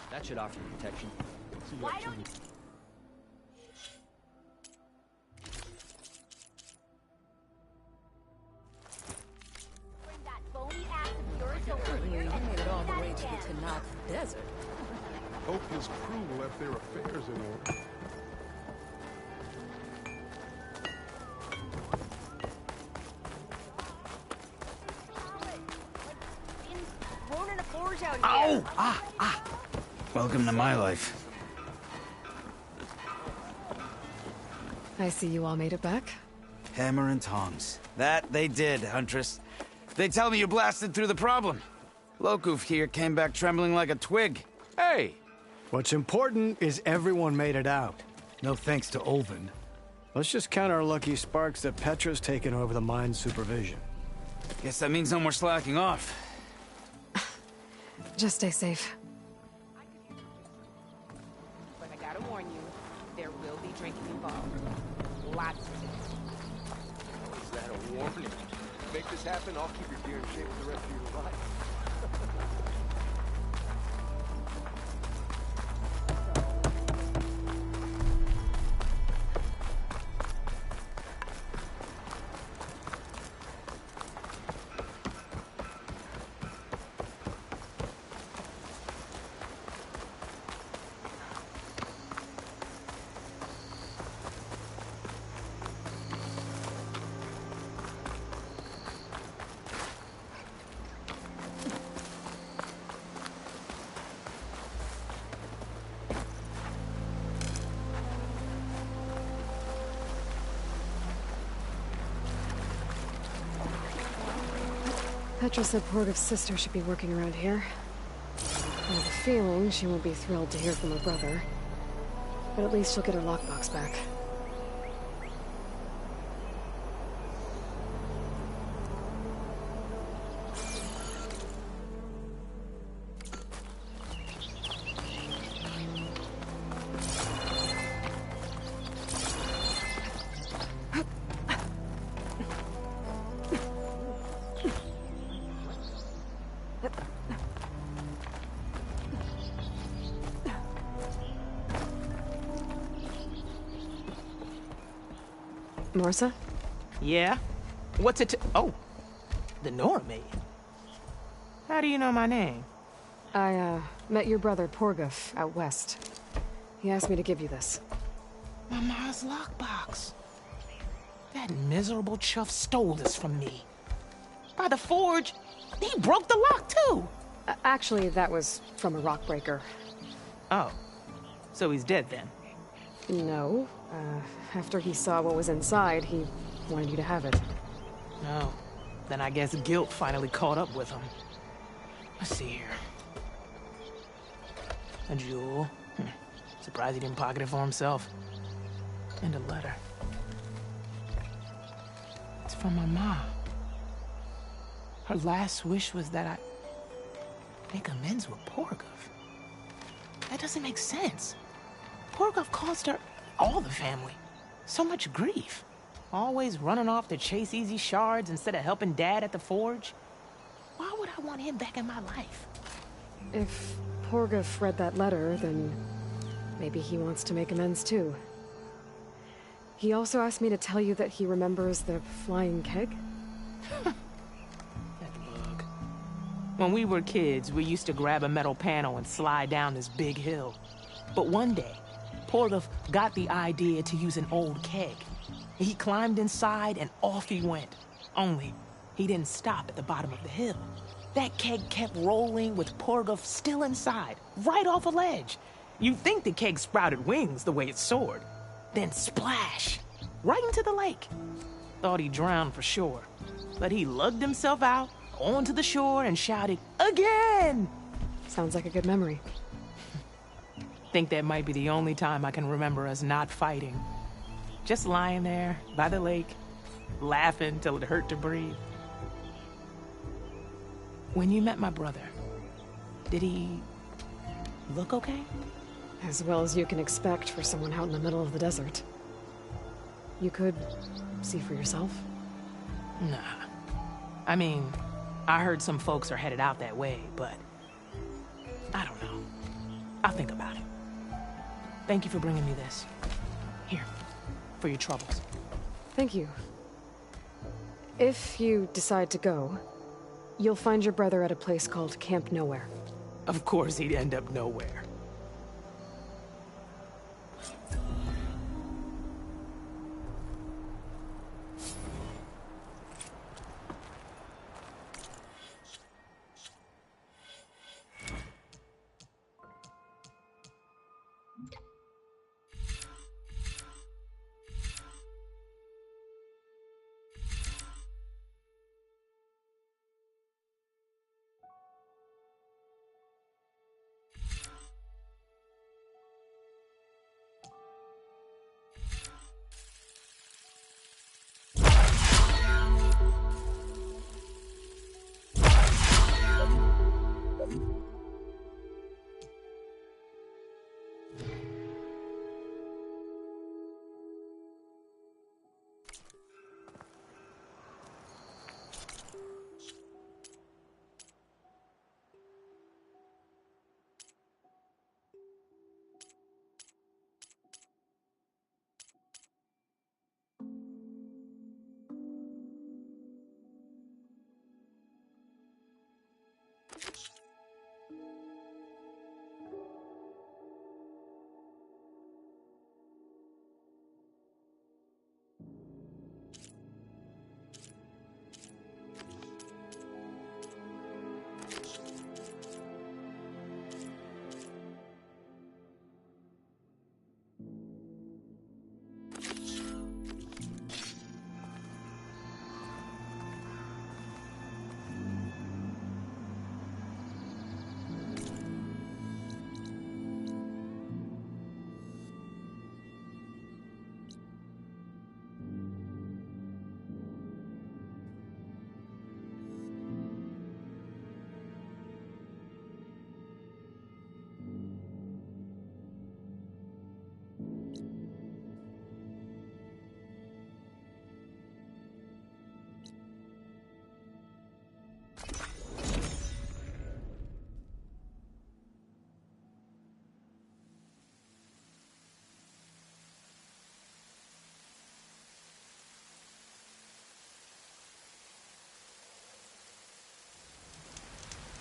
That should offer you protection. Why don't you... Bring that bony ass of yours over here. You made it all the way to the Tanakh Desert. Hope his crew left their affairs in order. Ronin of Forge out here. Ow! Welcome to my life. I see you all made it back. Hammer and tongs. That they did, Huntress. They tell me you blasted through the problem. Lokuf here came back trembling like a twig. Hey! What's important is everyone made it out. No thanks to Ulvin. Let's just count our lucky sparks that Petra's taken over the mine's supervision. Guess that means no more slacking off. Just stay safe. But I gotta warn you, there will be drinking involved. Lots of it. Is that a warning? Make this happen, I'll keep your gear in shape for the rest of your life. Petra said Porgov's sister should be working around here. I have a feeling she won't be thrilled to hear from her brother. But at least she'll get her lockbox back. Marsa? Yeah? What's it to... Oh, the Nora maid. How do you know my name? I, met your brother Porgov out west. He asked me to give you this. My Ma's lockbox. That miserable chuff stole this from me. By the forge, he broke the lock too. Actually, that was from a rock breaker. Oh, so he's dead then? No. After he saw what was inside, he wanted you to have it. No. Then I guess guilt finally caught up with him. Let's see here. A jewel. Surprised he didn't pocket it for himself. And a letter. It's from my mom. Her last wish was that I make amends with Porgov. That doesn't make sense. Porgov caused her, all the family, so much grief. Always running off to chase easy shards instead of helping Dad at the forge. Why would I want him back in my life? If Porgov read that letter, then maybe he wants to make amends too. He also asked me to tell you that he remembers the flying keg. When we were kids, we used to grab a metal panel and slide down this big hill. But one day, Porgov got the idea to use an old keg. He climbed inside and off he went. Only, he didn't stop at the bottom of the hill. That keg kept rolling with Porgov still inside, right off a ledge. You'd think the keg sprouted wings the way it soared. Then splash! Right into the lake. Thought he drowned for sure. But he lugged himself out, onto the shore and shouted, "Again!" Sounds like a good memory. Think that might be the only time I can remember us not fighting. Just lying there, by the lake, laughing till it hurt to breathe. When you met my brother, did he look okay? As well as you can expect for someone out in the middle of the desert. You could see for yourself. Nah. I mean, I heard some folks are headed out that way, but I don't know. I'll think about it. Thank you for bringing me this. Here, for your troubles. Thank you. If you decide to go, you'll find your brother at a place called Camp Nowhere. Of course he'd end up nowhere.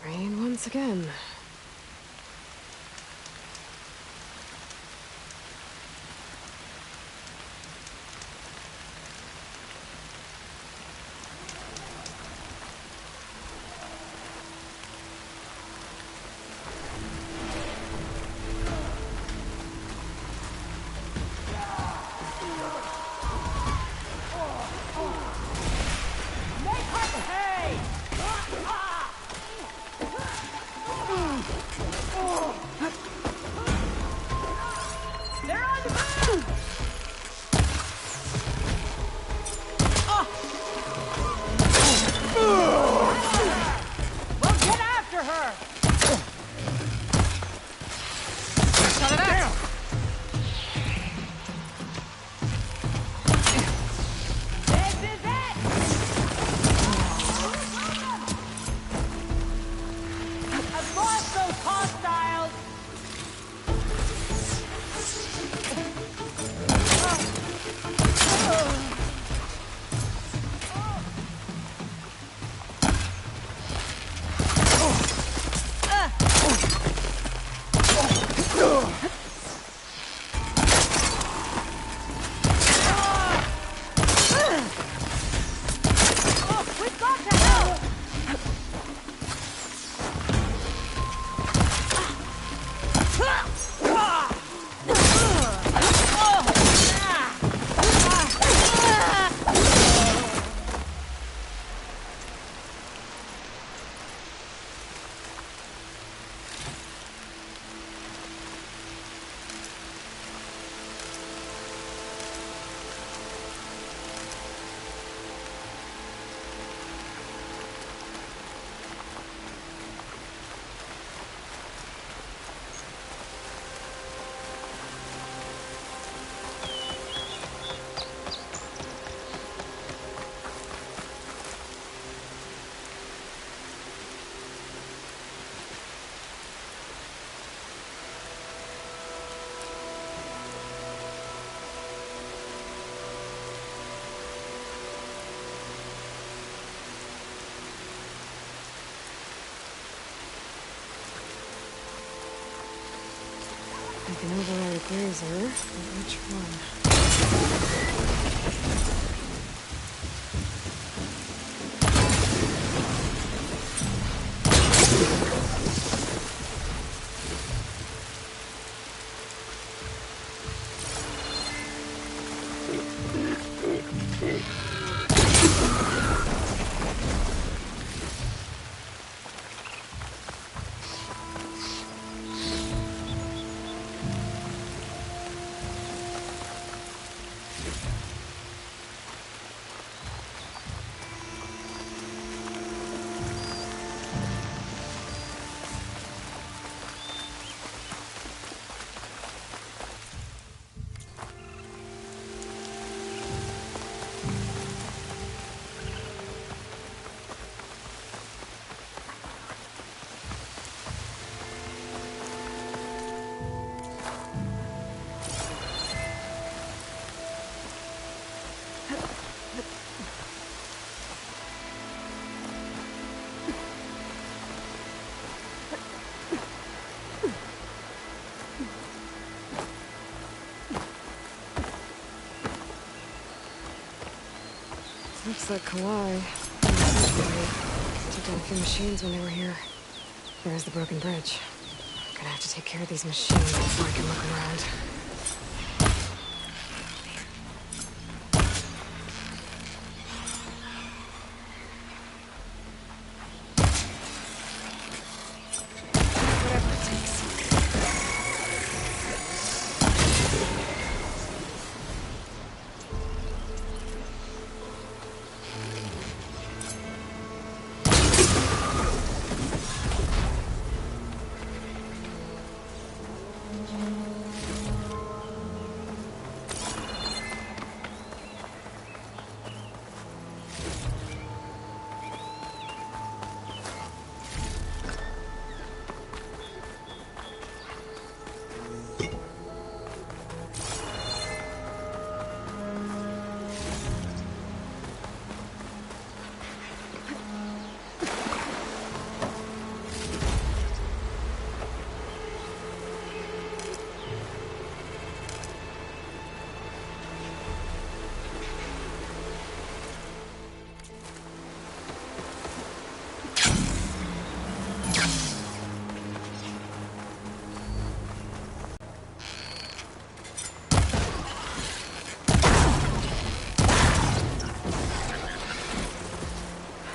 Rain once again. an override grazer, but which one? Looks like Kalai took down a few machines when they were here. There's the broken bridge. I'm gonna have to take care of these machines before I can look around. Whatever it takes.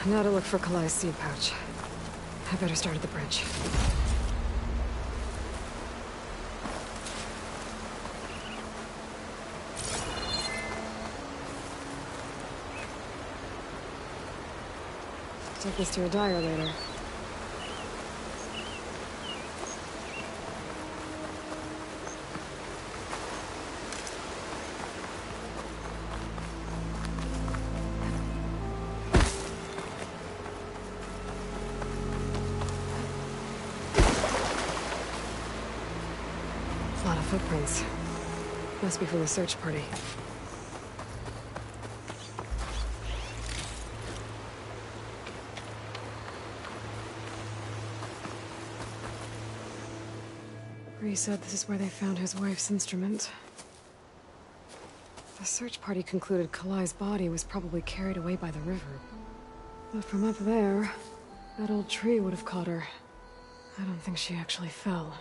Now to look for Kalai's seed pouch. I better start at the bridge. Take this to a dyer later. A lot of footprints. Must be from the search party. Bree said this is where they found his wife's instrument. The search party concluded Kalai's body was probably carried away by the river. But from up there, that old tree would have caught her. I don't think she actually fell.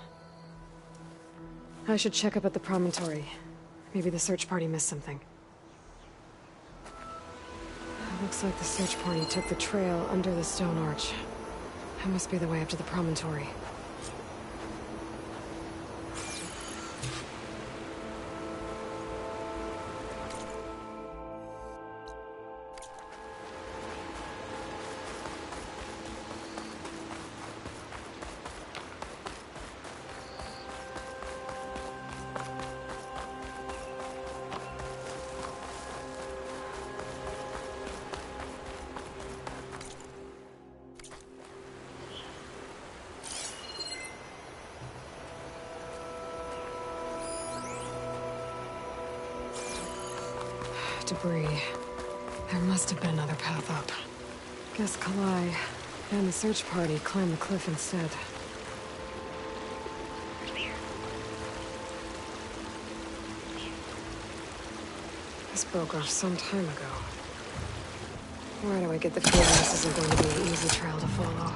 I should check up at the promontory. Maybe the search party missed something. It looks like the search party took the trail under the stone arch. That must be the way up to the promontory. Debris. There must have been another path up. Guess Kalai and the search party climbed the cliff instead. This broke off some time ago. Why do I get the feeling this isn't going to be an easy trail to follow?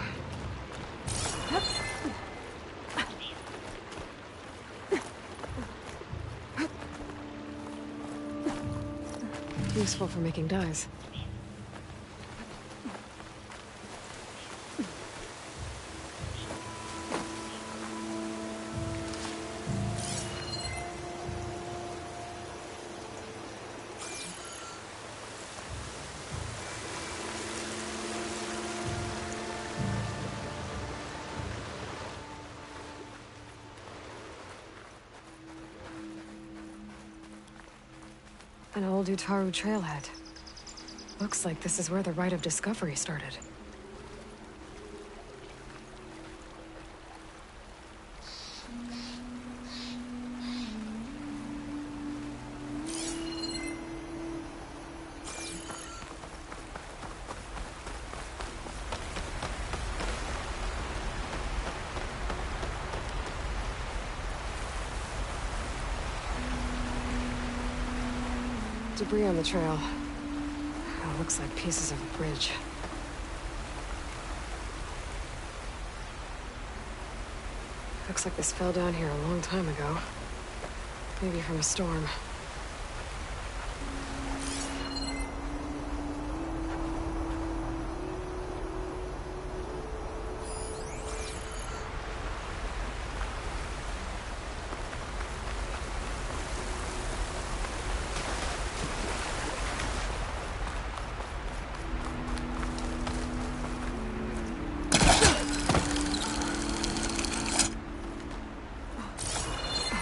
Useful for making dyes. An old Utaru trailhead. Looks like this is where the Rite of Discovery started. Debris on the trail. Oh, looks like pieces of a bridge. Looks like this fell down here a long time ago. Maybe from a storm.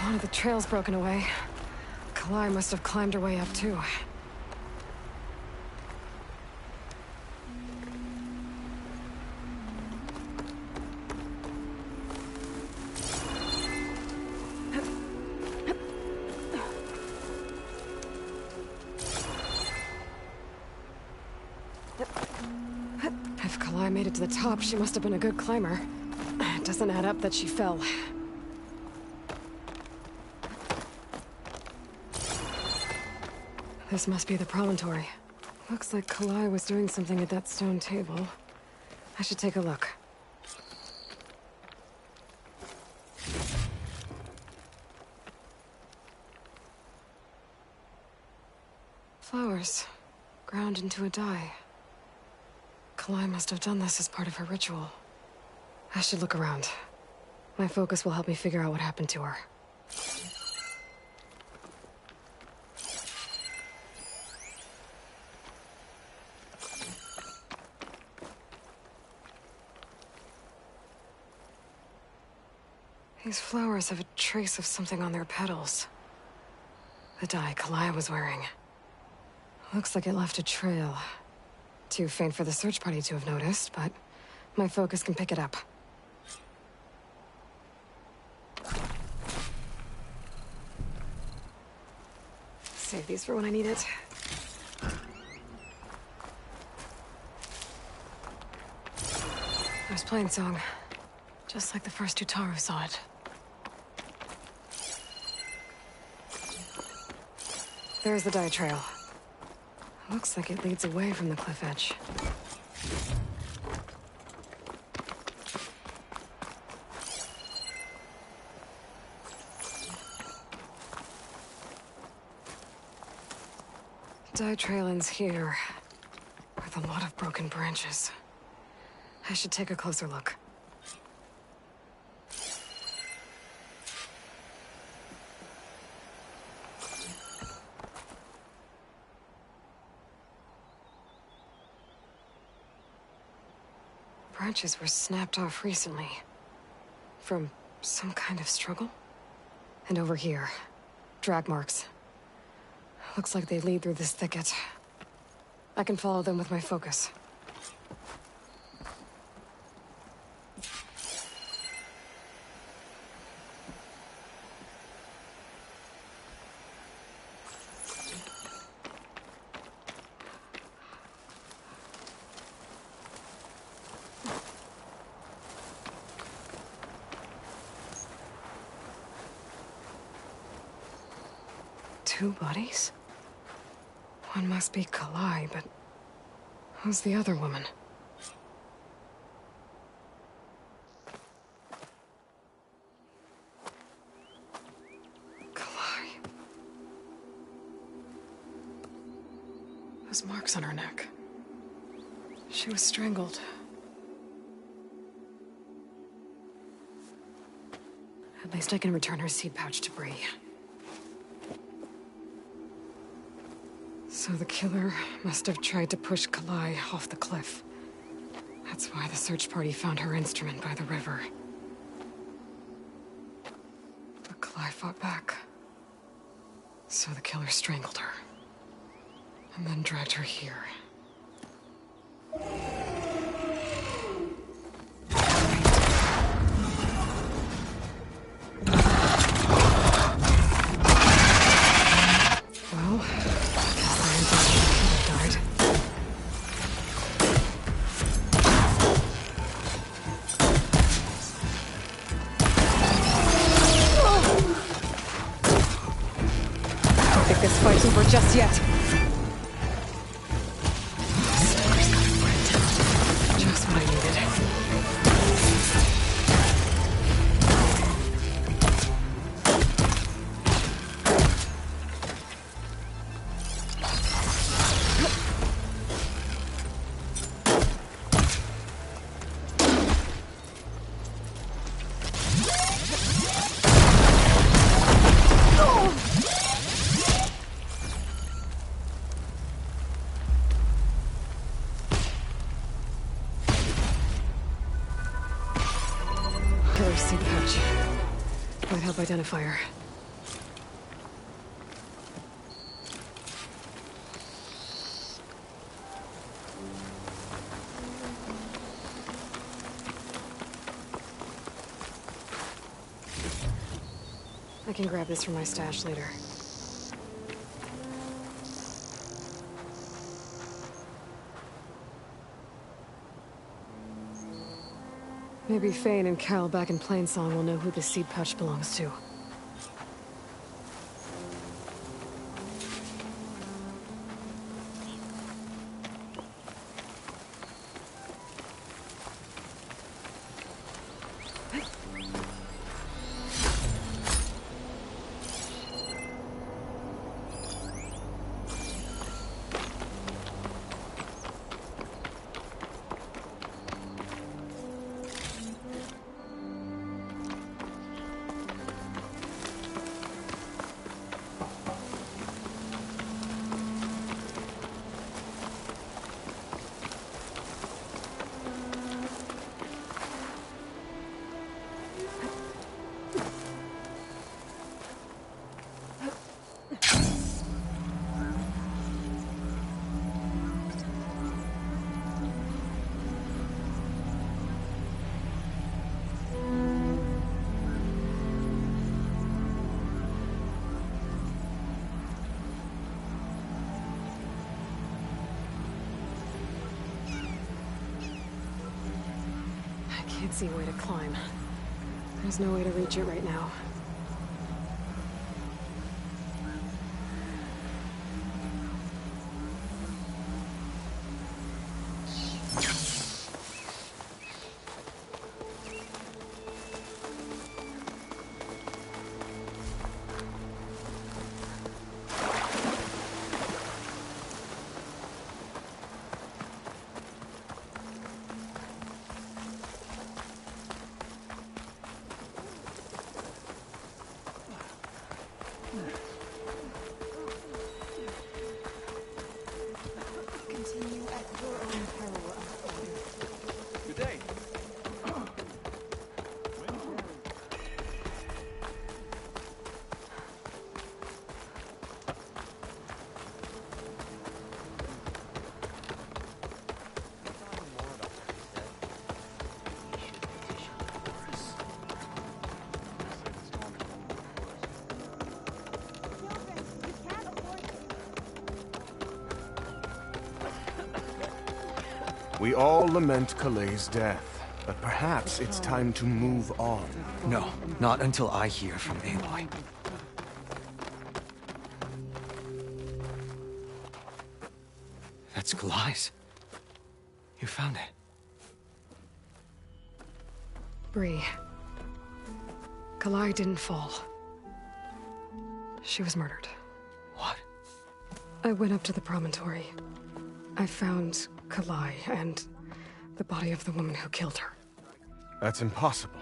One of the trail's broken away. Kalai must have climbed her way up, too. If Kalai made it to the top, she must have been a good climber. It doesn't add up that she fell. This must be the promontory. Looks like Kalai was doing something at that stone table. I should take a look. Flowers. Ground into a dye. Kalai must have done this as part of her ritual. I should look around. My focus will help me figure out what happened to her. These flowers have a trace of something on their petals. The dye Kalai was wearing. Looks like it left a trail. Too faint for the search party to have noticed, but my focus can pick it up. Save these for when I need it. There's Plainsong. Just like the first Utaru saw it. There's the dye trail. Looks like it leads away from the cliff edge. Dye trail ends here, with a lot of broken branches. I should take a closer look. Branches were snapped off recently. From some kind of struggle? And over here, drag marks. Looks like they lead through this thicket. I can follow them with my focus. Two bodies? One must be Kalai, but who's the other woman? Kalai. Those marks on her neck. She was strangled. At least I can return her seed pouch to Bree. So the killer must have tried to push Kalai off the cliff. That's why the search party found her instrument by the river. But Kalai fought back. So the killer strangled her. And then dragged her here. Just yet. Stoker's got a friend. Just what I needed. Killer's seed pouch. Might help identify her. I can grab this from my stash later. Maybe Fane and Cal back in Plainsong will know who the seed pouch belongs to. Can't see a way to climb. There's no way to reach it right now. We all lament Kalei's death, but perhaps it's time to move on. No, not until I hear from Aloy. That's Kalai's. You found it. Bree. Kalai didn't fall. She was murdered. What? I went up to the promontory. I found Kalai and the body of the woman who killed her. That's impossible.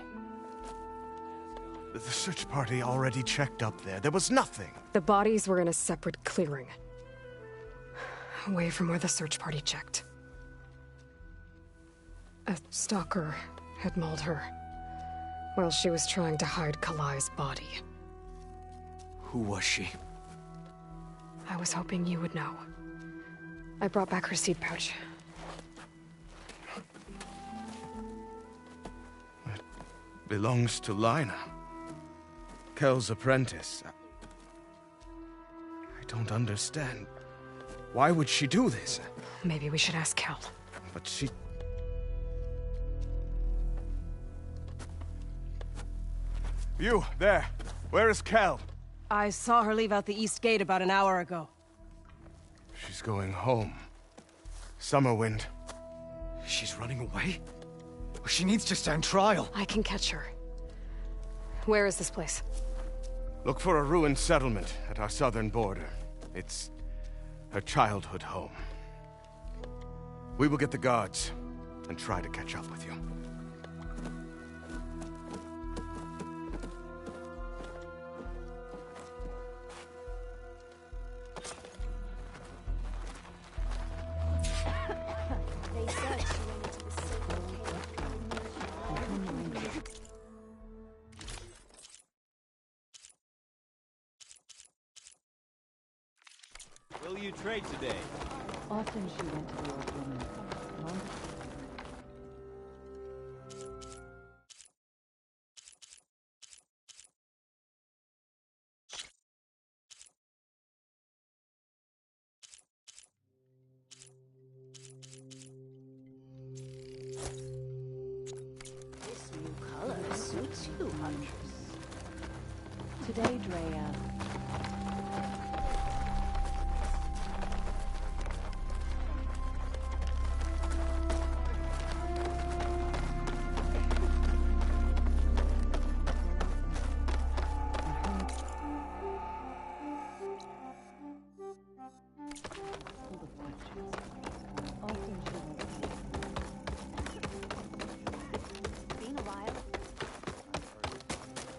The search party already checked up there. There was nothing. The bodies were in a separate clearing. Away from where the search party checked. A stalker had mauled her while she was trying to hide Kalai's body. Who was she? I was hoping you would know. I brought back her seed pouch. It belongs to Lina. Kel's apprentice. I don't understand. Why would she do this? Maybe we should ask Kel. But she... You, there. Where is Kel? I saw her leave out the east gate about an hour ago. She's going home. Summerwind. She's running away? She needs to stand trial. I can catch her. Where is this place? Look for a ruined settlement at our southern border. It's her childhood home. We will get the guards and try to catch up with you. They said she went into the sacred cave. Will you trade today? Often she went to the old woman. This new color suits you, Huntress. Today, Drea. Been a while.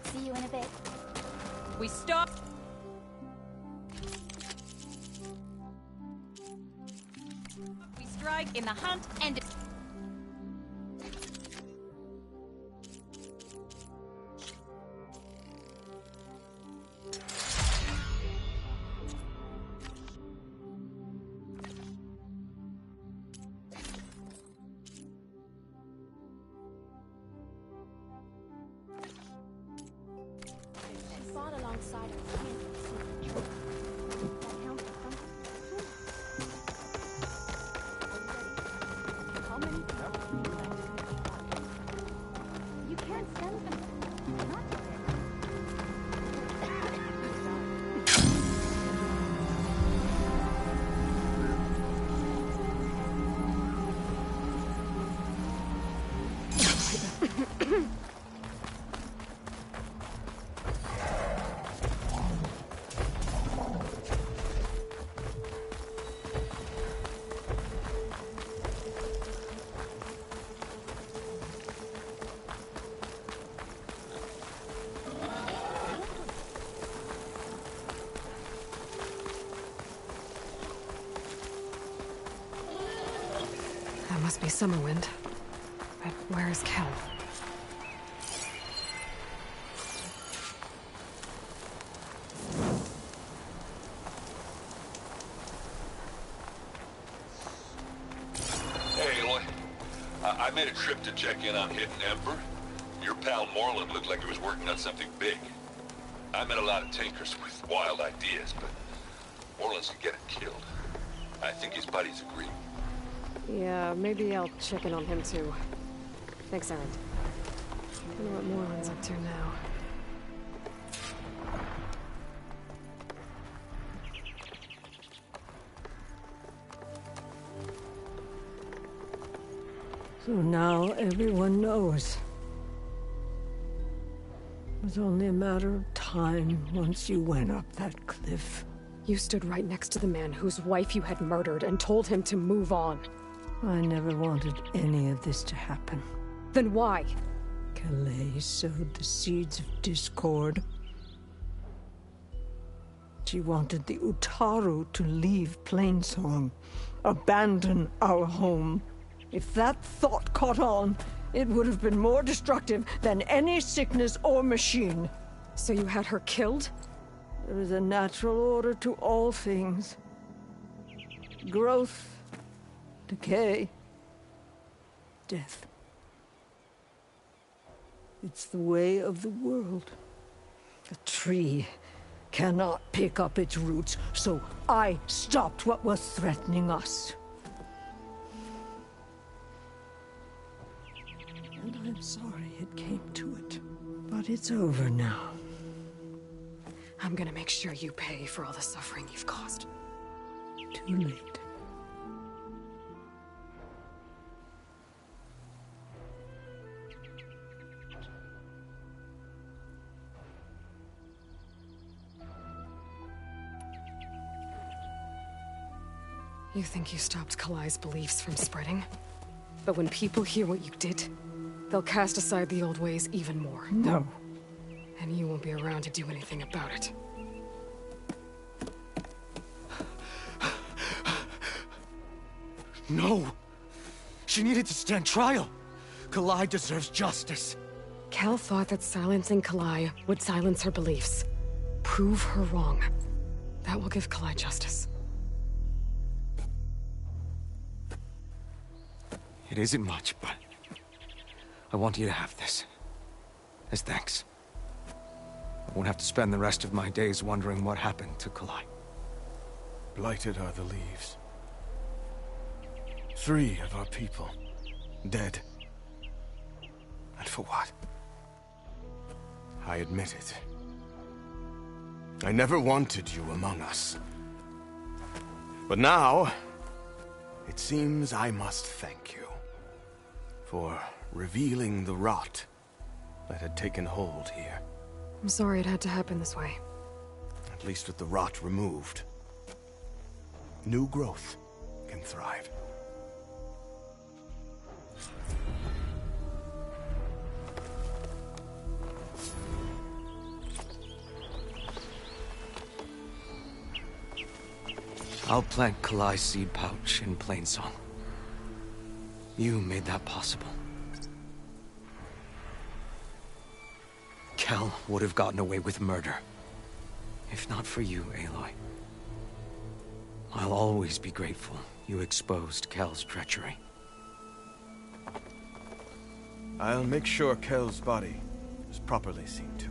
See you in a bit. We stop. We strike in the hunt and... She fought alongside her friend. That counts for something. How many people you can't send them. Not That must be Summerwind. But where is Kel? Hey, Aloy. I made a trip to check in on Hidden Emperor. Your pal Morland looked like he was working on something big. I met a lot of tinkers with wild ideas, but Morland's can get him killed. I think his buddies agree. Yeah, maybe I'll check in on him too. Thanks, Erend. I wonder what Morland's up to now. So now everyone knows. It was only a matter of time once you went up that cliff. You stood right next to the man whose wife you had murdered and told him to move on. I never wanted any of this to happen. Then why? Kalei sowed the seeds of discord. She wanted the Utaru to leave Plainsong, abandon our home. If that thought caught on, it would have been more destructive than any sickness or machine. So you had her killed? There is a natural order to all things. Growth, decay, death. It's the way of the world. A tree cannot pick up its roots, so I stopped what was threatening us. And I'm sorry it came to it. But it's over now. I'm gonna make sure you pay for all the suffering you've caused. Too late. You think you stopped Kalai's beliefs from spreading? But when people hear what you did, they'll cast aside the old ways even more. No. And you won't be around to do anything about it. No! She needed to stand trial! Kalai deserves justice. Kel thought that silencing Kalai would silence her beliefs. Prove her wrong. That will give Kalai justice. It isn't much, but I want you to have this. As thanks. I won't have to spend the rest of my days wondering what happened to Kalai. Blighted are the leaves. 3 of our people, dead. And for what? I admit it. I never wanted you among us. But now, it seems I must thank you for revealing the rot that had taken hold here. I'm sorry it had to happen this way. At least with the rot removed, new growth can thrive. I'll plant Kalai's seed pouch in Plainsong. You made that possible. Kel would have gotten away with murder. If not for you, Aloy. I'll always be grateful you exposed Kel's treachery. I'll make sure Kel's body is properly seen to.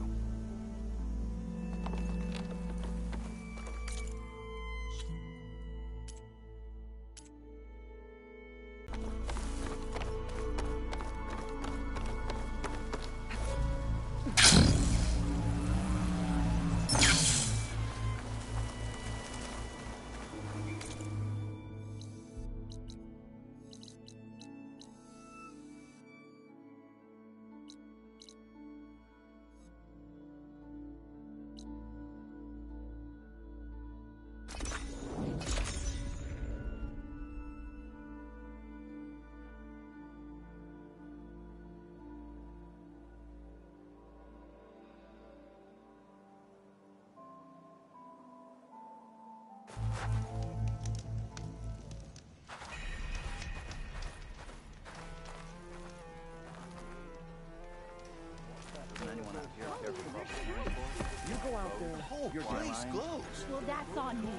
You go out there. Your place glows. Well, that's on me.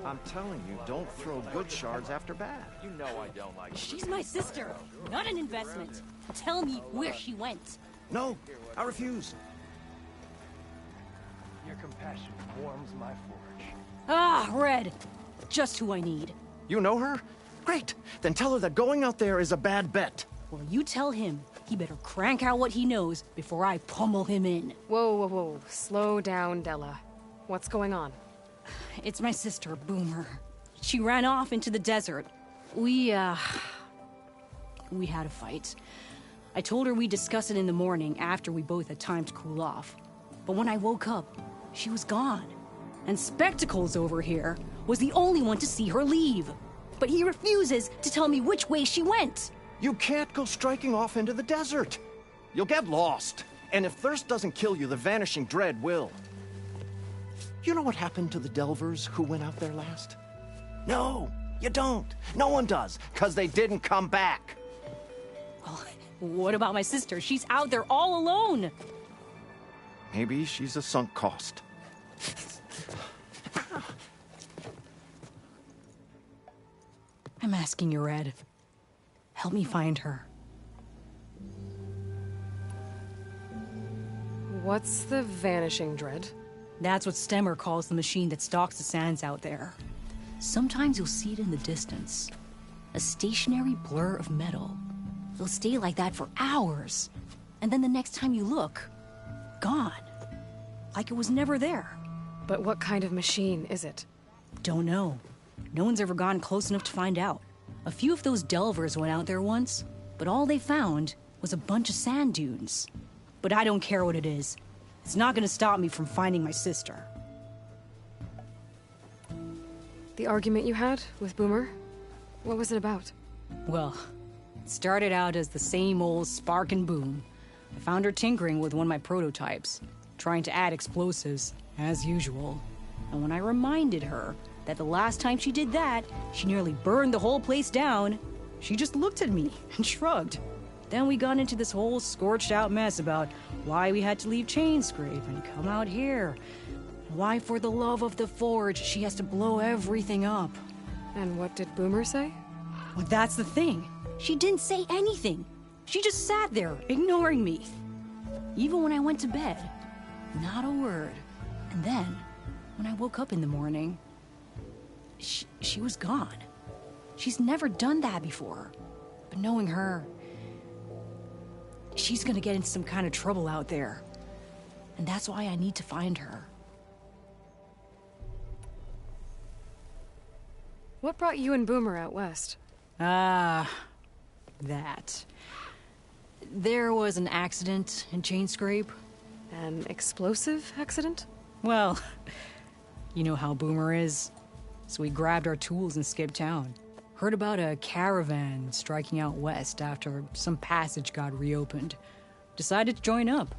I'm telling you, don't throw good shards after bad. You know I don't like. She's my sister, not an investment. Tell me where she went. No, I refuse. Your compassion warms my forge. Ah, Red. Just who I need. You know her? Great. Then tell her that going out there is a bad bet. Well, you tell him he better crank out what he knows before I pummel him in. Whoa, whoa, whoa. Slow down, Della. What's going on? It's my sister, Boomer. She ran off into the desert. We We had a fight. I told her we'd discuss it in the morning after we both had time to cool off. But when I woke up, she was gone. And Spectacles over here was the only one to see her leave. But he refuses to tell me which way she went. You can't go striking off into the desert. You'll get lost. And if thirst doesn't kill you, the Vanishing Dread will. You know what happened to the Delvers who went out there last? No, you don't. No one does, because they didn't come back. Well, what about my sister? She's out there all alone. Maybe she's a sunk cost. I'm asking you, Red. Help me find her. What's the Vanishing Dread? That's what Stemmer calls the machine that stalks the sands out there. Sometimes you'll see it in the distance. A stationary blur of metal. It'll stay like that for hours. And then the next time you look, gone. Like it was never there. But what kind of machine is it? Don't know. No one's ever gotten close enough to find out. A few of those Delvers went out there once, but all they found was a bunch of sand dunes. But I don't care what it is. It's not gonna stop me from finding my sister. The argument you had with Boomer? What was it about? Well, it started out as the same old spark and boom. I found her tinkering with one of my prototypes, trying to add explosives, as usual. And when I reminded her that the last time she did that, she nearly burned the whole place down, she just looked at me and shrugged. Then we got into this whole scorched out mess about why we had to leave Chainscrape and come out here. Why, for the love of the Forge, she has to blow everything up. And what did Boomer say? Well, that's the thing. She didn't say anything. She just sat there, ignoring me. Even when I went to bed, not a word. And then, when I woke up in the morning, she was gone. She's never done that before. But knowing her, she's gonna get into some kind of trouble out there. And that's why I need to find her. What brought you and Boomer out west? That. There was an accident in Chainscrape. An explosive accident? Well, you know how Boomer is. So we grabbed our tools and skipped town. Heard about a caravan striking out west after some passage got reopened. Decided to join up.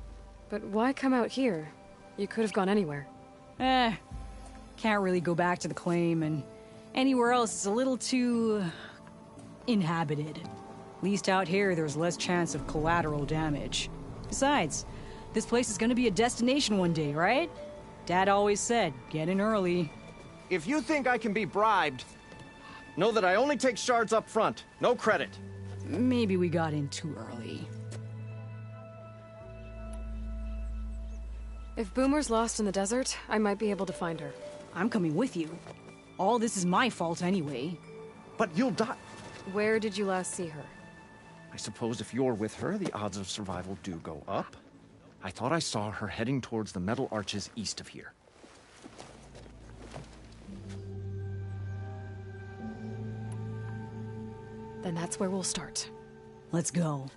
But why come out here? You could have gone anywhere. Can't really go back to the claim, and anywhere else is a little too inhabited. At least out here, there's less chance of collateral damage. Besides, this place is gonna be a destination one day, right? Dad always said, get in early. If you think I can be bribed, know that I only take shards up front. No credit. Maybe we got in too early. If Boomer's lost in the desert, I might be able to find her. I'm coming with you. All this is my fault anyway. But you'll die. Where did you last see her? I suppose if you're with her, the odds of survival do go up. I thought I saw her heading towards the metal arches east of here. Then that's where we'll start. Let's go.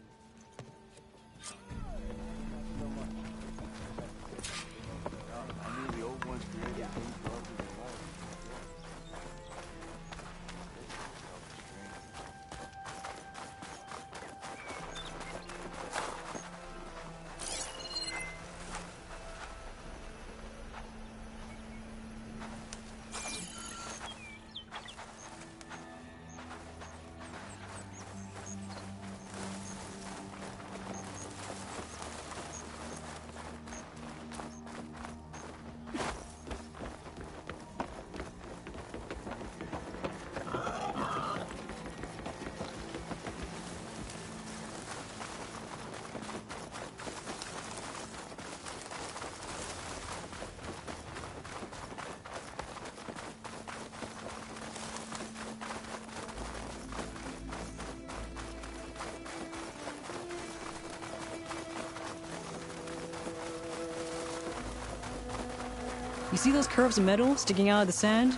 You see those curves of metal sticking out of the sand?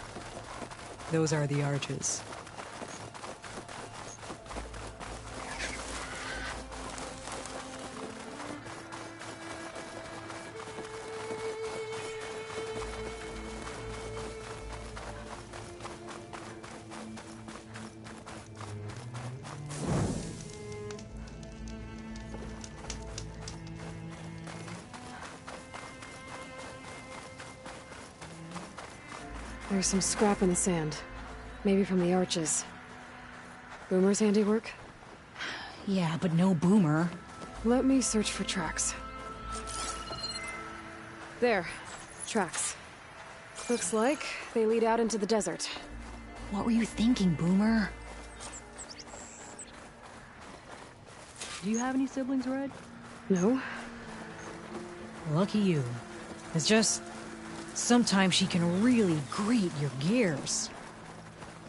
Those are the arches. There's some scrap in the sand. Maybe from the arches. Boomer's handiwork? Yeah, but no Boomer. Let me search for tracks. There. Tracks. Looks like they lead out into the desert. What were you thinking, Boomer? Do you have any siblings, Red? No. Lucky you. It's just... sometimes she can really grate your gears.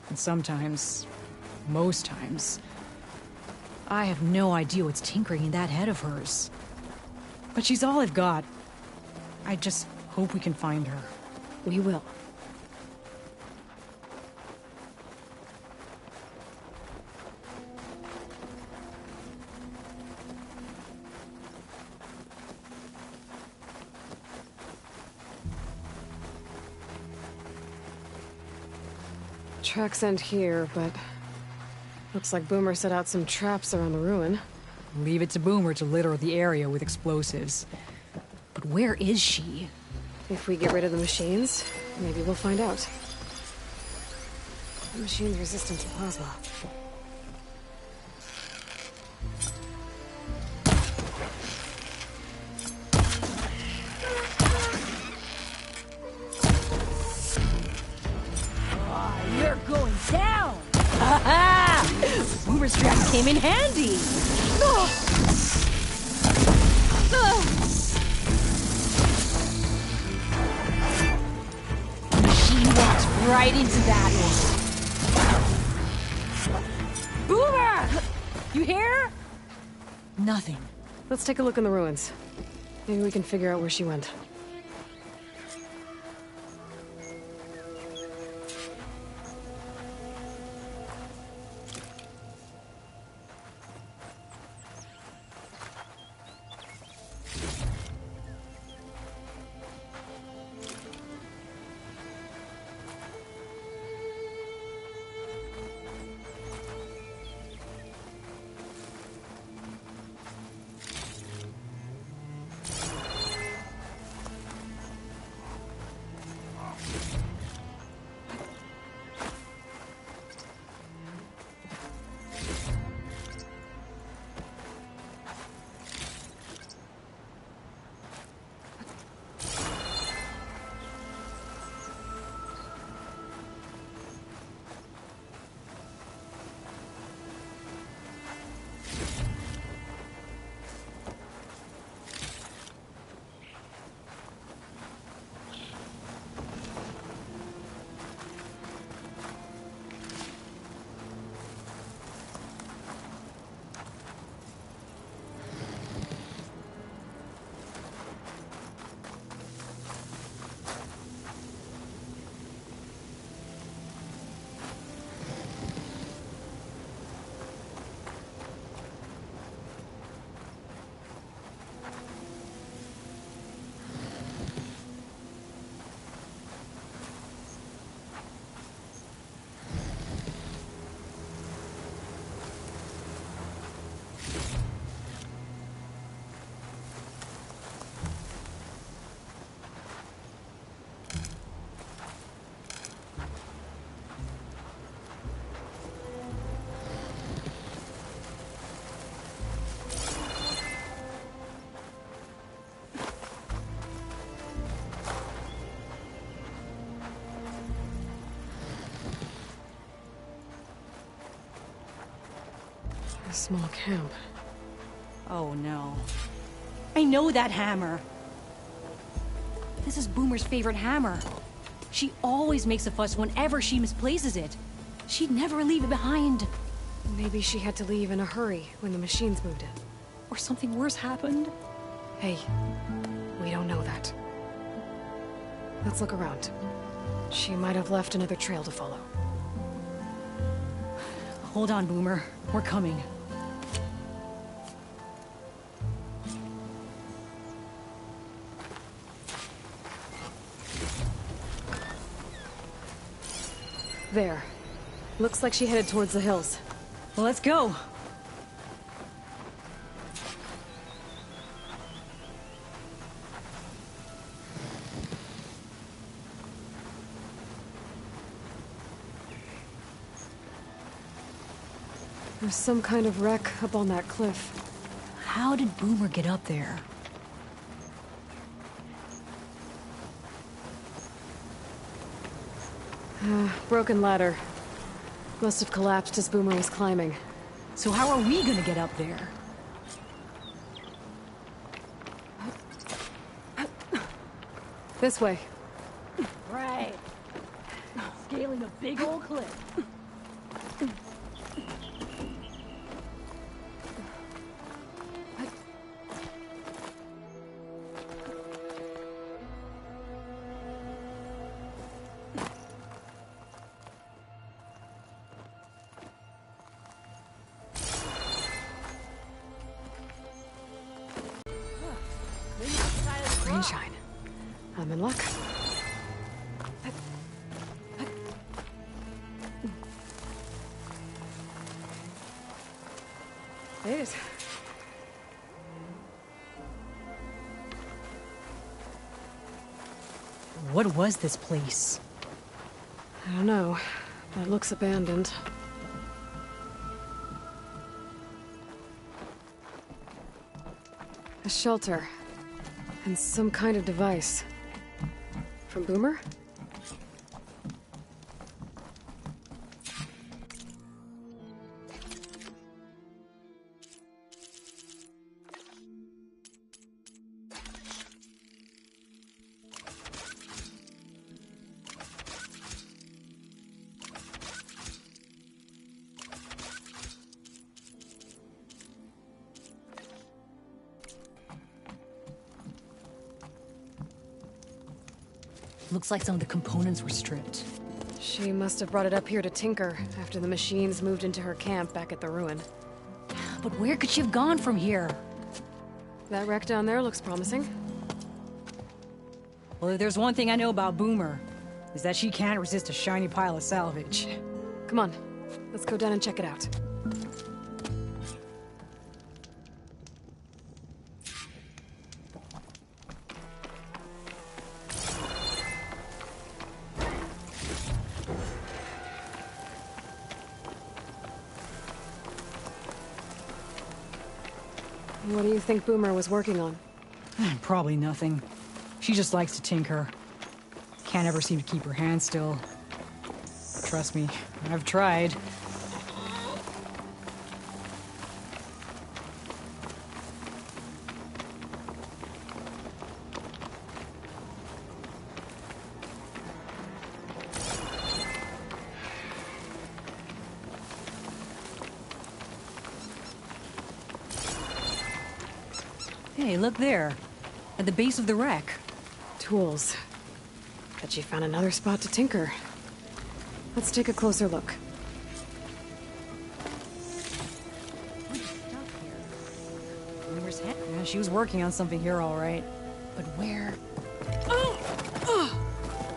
And sometimes... most times... I have no idea what's tinkering in that head of hers. But she's all I've got. I just hope we can find her. We will. Tracks end here, but... looks like Boomer set out some traps around the ruin. Leave it to Boomer to litter the area with explosives. But where is she? If we get rid of the machines, maybe we'll find out. The machine's resistant to plasma. You're going down! Boomer's trap came in handy! She walked right into that one. Boomer! You hear? Nothing. Let's take a look in the ruins. Maybe we can figure out where she went. A small camp. Oh no. I know that hammer. This is Boomer's favorite hammer. She always makes a fuss whenever she misplaces it. She'd never leave it behind. Maybe she had to leave in a hurry when the machines moved in. Or something worse happened. Hey, we don't know that. Let's look around. She might have left another trail to follow. Hold on, Boomer. We're coming. There. Looks like she headed towards the hills. Well, let's go. There's some kind of wreck up on that cliff. How did Boomer get up there? Broken ladder. Must have collapsed as Boomer was climbing. So how are we gonna get up there? This way. Right. Scaling a big old cliff. Rainshine. I'm in luck. Made it. What was this place? I don't know, but it looks abandoned. A shelter. And some kind of device. From Boomer? Looks like some of the components were stripped. She must have brought it up here to tinker after the machines moved into her camp back at the ruin. But where could she have gone from here? That wreck down there looks promising. Well, if there's one thing I know about Boomer, is that she can't resist a shiny pile of salvage. Come on, let's go down and check it out. What do you think Boomer was working on? Probably nothing. She just likes to tinker. Can't ever seem to keep her hands still. Trust me, I've tried. Hey, look there. At the base of the wreck. Tools. Bet she found another spot to tinker. Let's take a closer look. Boomer's head. Yeah, she was working on something here, all right. But where?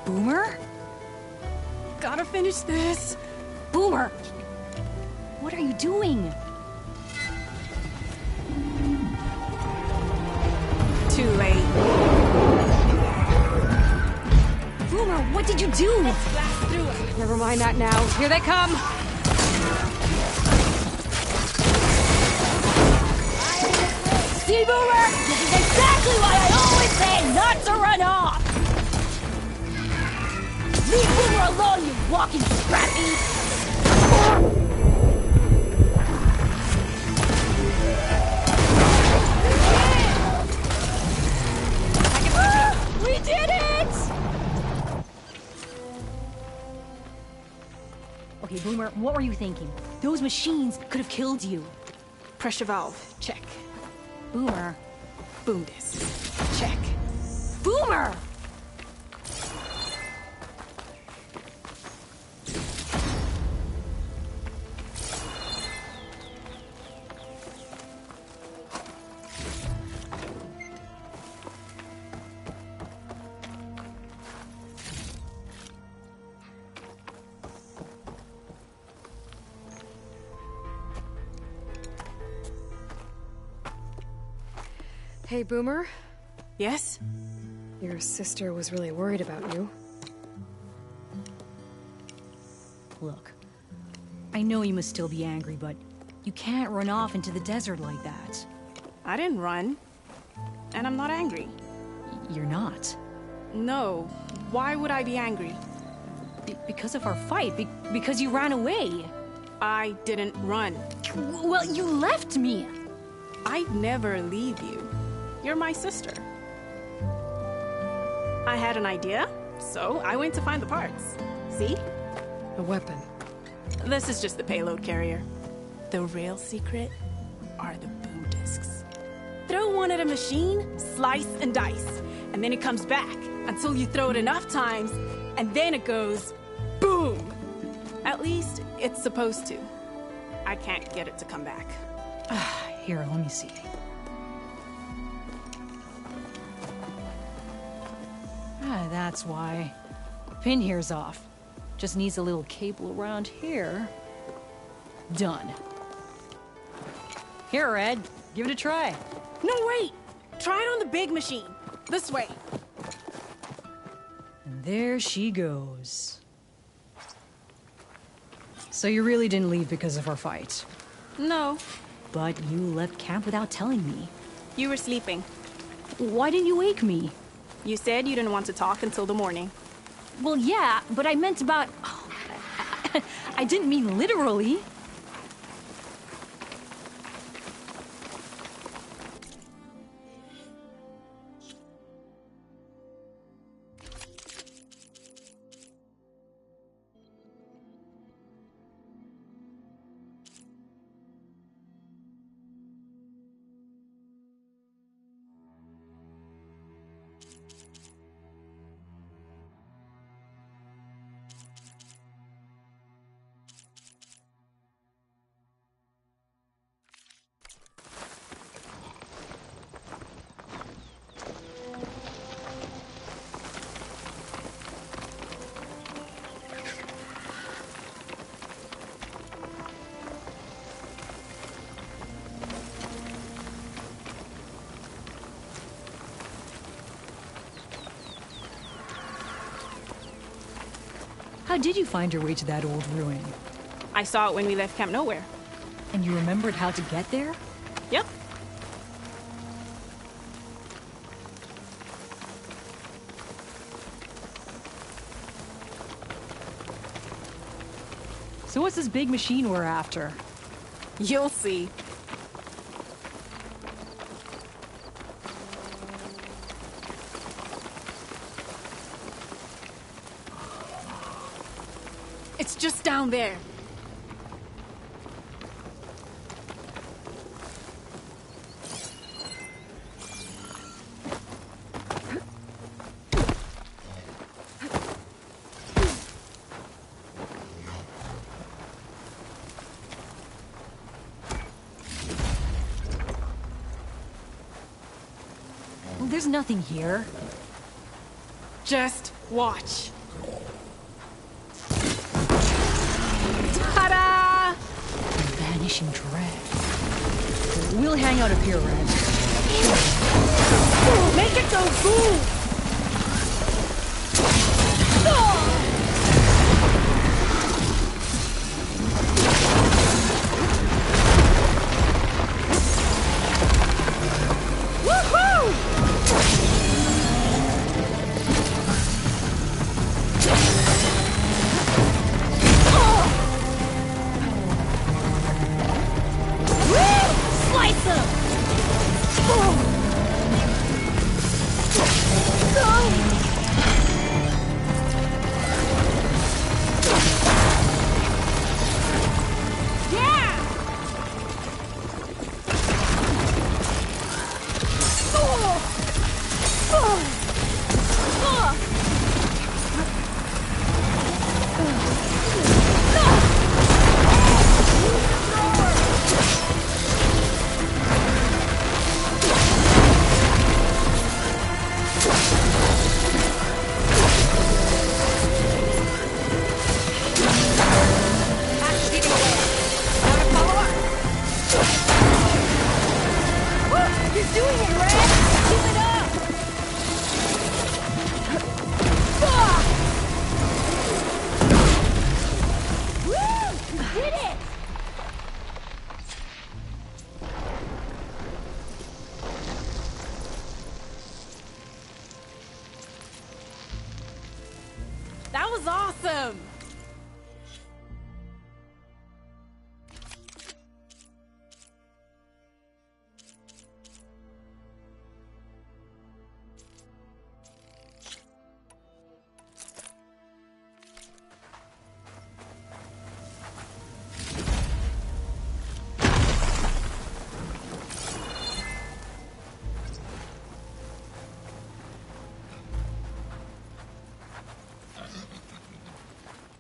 Boomer? Gotta finish this. Boomer! What are you doing? Too late. Boomer, what did you do? Let's blast through it. Never mind that now. Here they come. See, Boomer? This is exactly why I always say not to run off! Leave Boomer alone, you walking scrappy! We did it! Okay, Boomer, what were you thinking? Those machines could have killed you. Pressure valve, check. Boomer. Boom disc, check. Boomer! Hey, Boomer? Yes? Your sister was really worried about you. Look, I know you must still be angry, but You can't run off into the desert like that. I didn't run. And I'm not angry. You're not? No. Why would I be angry? Because of our fight. Because you ran away. I didn't run. Well, you left me. I'd never leave you. You're my sister. I had an idea, so I went to find the parts. See? A weapon. This is just the payload carrier. The real secret are the boom discs. Throw one at a machine, slice and dice, and then it comes back until you throw it enough times, and then it goes boom. At least it's supposed to. I can't get it to come back. Here, let me see. That's why. Pin here's off. Just needs a little cable around here. Done. Here, Red. Give it a try. No, wait! Try it on the big machine. This way. And there she goes. So you really didn't leave because of our fight? No. But you left camp without telling me. You were sleeping. Why didn't you wake me? You said you didn't want to talk until the morning. Well, yeah, but I meant about... Oh, I didn't mean literally. How did you find your way to that old ruin? I saw it when we left Camp Nowhere. And you remembered how to get there? Yep. So what's this big machine we're after? You'll see. It's just down there. Well, there's nothing here. Just watch. Ta-da! Vanishing dread. We'll hang out up here, Red. Make it go boom!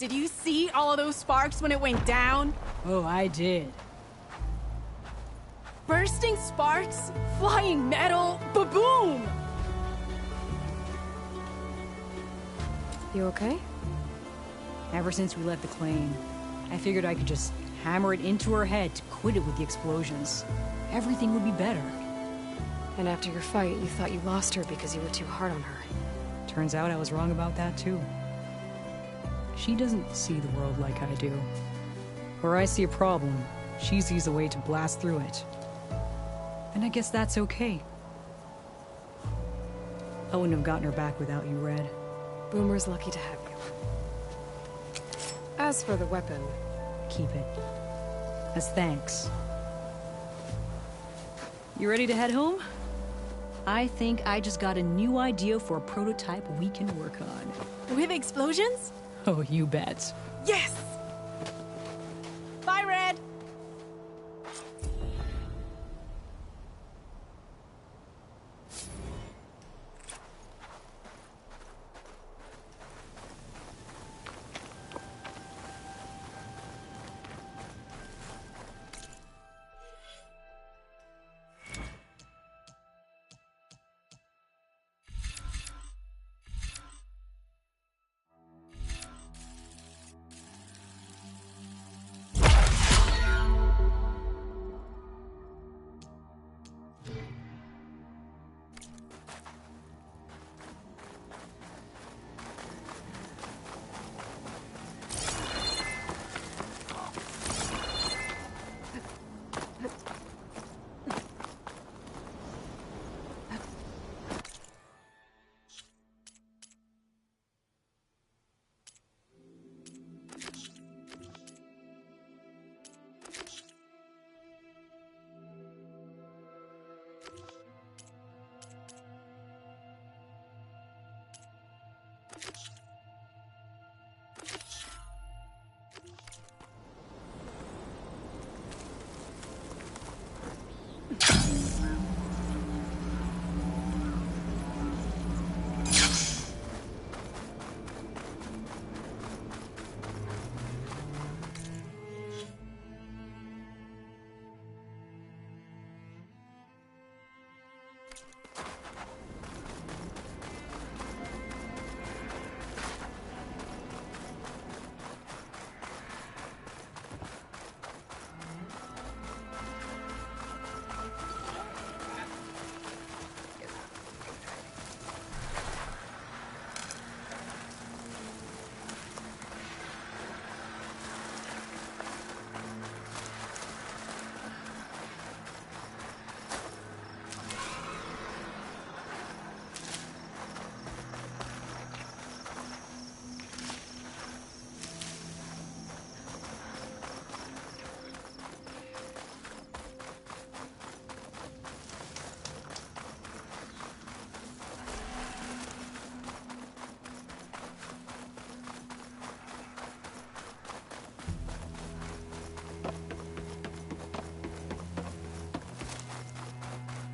Did you see all of those sparks when it went down? Oh, I did. Bursting sparks, flying metal, ba-boom! You okay? Ever since we left the claim, I figured I could just hammer it into her head to quit it with the explosions. Everything would be better. And after your fight, you thought you lost her because you were too hard on her. Turns out I was wrong about that too. She doesn't see the world like I do. Where I see a problem, she sees a way to blast through it. And I guess that's okay. I wouldn't have gotten her back without you, Red. Boomer's lucky to have you. As for the weapon... Keep it. As thanks. You ready to head home? I think I just got a new idea for a prototype we can work on. With explosions? Oh, you bet. Yes! Bye, Red!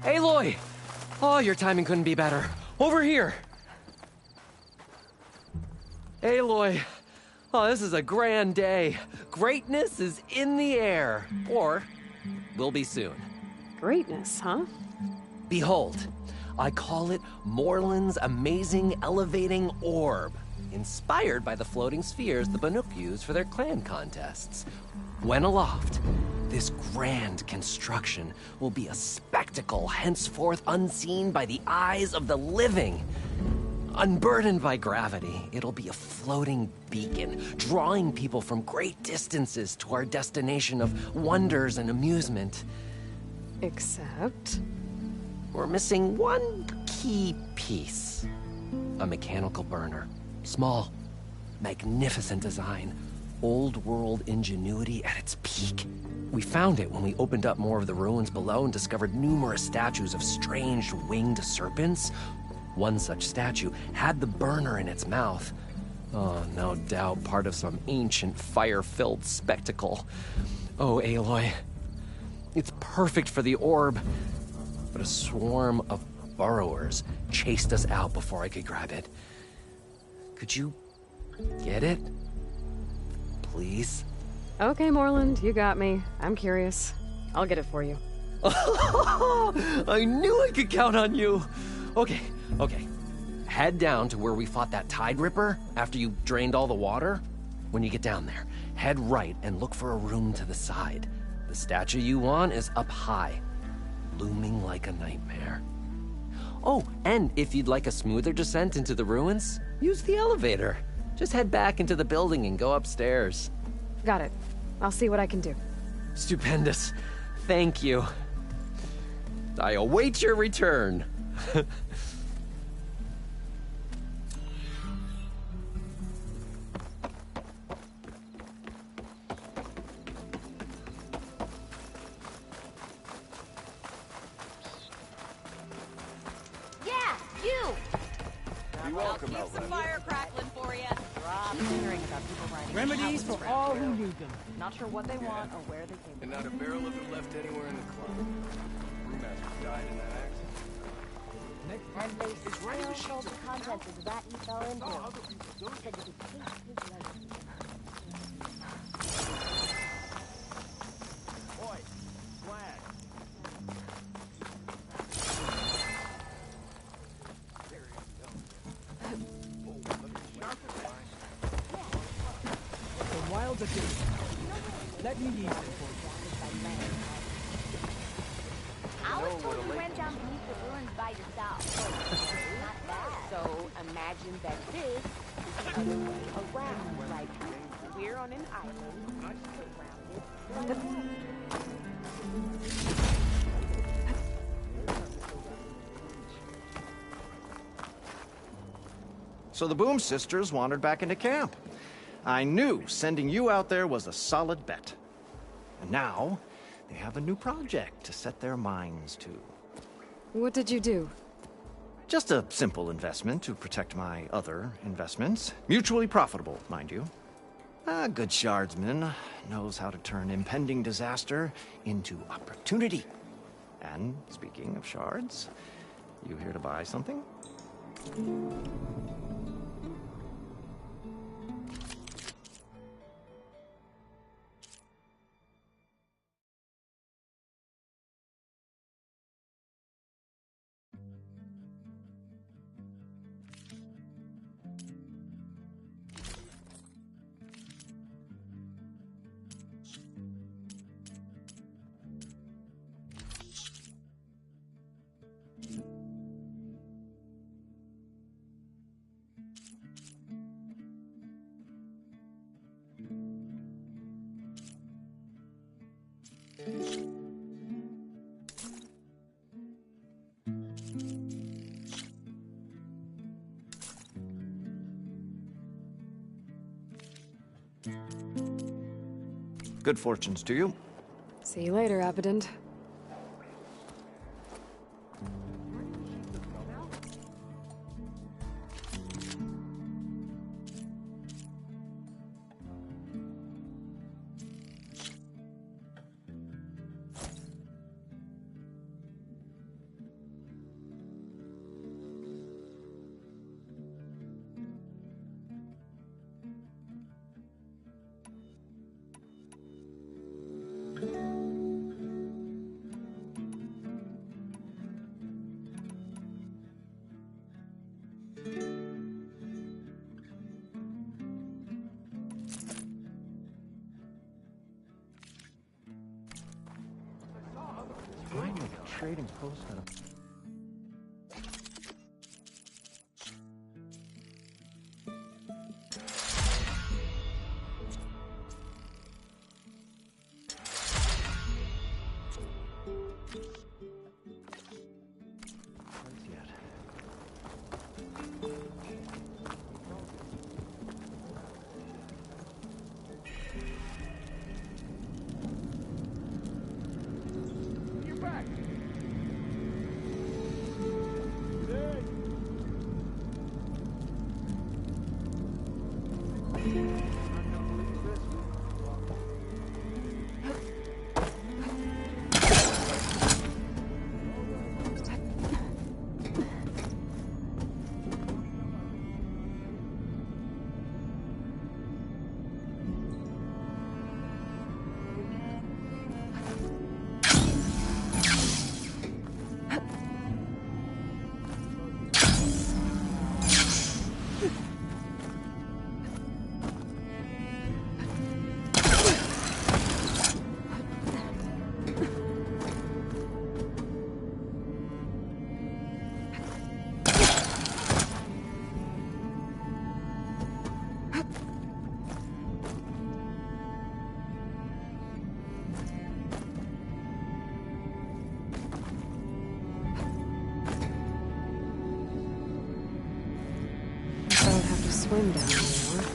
Aloy! Oh, your timing couldn't be better. Over here! Aloy! Oh, this is a grand day. Greatness is in the air. Or, will be soon. Greatness, huh? Behold, I call it Morland's amazing elevating orb, inspired by the floating spheres the Banuk use for their clan contests. When aloft, this grand construction will be a spectacle henceforth unseen by the eyes of the living. Unburdened by gravity, it'll be a floating beacon, drawing people from great distances to our destination of wonders and amusement. Except? We're missing one key piece. A mechanical burner. Small, magnificent design. Old world ingenuity at its peak. We found it when we opened up more of the ruins below and discovered numerous statues of strange winged serpents. One such statue had the burner in its mouth. Oh, no doubt part of some ancient fire-filled spectacle. Oh, Aloy. It's perfect for the orb. But a swarm of burrowers chased us out before I could grab it. Could you get it? please? Okay, Moreland, you got me. I'm curious. I'll get it for you. I knew I could count on you! Okay. Head down to where we fought that Tide Ripper after you drained all the water. When you get down there, head right and look for a room to the side. The statue you want is up high, looming like a nightmare. Oh, and if you'd like a smoother descent into the ruins, use the elevator. Just head back into the building and go upstairs. Got it. I'll see what I can do. Stupendous. Thank you. I await your return. Yeah, you! Be welcome, I'll keep some fire crackling for you. Rob hearing about people riding Remedies showers for around all here. who need them. Not sure what they want or where they came And from. not a barrel of it left anywhere in the club. Brewmaster died in that accident. And they still sold the contents of the vat he fell into. Said you could taste his legacy. Oi, swag. The wilds are good. Let me ease it for you. I was told you went down beneath the ruins by yourself. Not bad. So imagine that this is the other way around. Like we're on an island surrounded by water. So the Boom Sisters wandered back into camp. I knew sending you out there was a solid bet. And now, they have a new project to set their minds to. What did you do? Just a simple investment to protect my other investments. Mutually profitable, mind you. A good shardsman knows how to turn impending disaster into opportunity. And speaking of shards, you here to buy something? Good fortunes to you. See you later, Abbadent. Trading post at a... swim down anymore.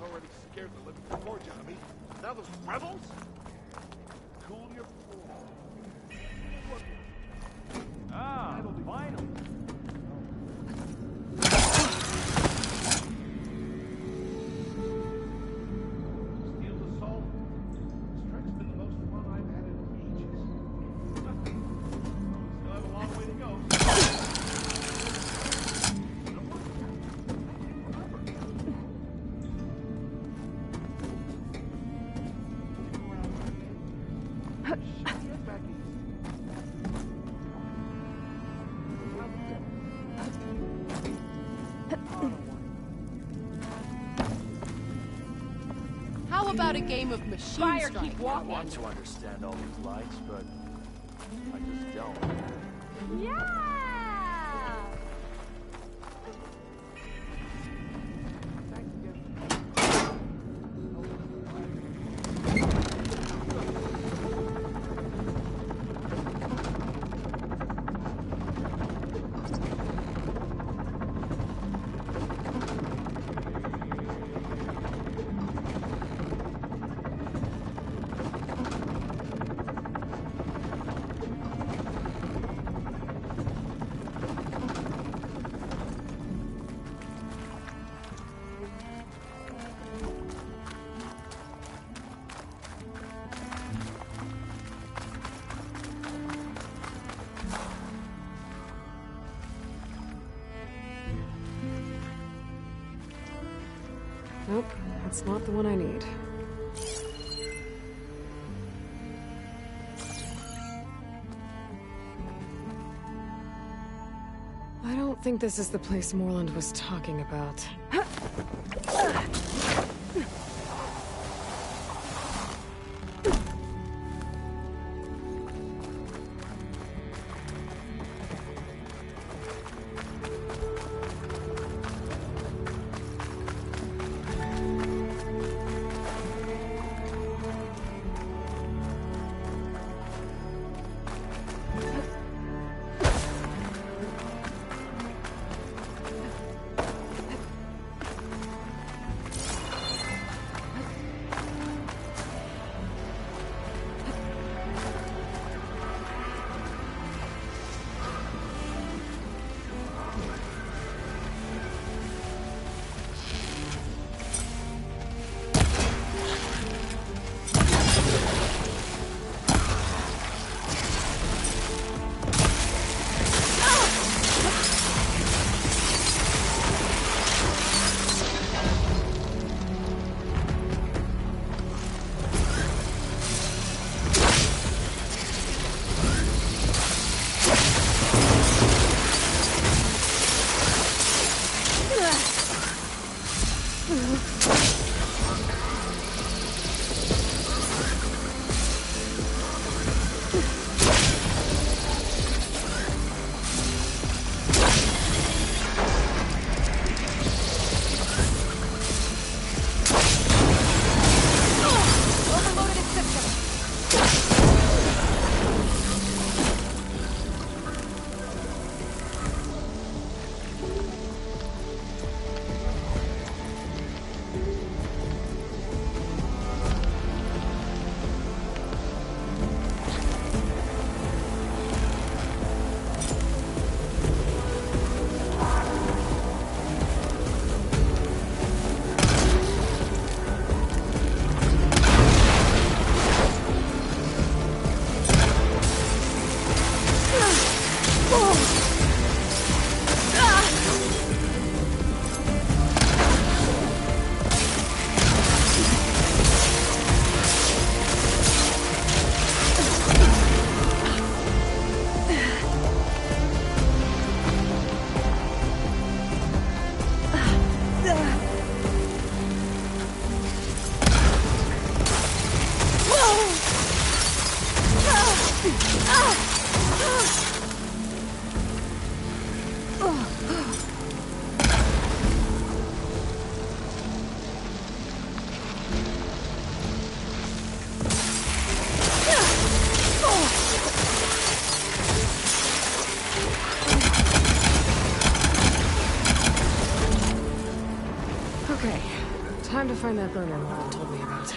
Already scared the living porridge out of me. Now those rebels? Cool your fool. Ah, finally. Steal the soul. This trek's been the most fun I've had in ages. Still have a long way to go. How about a game of machine Fire, strike? keep walking. I want to understand all these lights, but I just don't. Yeah! Nope, that's not the one I need. I don't think this is the place Moreland was talking about. Okay, time to find that burner Morgan told me about.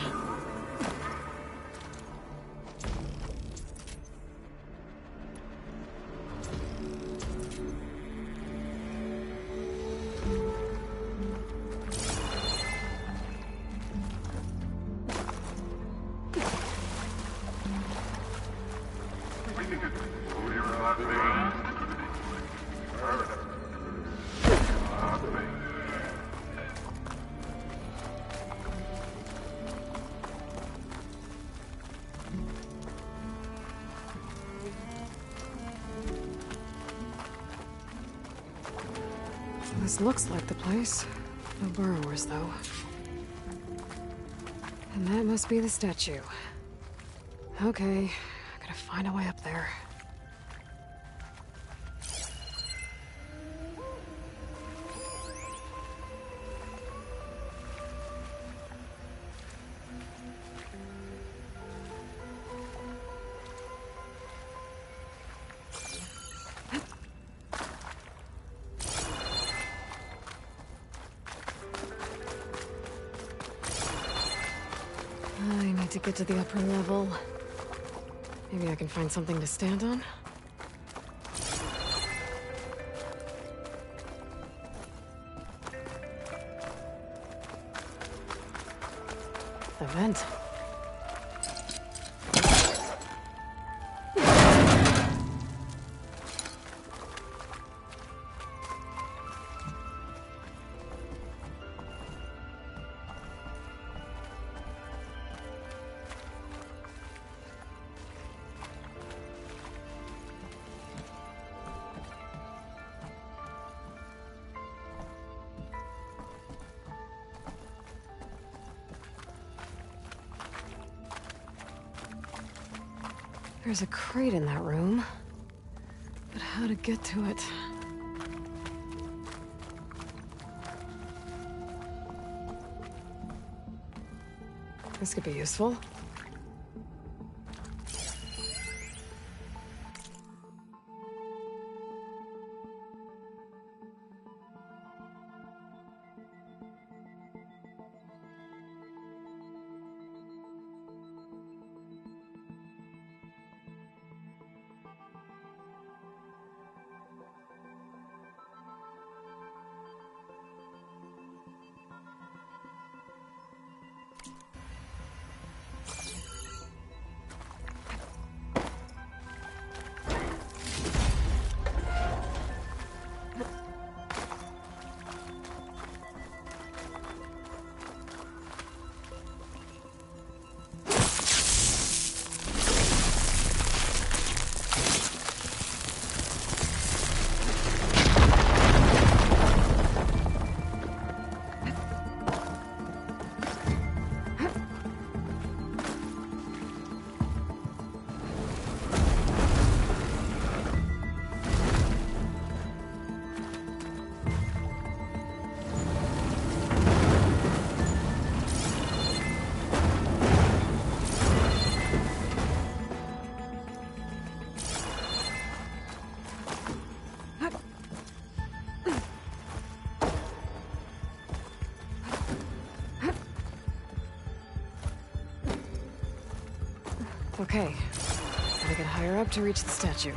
This looks like the place. No burrowers, though. And that must be the statue. Okay, I gotta find a way up there. I need to get to the upper level. Maybe I can find something to stand on? The vent. There's a crate in that room. But how to get to it? This could be useful. Okay. Gotta get higher up to reach the statue.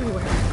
everywhere.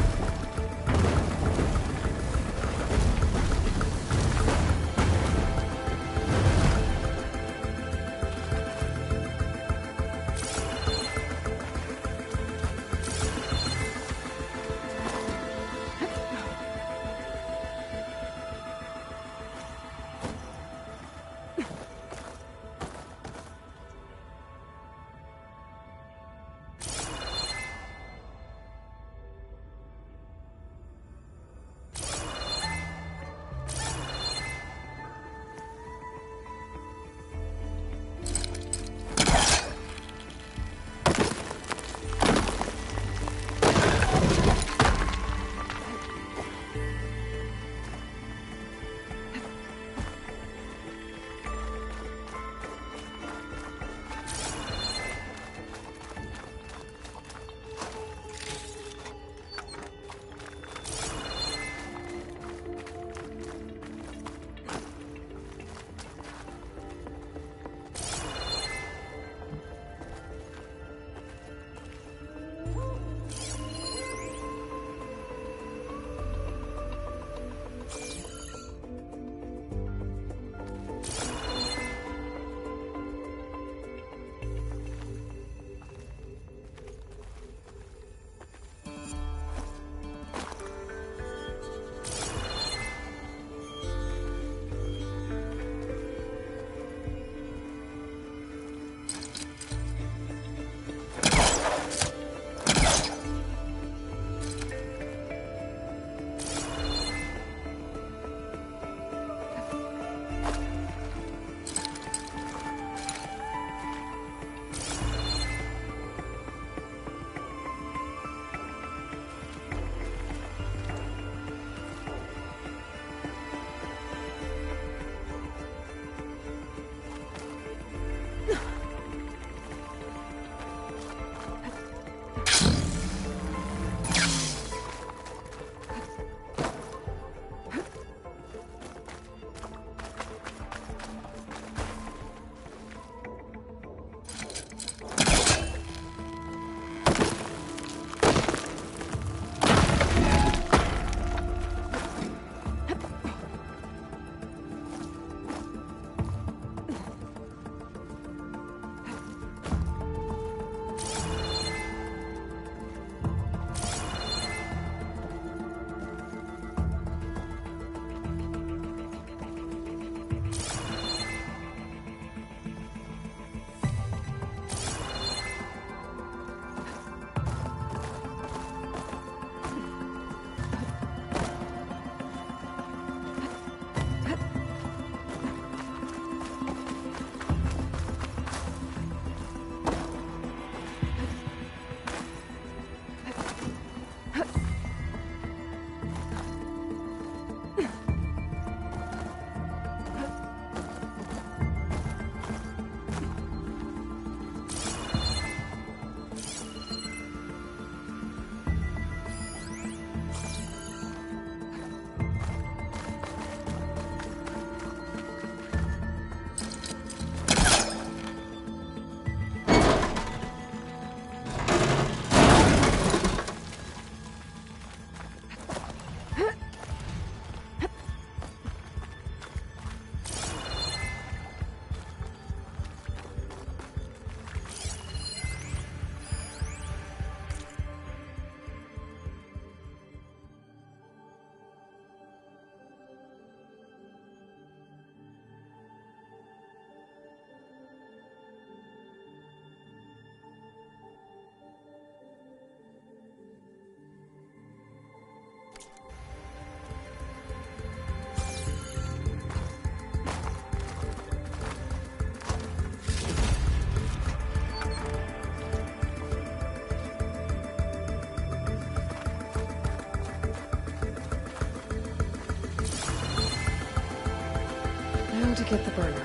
Now to get the burner.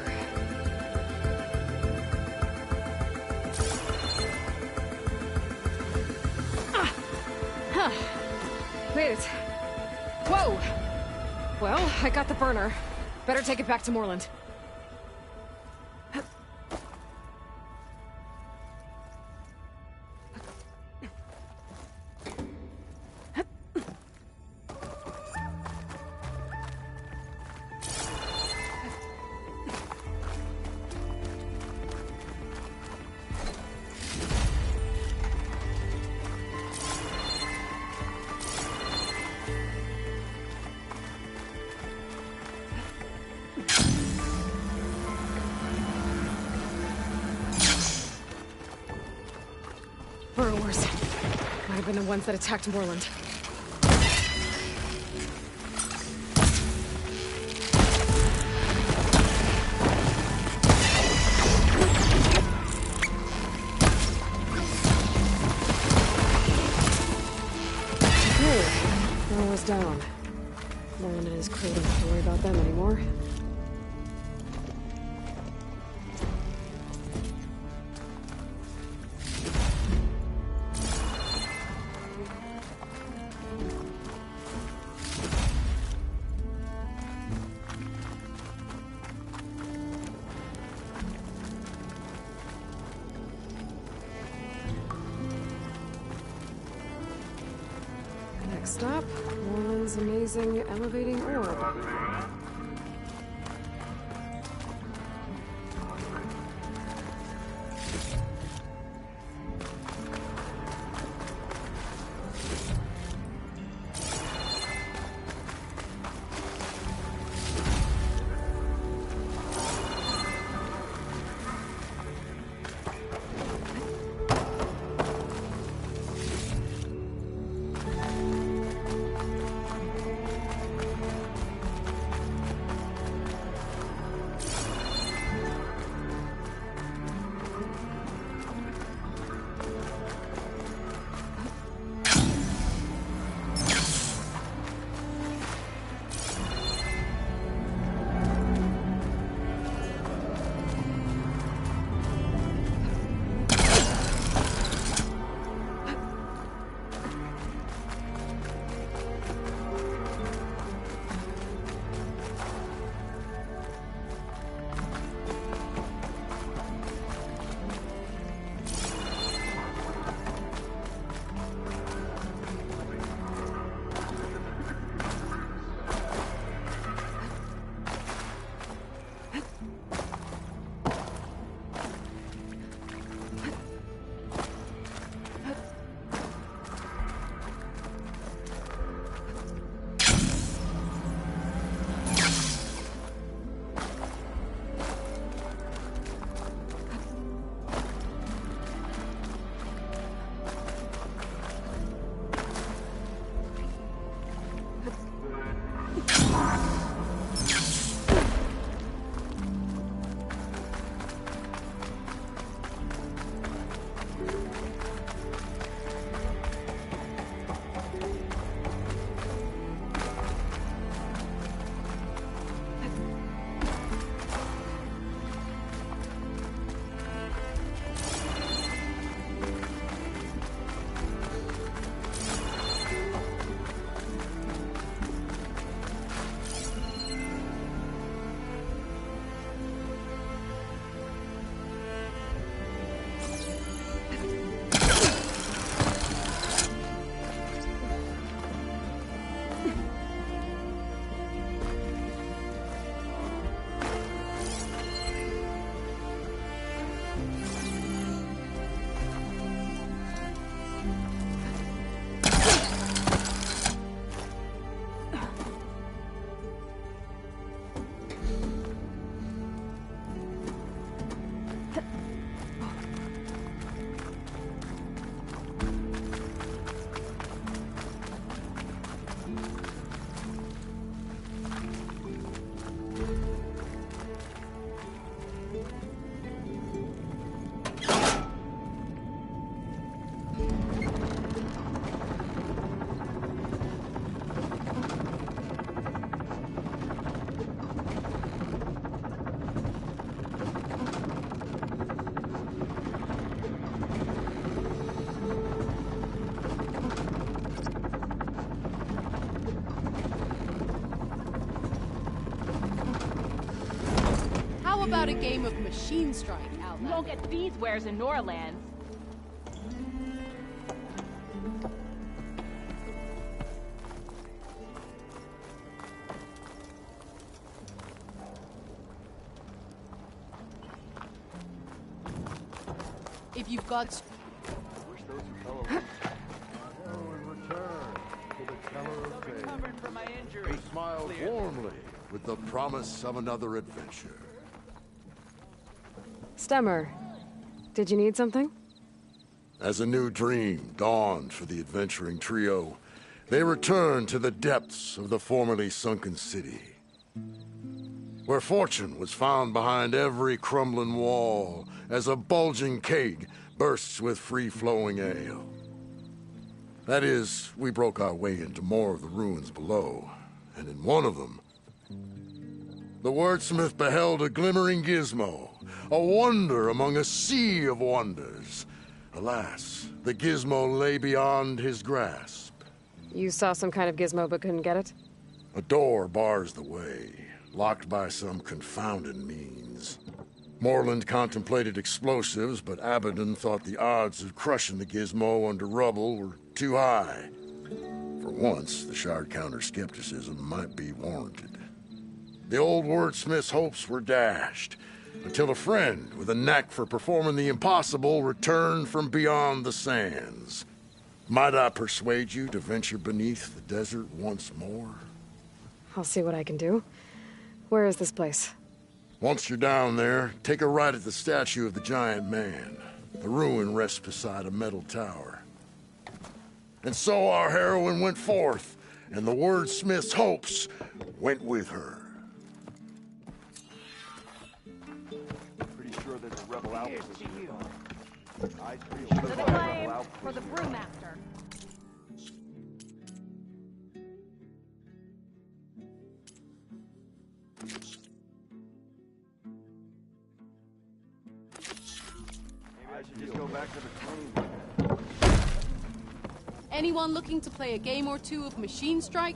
Made it. Whoa! Well, I got the burner. Better take it back to Moreland. have been the ones that attacked Moreland. Noah's down. Moreland and his crew don't have to worry about them anymore. Next stop, Moreland's amazing elevating orb. About a game of Machine Strike, Outlander? You won't get these wares in Norlands. If you've got... Wish those who fell along. Go and return to the Teller of Fate. Recovered from my injury. He smiled warmly with the promise of another adventure. Stemmer, did you need something? As a new dream dawned for the adventuring trio, they returned to the depths of the formerly sunken city, where fortune was found behind every crumbling wall as a bulging keg bursts with free-flowing ale. That is, we broke our way into more of the ruins below, and in one of them, the wordsmith beheld a glimmering gizmo, a wonder among a sea of wonders. Alas, the gizmo lay beyond his grasp. You saw some kind of gizmo but couldn't get it? A door bars the way, locked by some confounded means. Morland contemplated explosives, but Abaddon thought the odds of crushing the gizmo under rubble were too high. For once, the Shard counter's skepticism might be warranted. The old wordsmith's hopes were dashed, until a friend with a knack for performing the impossible returned from beyond the sands. Might I persuade you to venture beneath the desert once more? I'll see what I can do. Where is this place? Once you're down there, take a right at the statue of the giant man. The ruin rests beside a metal tower. And so our heroine went forth, and the wordsmith's hopes went with her. Pretty sure there's a rebel outpost. To the claim for the brewmaster. I should just go back to the claim. Anyone looking to play a game or two of Machine Strike?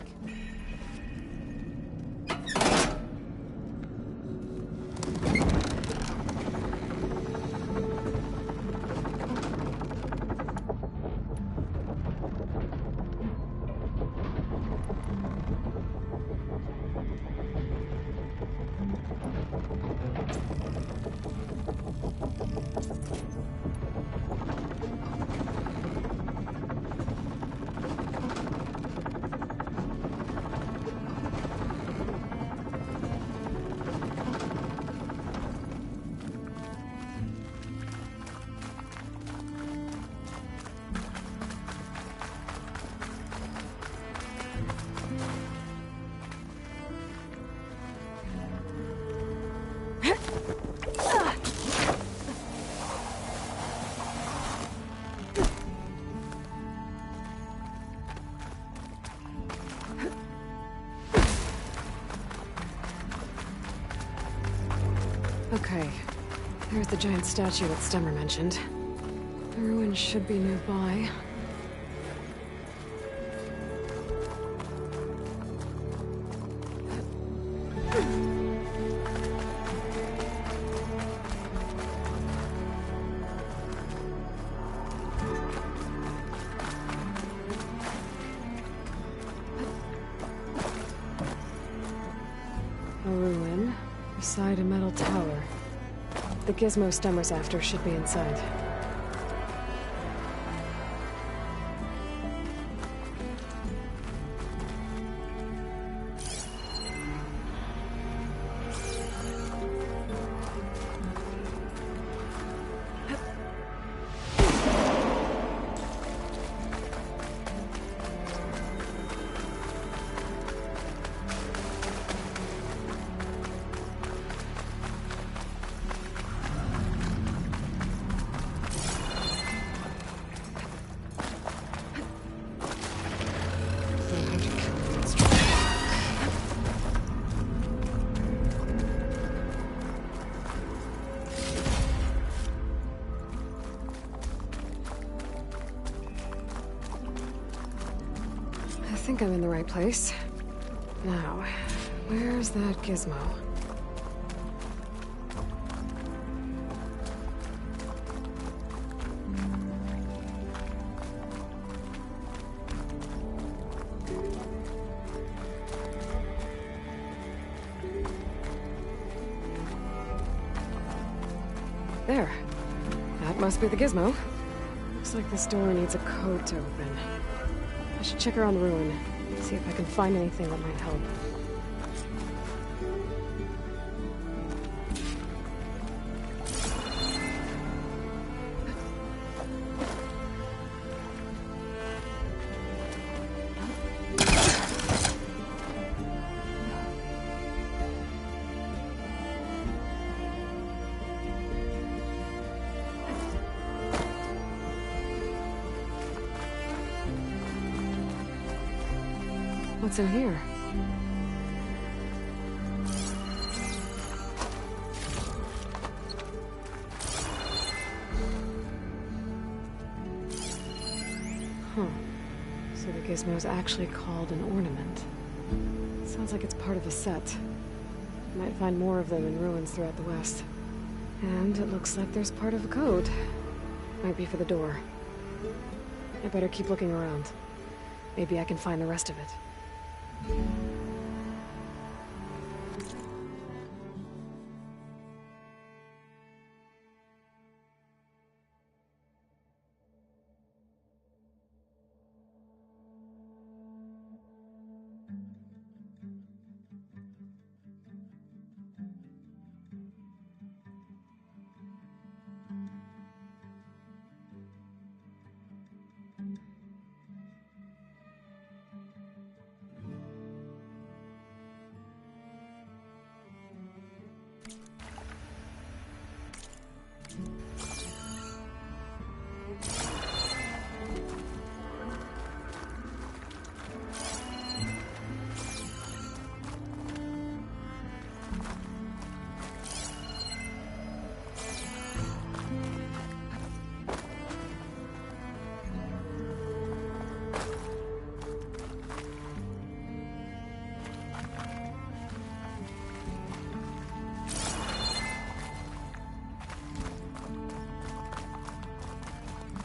Okay. There's the giant statue that Stemmer mentioned. The ruin should be nearby. A ruin beside a metal tower. The gizmo Stemmer's after should be inside. I think I'm in the right place. Now, where's that gizmo? There. That must be the gizmo. Looks like this door needs a code to open. I should check around the ruin, see if I can find anything that might help. What's in here? Huh. So the gizmo's actually called an ornament. Sounds like it's part of a set. Might find more of them in ruins throughout the West. And it looks like there's part of a code. Might be for the door. I better keep looking around. Maybe I can find the rest of it.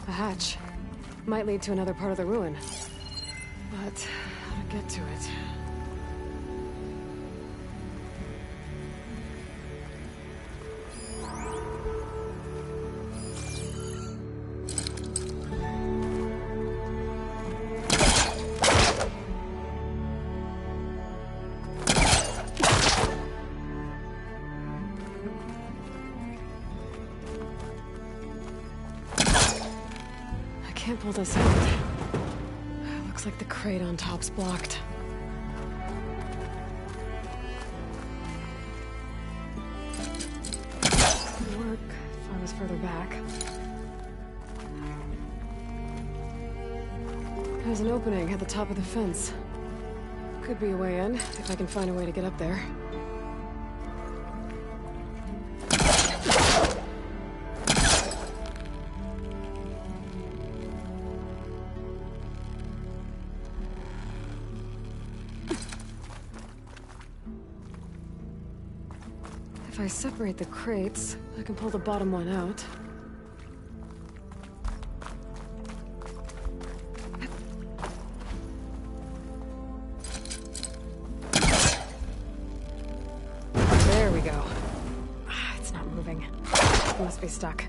A hatch. Might lead to another part of the ruin. But how to get to it? Can't pull this out. Looks like the crate on top's blocked. Could work if I was further back. There's an opening at the top of the fence. Could be a way in, if I can find a way to get up there. If I separate the crates, I can pull the bottom one out. There we go. It's not moving. It must be stuck.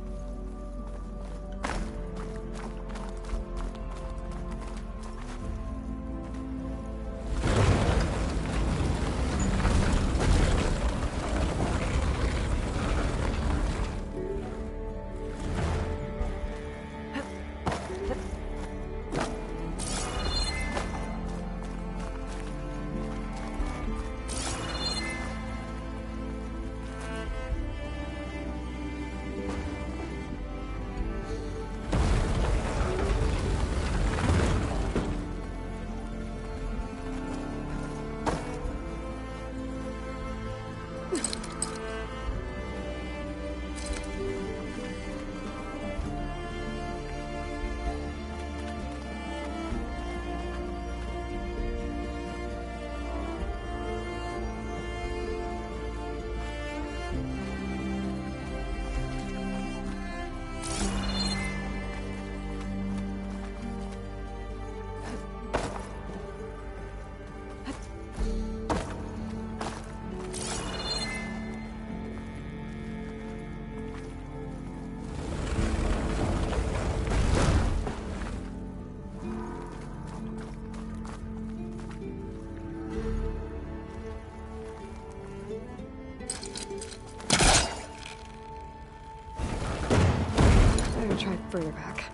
Try further back.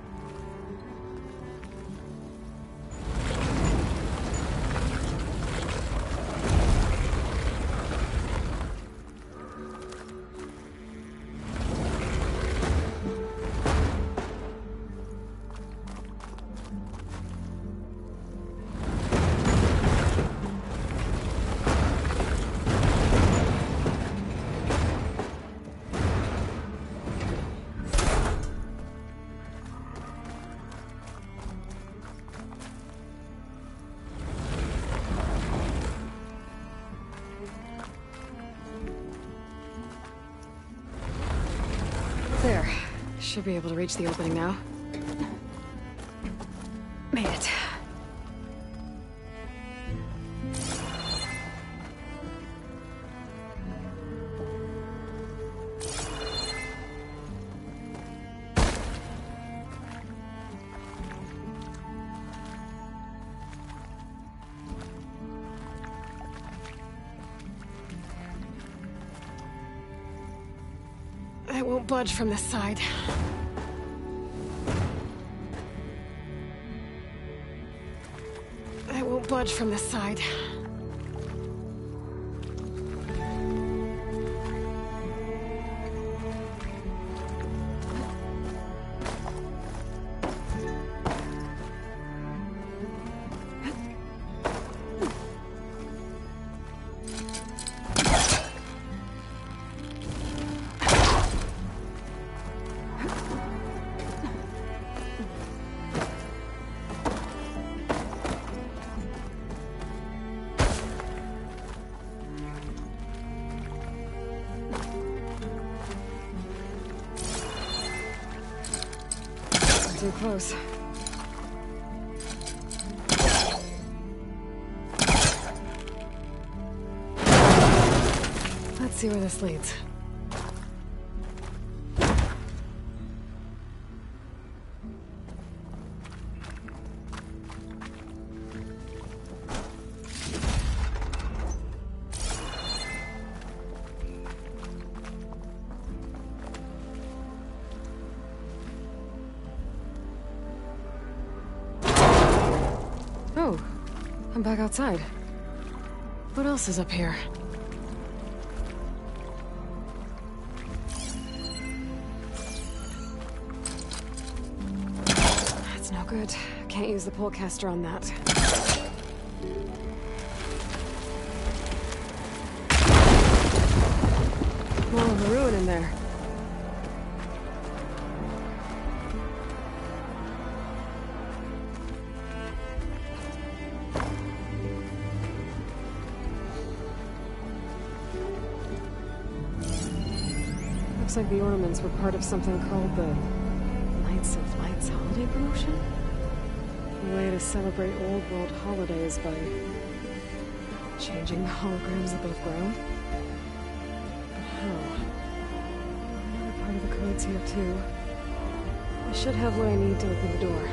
Should be able to reach the opening now. Made it. I won't budge from this side. I won't budge from this side. Too close. Let's see where this leads. Oh, I'm back outside. What else is up here? That's no good. Can't use the polecaster on that. More of a ruin in there. Looks like the ornaments were part of something called the Knights of Lights holiday promotion? A way to celebrate old world holidays by changing the holograms above ground. But how? Another part of the code's here too. I should have what I need to open the door.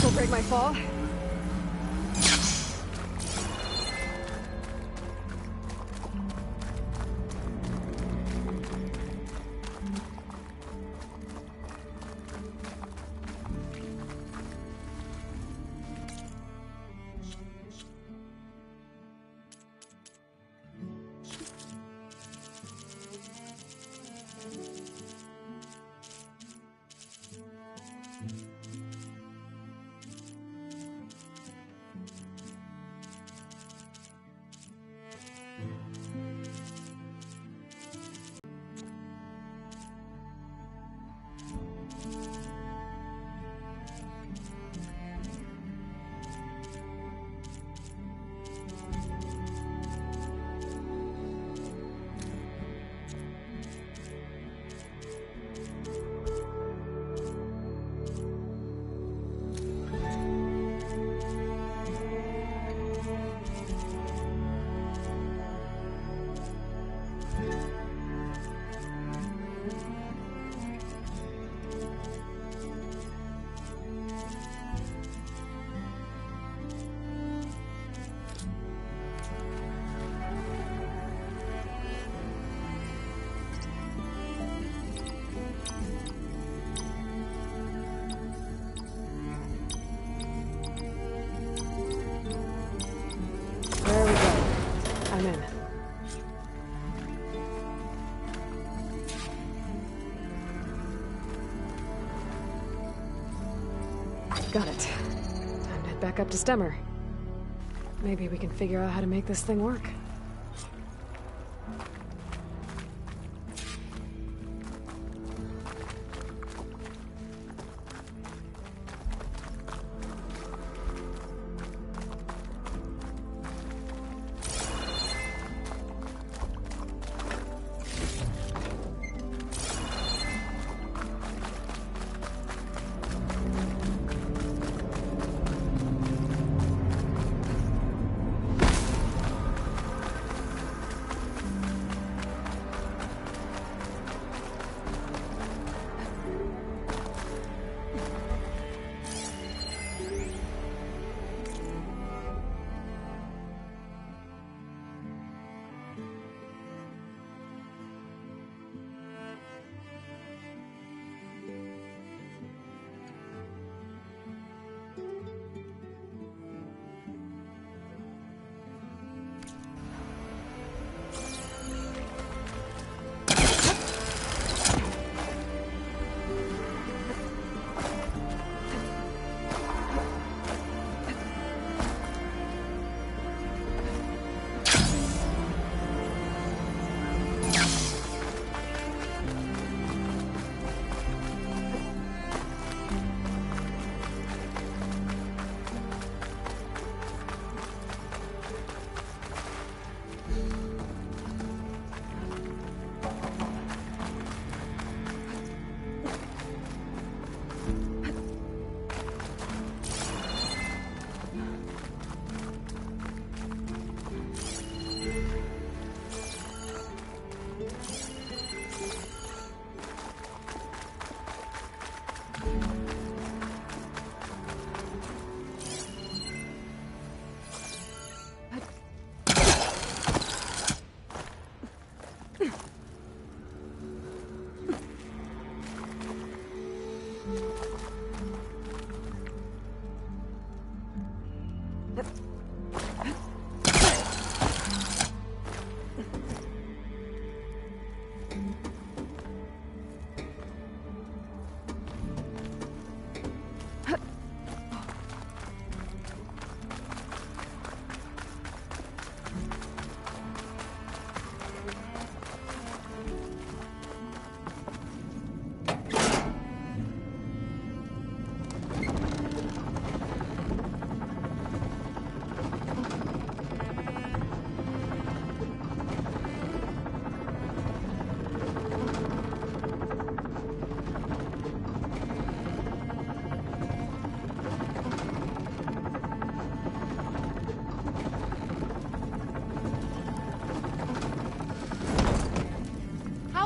Will break my fall. Got it. Time to head back up to Stemmer. Maybe we can figure out how to make this thing work.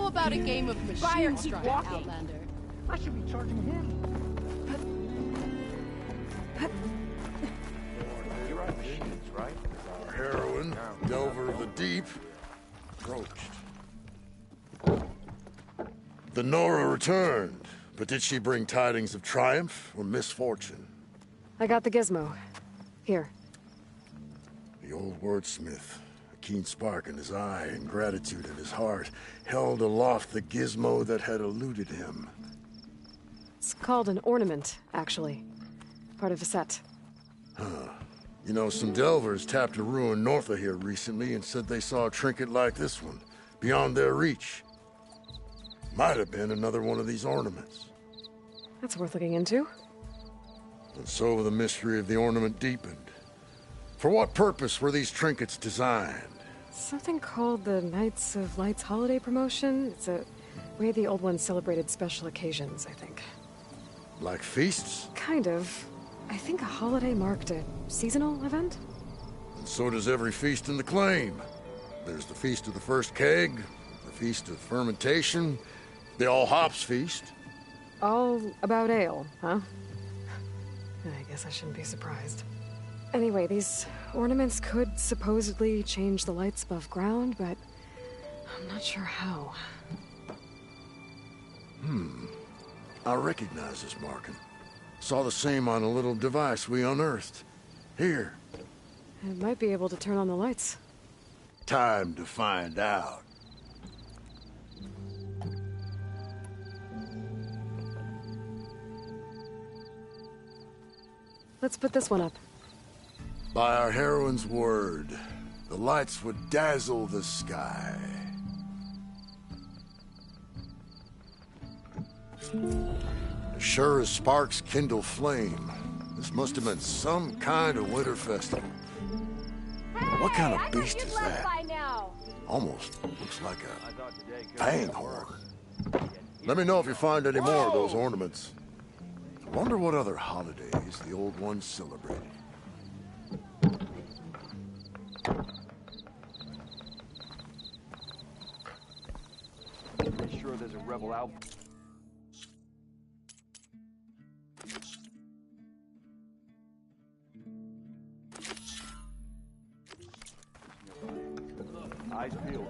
About a game of machine strike, Outlander. I should be charging him. You're right, machines, right? Our heroine, Delver of the Deep, approached. The Nora returned, but did she bring tidings of triumph or misfortune? I got the gizmo. Here. The old wordsmith, a keen spark in his eye and gratitude in his heart, held aloft the gizmo that had eluded him. It's called an ornament, actually. Part of a set. Huh. You know, some delvers tapped a ruin north of here recently and said they saw a trinket like this one, beyond their reach. Might have been another one of these ornaments. That's worth looking into. And so the mystery of the ornament deepened. For what purpose were these trinkets designed? Something called the Knights of Light's holiday promotion. It's a way the old ones celebrated special occasions, I think. Like feasts? Kind of. I think a holiday marked a seasonal event? And so does every feast in the claim. There's the Feast of the First Keg, the Feast of Fermentation, the All Hops Feast. All about ale, huh? I guess I shouldn't be surprised. Anyway, these ornaments could supposedly change the lights above ground, but I'm not sure how. I recognize this marking. Saw the same on a little device we unearthed. Here. It might be able to turn on the lights. Time to find out. Let's put this one up. By our heroine's word, the lights would dazzle the sky. As sure as sparks kindle flame, this must have been some kind of winter festival. What kind of beast is that? Almost looks like a bang horn. Let me know if you find any more of those ornaments. I wonder what other holidays the old ones celebrated. Pretty sure there's a rebel out. Eyes peeled.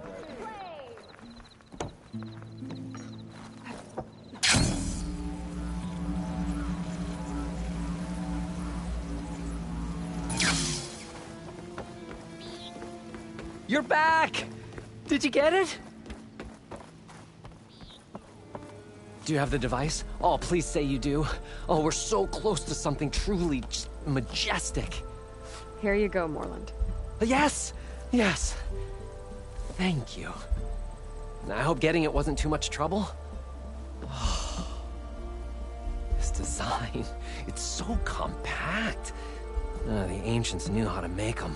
You're back! Did you get it? Do you have the device? Oh, please say you do. Oh, we're so close to something truly just majestic. Here you go, Morland. Yes! Yes! Thank you. I hope getting it wasn't too much trouble. Oh, this design, it's so compact. The ancients knew how to make them.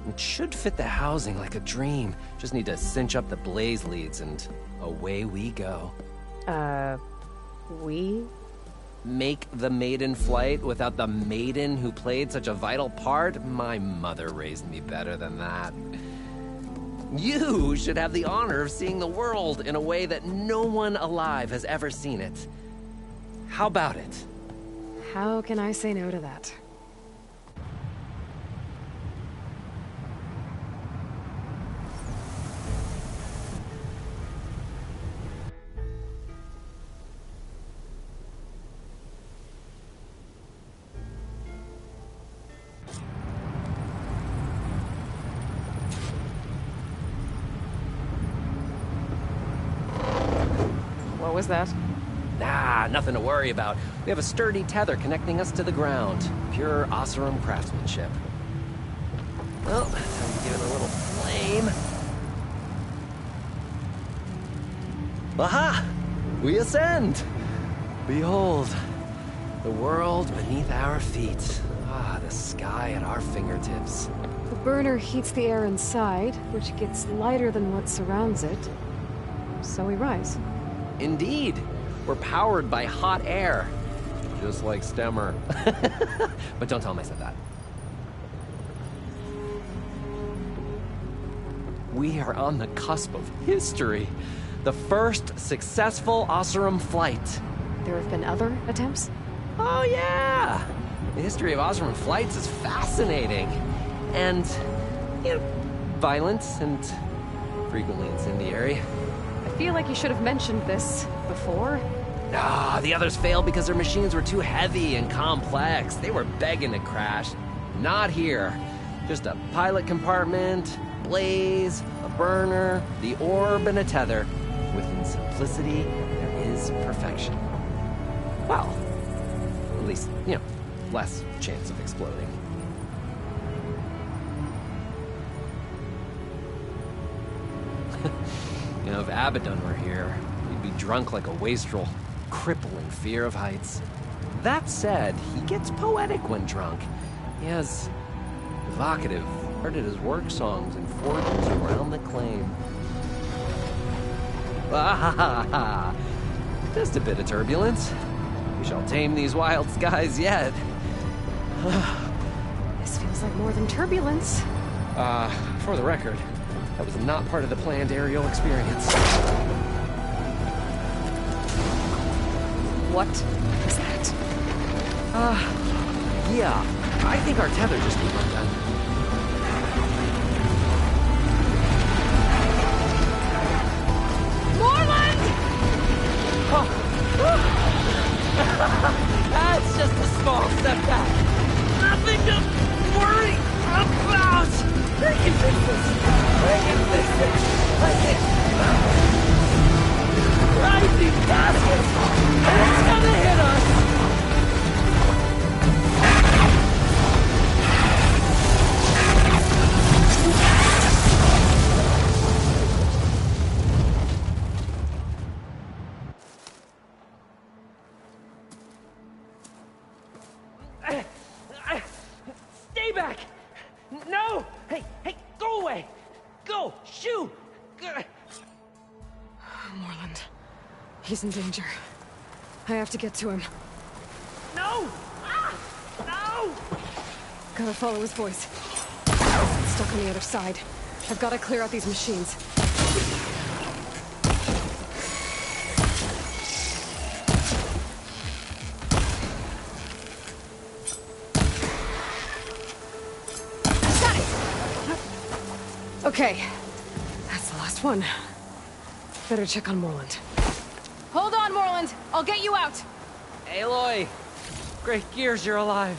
It should fit the housing like a dream. Just need to cinch up the blaze leads and away we go. We? Make the maiden flight without the maiden who played such a vital part? My mother raised me better than that. You should have the honor of seeing the world in a way that no one alive has ever seen it. How about it? How can I say no to that? What was that? Nah, nothing to worry about. We have a sturdy tether connecting us to the ground. Pure Oseram craftsmanship. Well, time to give it a little flame. Aha! We ascend! Behold, the world beneath our feet. Ah, the sky at our fingertips. The burner heats the air inside, which gets lighter than what surrounds it. So we rise. Indeed. We're powered by hot air. Just like Stemmer. But don't tell him I said that. We are on the cusp of history. The first successful Oseram flight. There have been other attempts? Oh yeah! The history of Oseram flights is fascinating. And, you know, violent and frequently incendiary. I feel like you should have mentioned this before. Ah, the others failed because their machines were too heavy and complex. They were begging to crash. Not here. Just a pilot compartment, blaze, a burner, the orb, and a tether. Within simplicity, there is perfection. Well, at least, you know, less chance of exploding. You know, if Abaddon were here, he'd be drunk like a wastrel, crippling fear of heights. That said, he gets poetic when drunk. He has evocative, started his work songs and forges around the claim. Ah, just a bit of turbulence. We shall tame these wild skies yet. This feels like more than turbulence. For the record, that was not part of the planned aerial experience. What is that? Yeah, I think our tether just came undone. Morland! That's just a small setback. Nothing to worry about. I can fix this. I can fix it. I can. Rising baskets. It's gonna hit us. He's in danger. I have to get to him. No! No! Gotta follow his voice. It's stuck on the other side. I've gotta clear out these machines. Got it! Okay. That's the last one. Better check on Morland. Hold on, Morland. I'll get you out. Aloy! Great gears you're alive.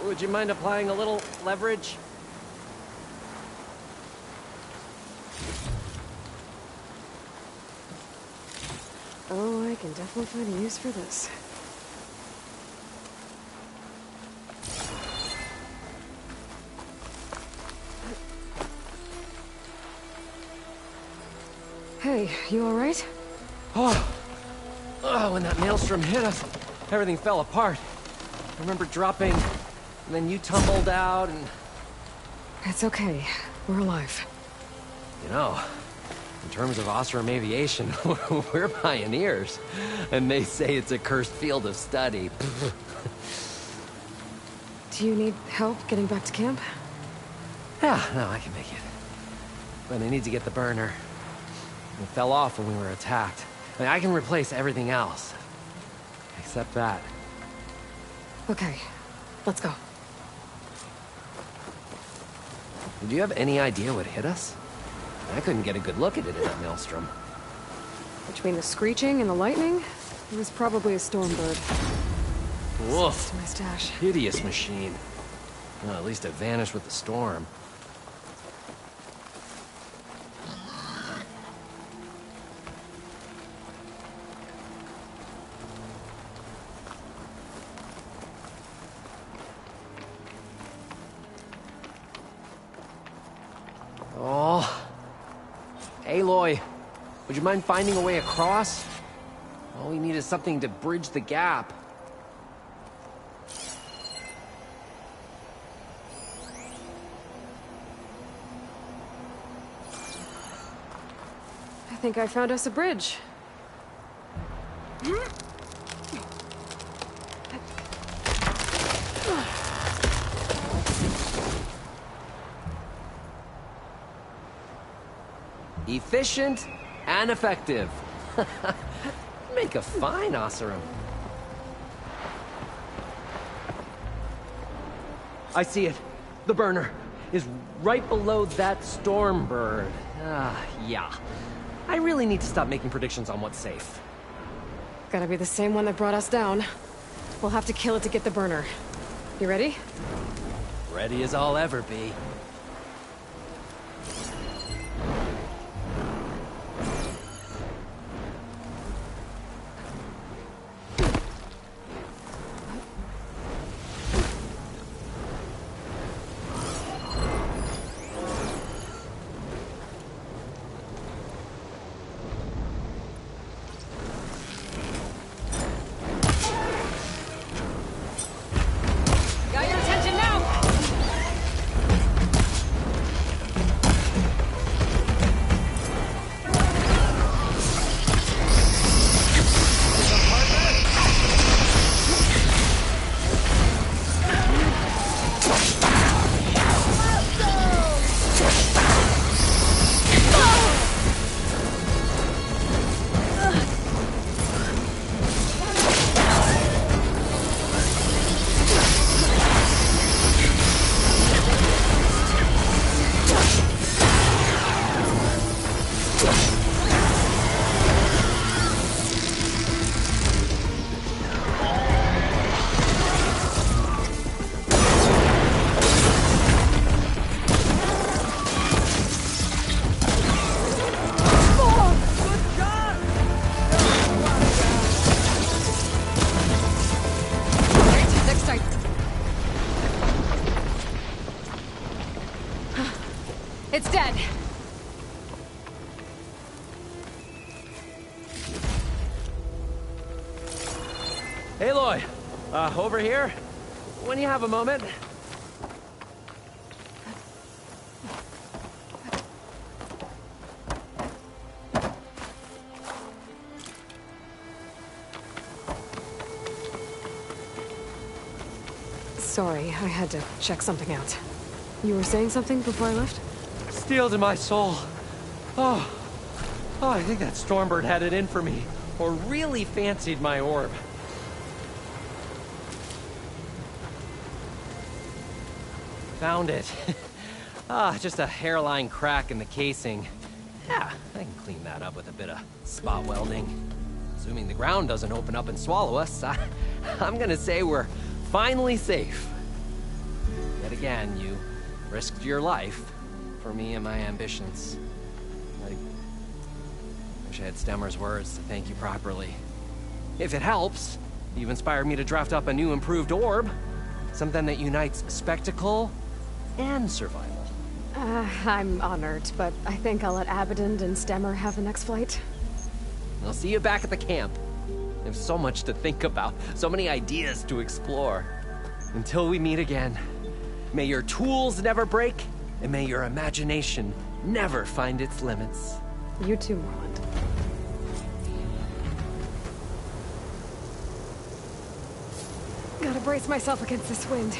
Would you mind applying a little leverage? Oh, I can definitely find a use for this. Hey, you alright? Oh, when that maelstrom hit us, everything fell apart. I remember dropping, and then you tumbled out, and... It's okay. We're alive. You know, in terms of Osram aviation, we're pioneers. And they say it's a cursed field of study. Do you need help getting back to camp? Yeah, no, I can make it. But I need to get the burner. It fell off when we were attacked. I mean, I can replace everything else. Except that. Okay, let's go. Do you have any idea what hit us? I couldn't get a good look at it in that maelstrom. Between the screeching and the lightning, it was probably a storm bird. Woof. To my stash. Hideous machine. Well, at least it vanished with the storm. Oh. Aloy, would you mind finding a way across? All we need is something to bridge the gap. I think I found us a bridge. Efficient and effective. Make a fine Oseram. I see it. The burner is right below that storm bird. Yeah. I really need to stop making predictions on what's safe. Gotta be the same one that brought us down. We'll have to kill it to get the burner. You ready? Ready as I'll ever be. Got your attention now! Next time. It's dead. Aloy, over here. When you have a moment. Sorry, I had to check something out. You were saying something before I left? Steel to my soul. Oh, I think that Stormbird had it in for me, or really fancied my orb. Found it. Just a hairline crack in the casing. Yeah, I can clean that up with a bit of spot welding. Assuming the ground doesn't open up and swallow us, I'm gonna say we're finally safe. Yet again, you risked your life for me and my ambitions. I wish I had Stemmer's words to thank you properly. If it helps, you've inspired me to draft up a new improved orb. Something that unites spectacle and survival. I'm honored, but I think I'll let Abaddon and Stemmer have the next flight. I'll see you back at the camp. There's so much to think about, so many ideas to explore. Until we meet again, may your tools never break, and may your imagination never find its limits. You too, Morland. Gotta brace myself against this wind.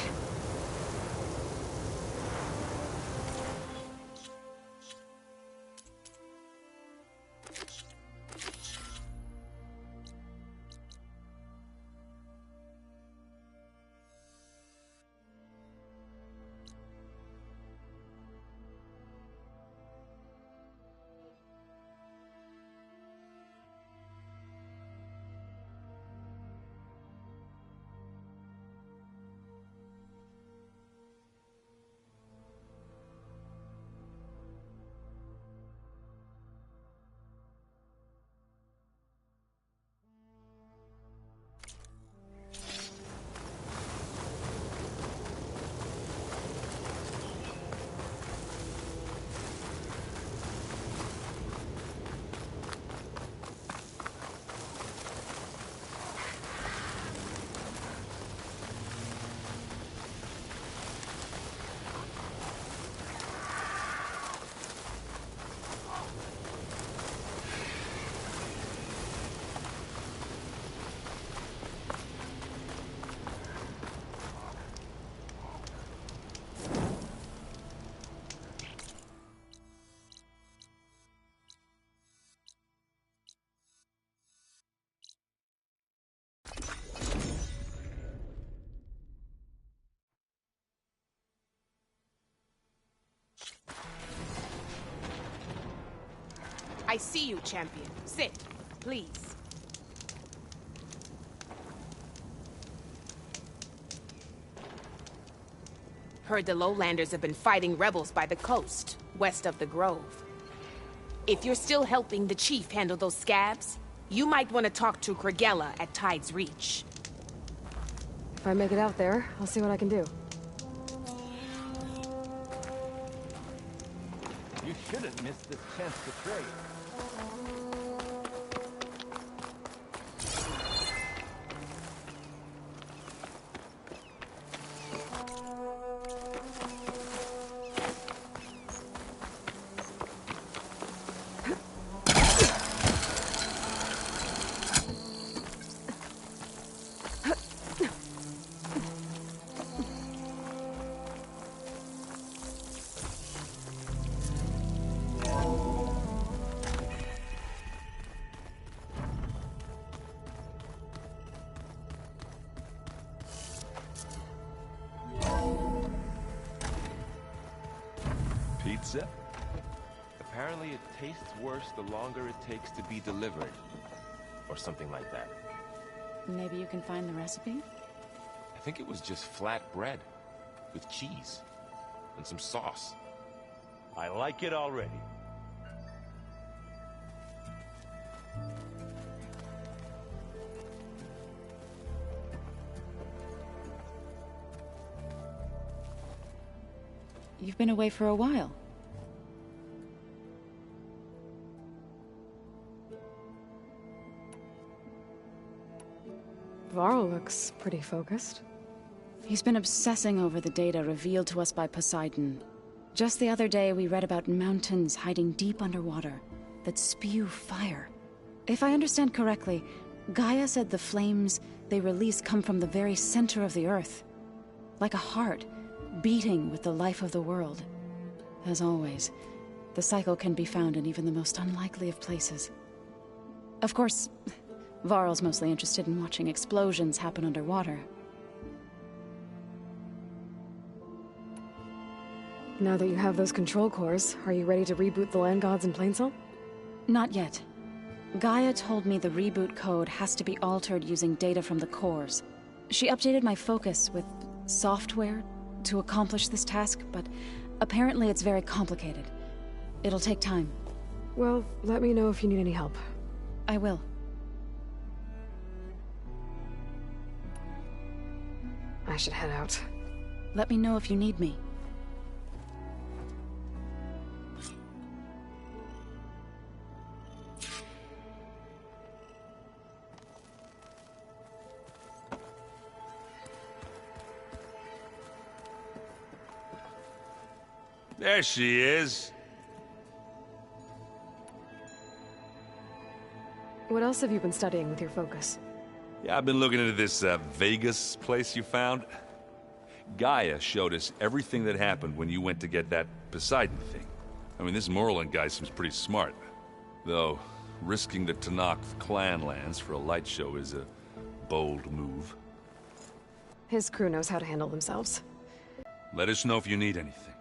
I see you, champion. Sit, please. Heard the Lowlanders have been fighting rebels by the coast, west of the Grove. If you're still helping the chief handle those scabs, you might want to talk to Kragella at Tide's Reach. If I make it out there, I'll see what I can do. You shouldn't miss this chance to trade. Pizza? Apparently it tastes worse the longer it takes to be delivered. Or something like that. Maybe you can find the recipe? I think it was just flat bread. With cheese. And some sauce. I like it already. You've been away for a while. Varl looks pretty focused. He's been obsessing over the data revealed to us by Poseidon. Just the other day, we read about mountains hiding deep underwater that spew fire. If I understand correctly, Gaia said the flames they release come from the very center of the Earth. like a heart, beating with the life of the world. As always, the cycle can be found in even the most unlikely of places. Of course, Varl's mostly interested in watching explosions happen underwater. Now that you have those control cores, are you ready to reboot the land gods in Plainsong? Not yet. Gaia told me the reboot code has to be altered using data from the cores. She updated my focus with software to accomplish this task, but apparently it's very complicated. It'll take time. Well, let me know if you need any help. I will. I should head out. Let me know if you need me. There she is. What else have you been studying with your focus? Yeah, I've been looking into this Vegas place you found. Gaia showed us everything that happened when you went to get that Poseidon thing. I mean, this Morlund guy seems pretty smart. Though, risking the Tenakth clan lands for a light show is a bold move. His crew knows how to handle themselves. Let us know if you need anything.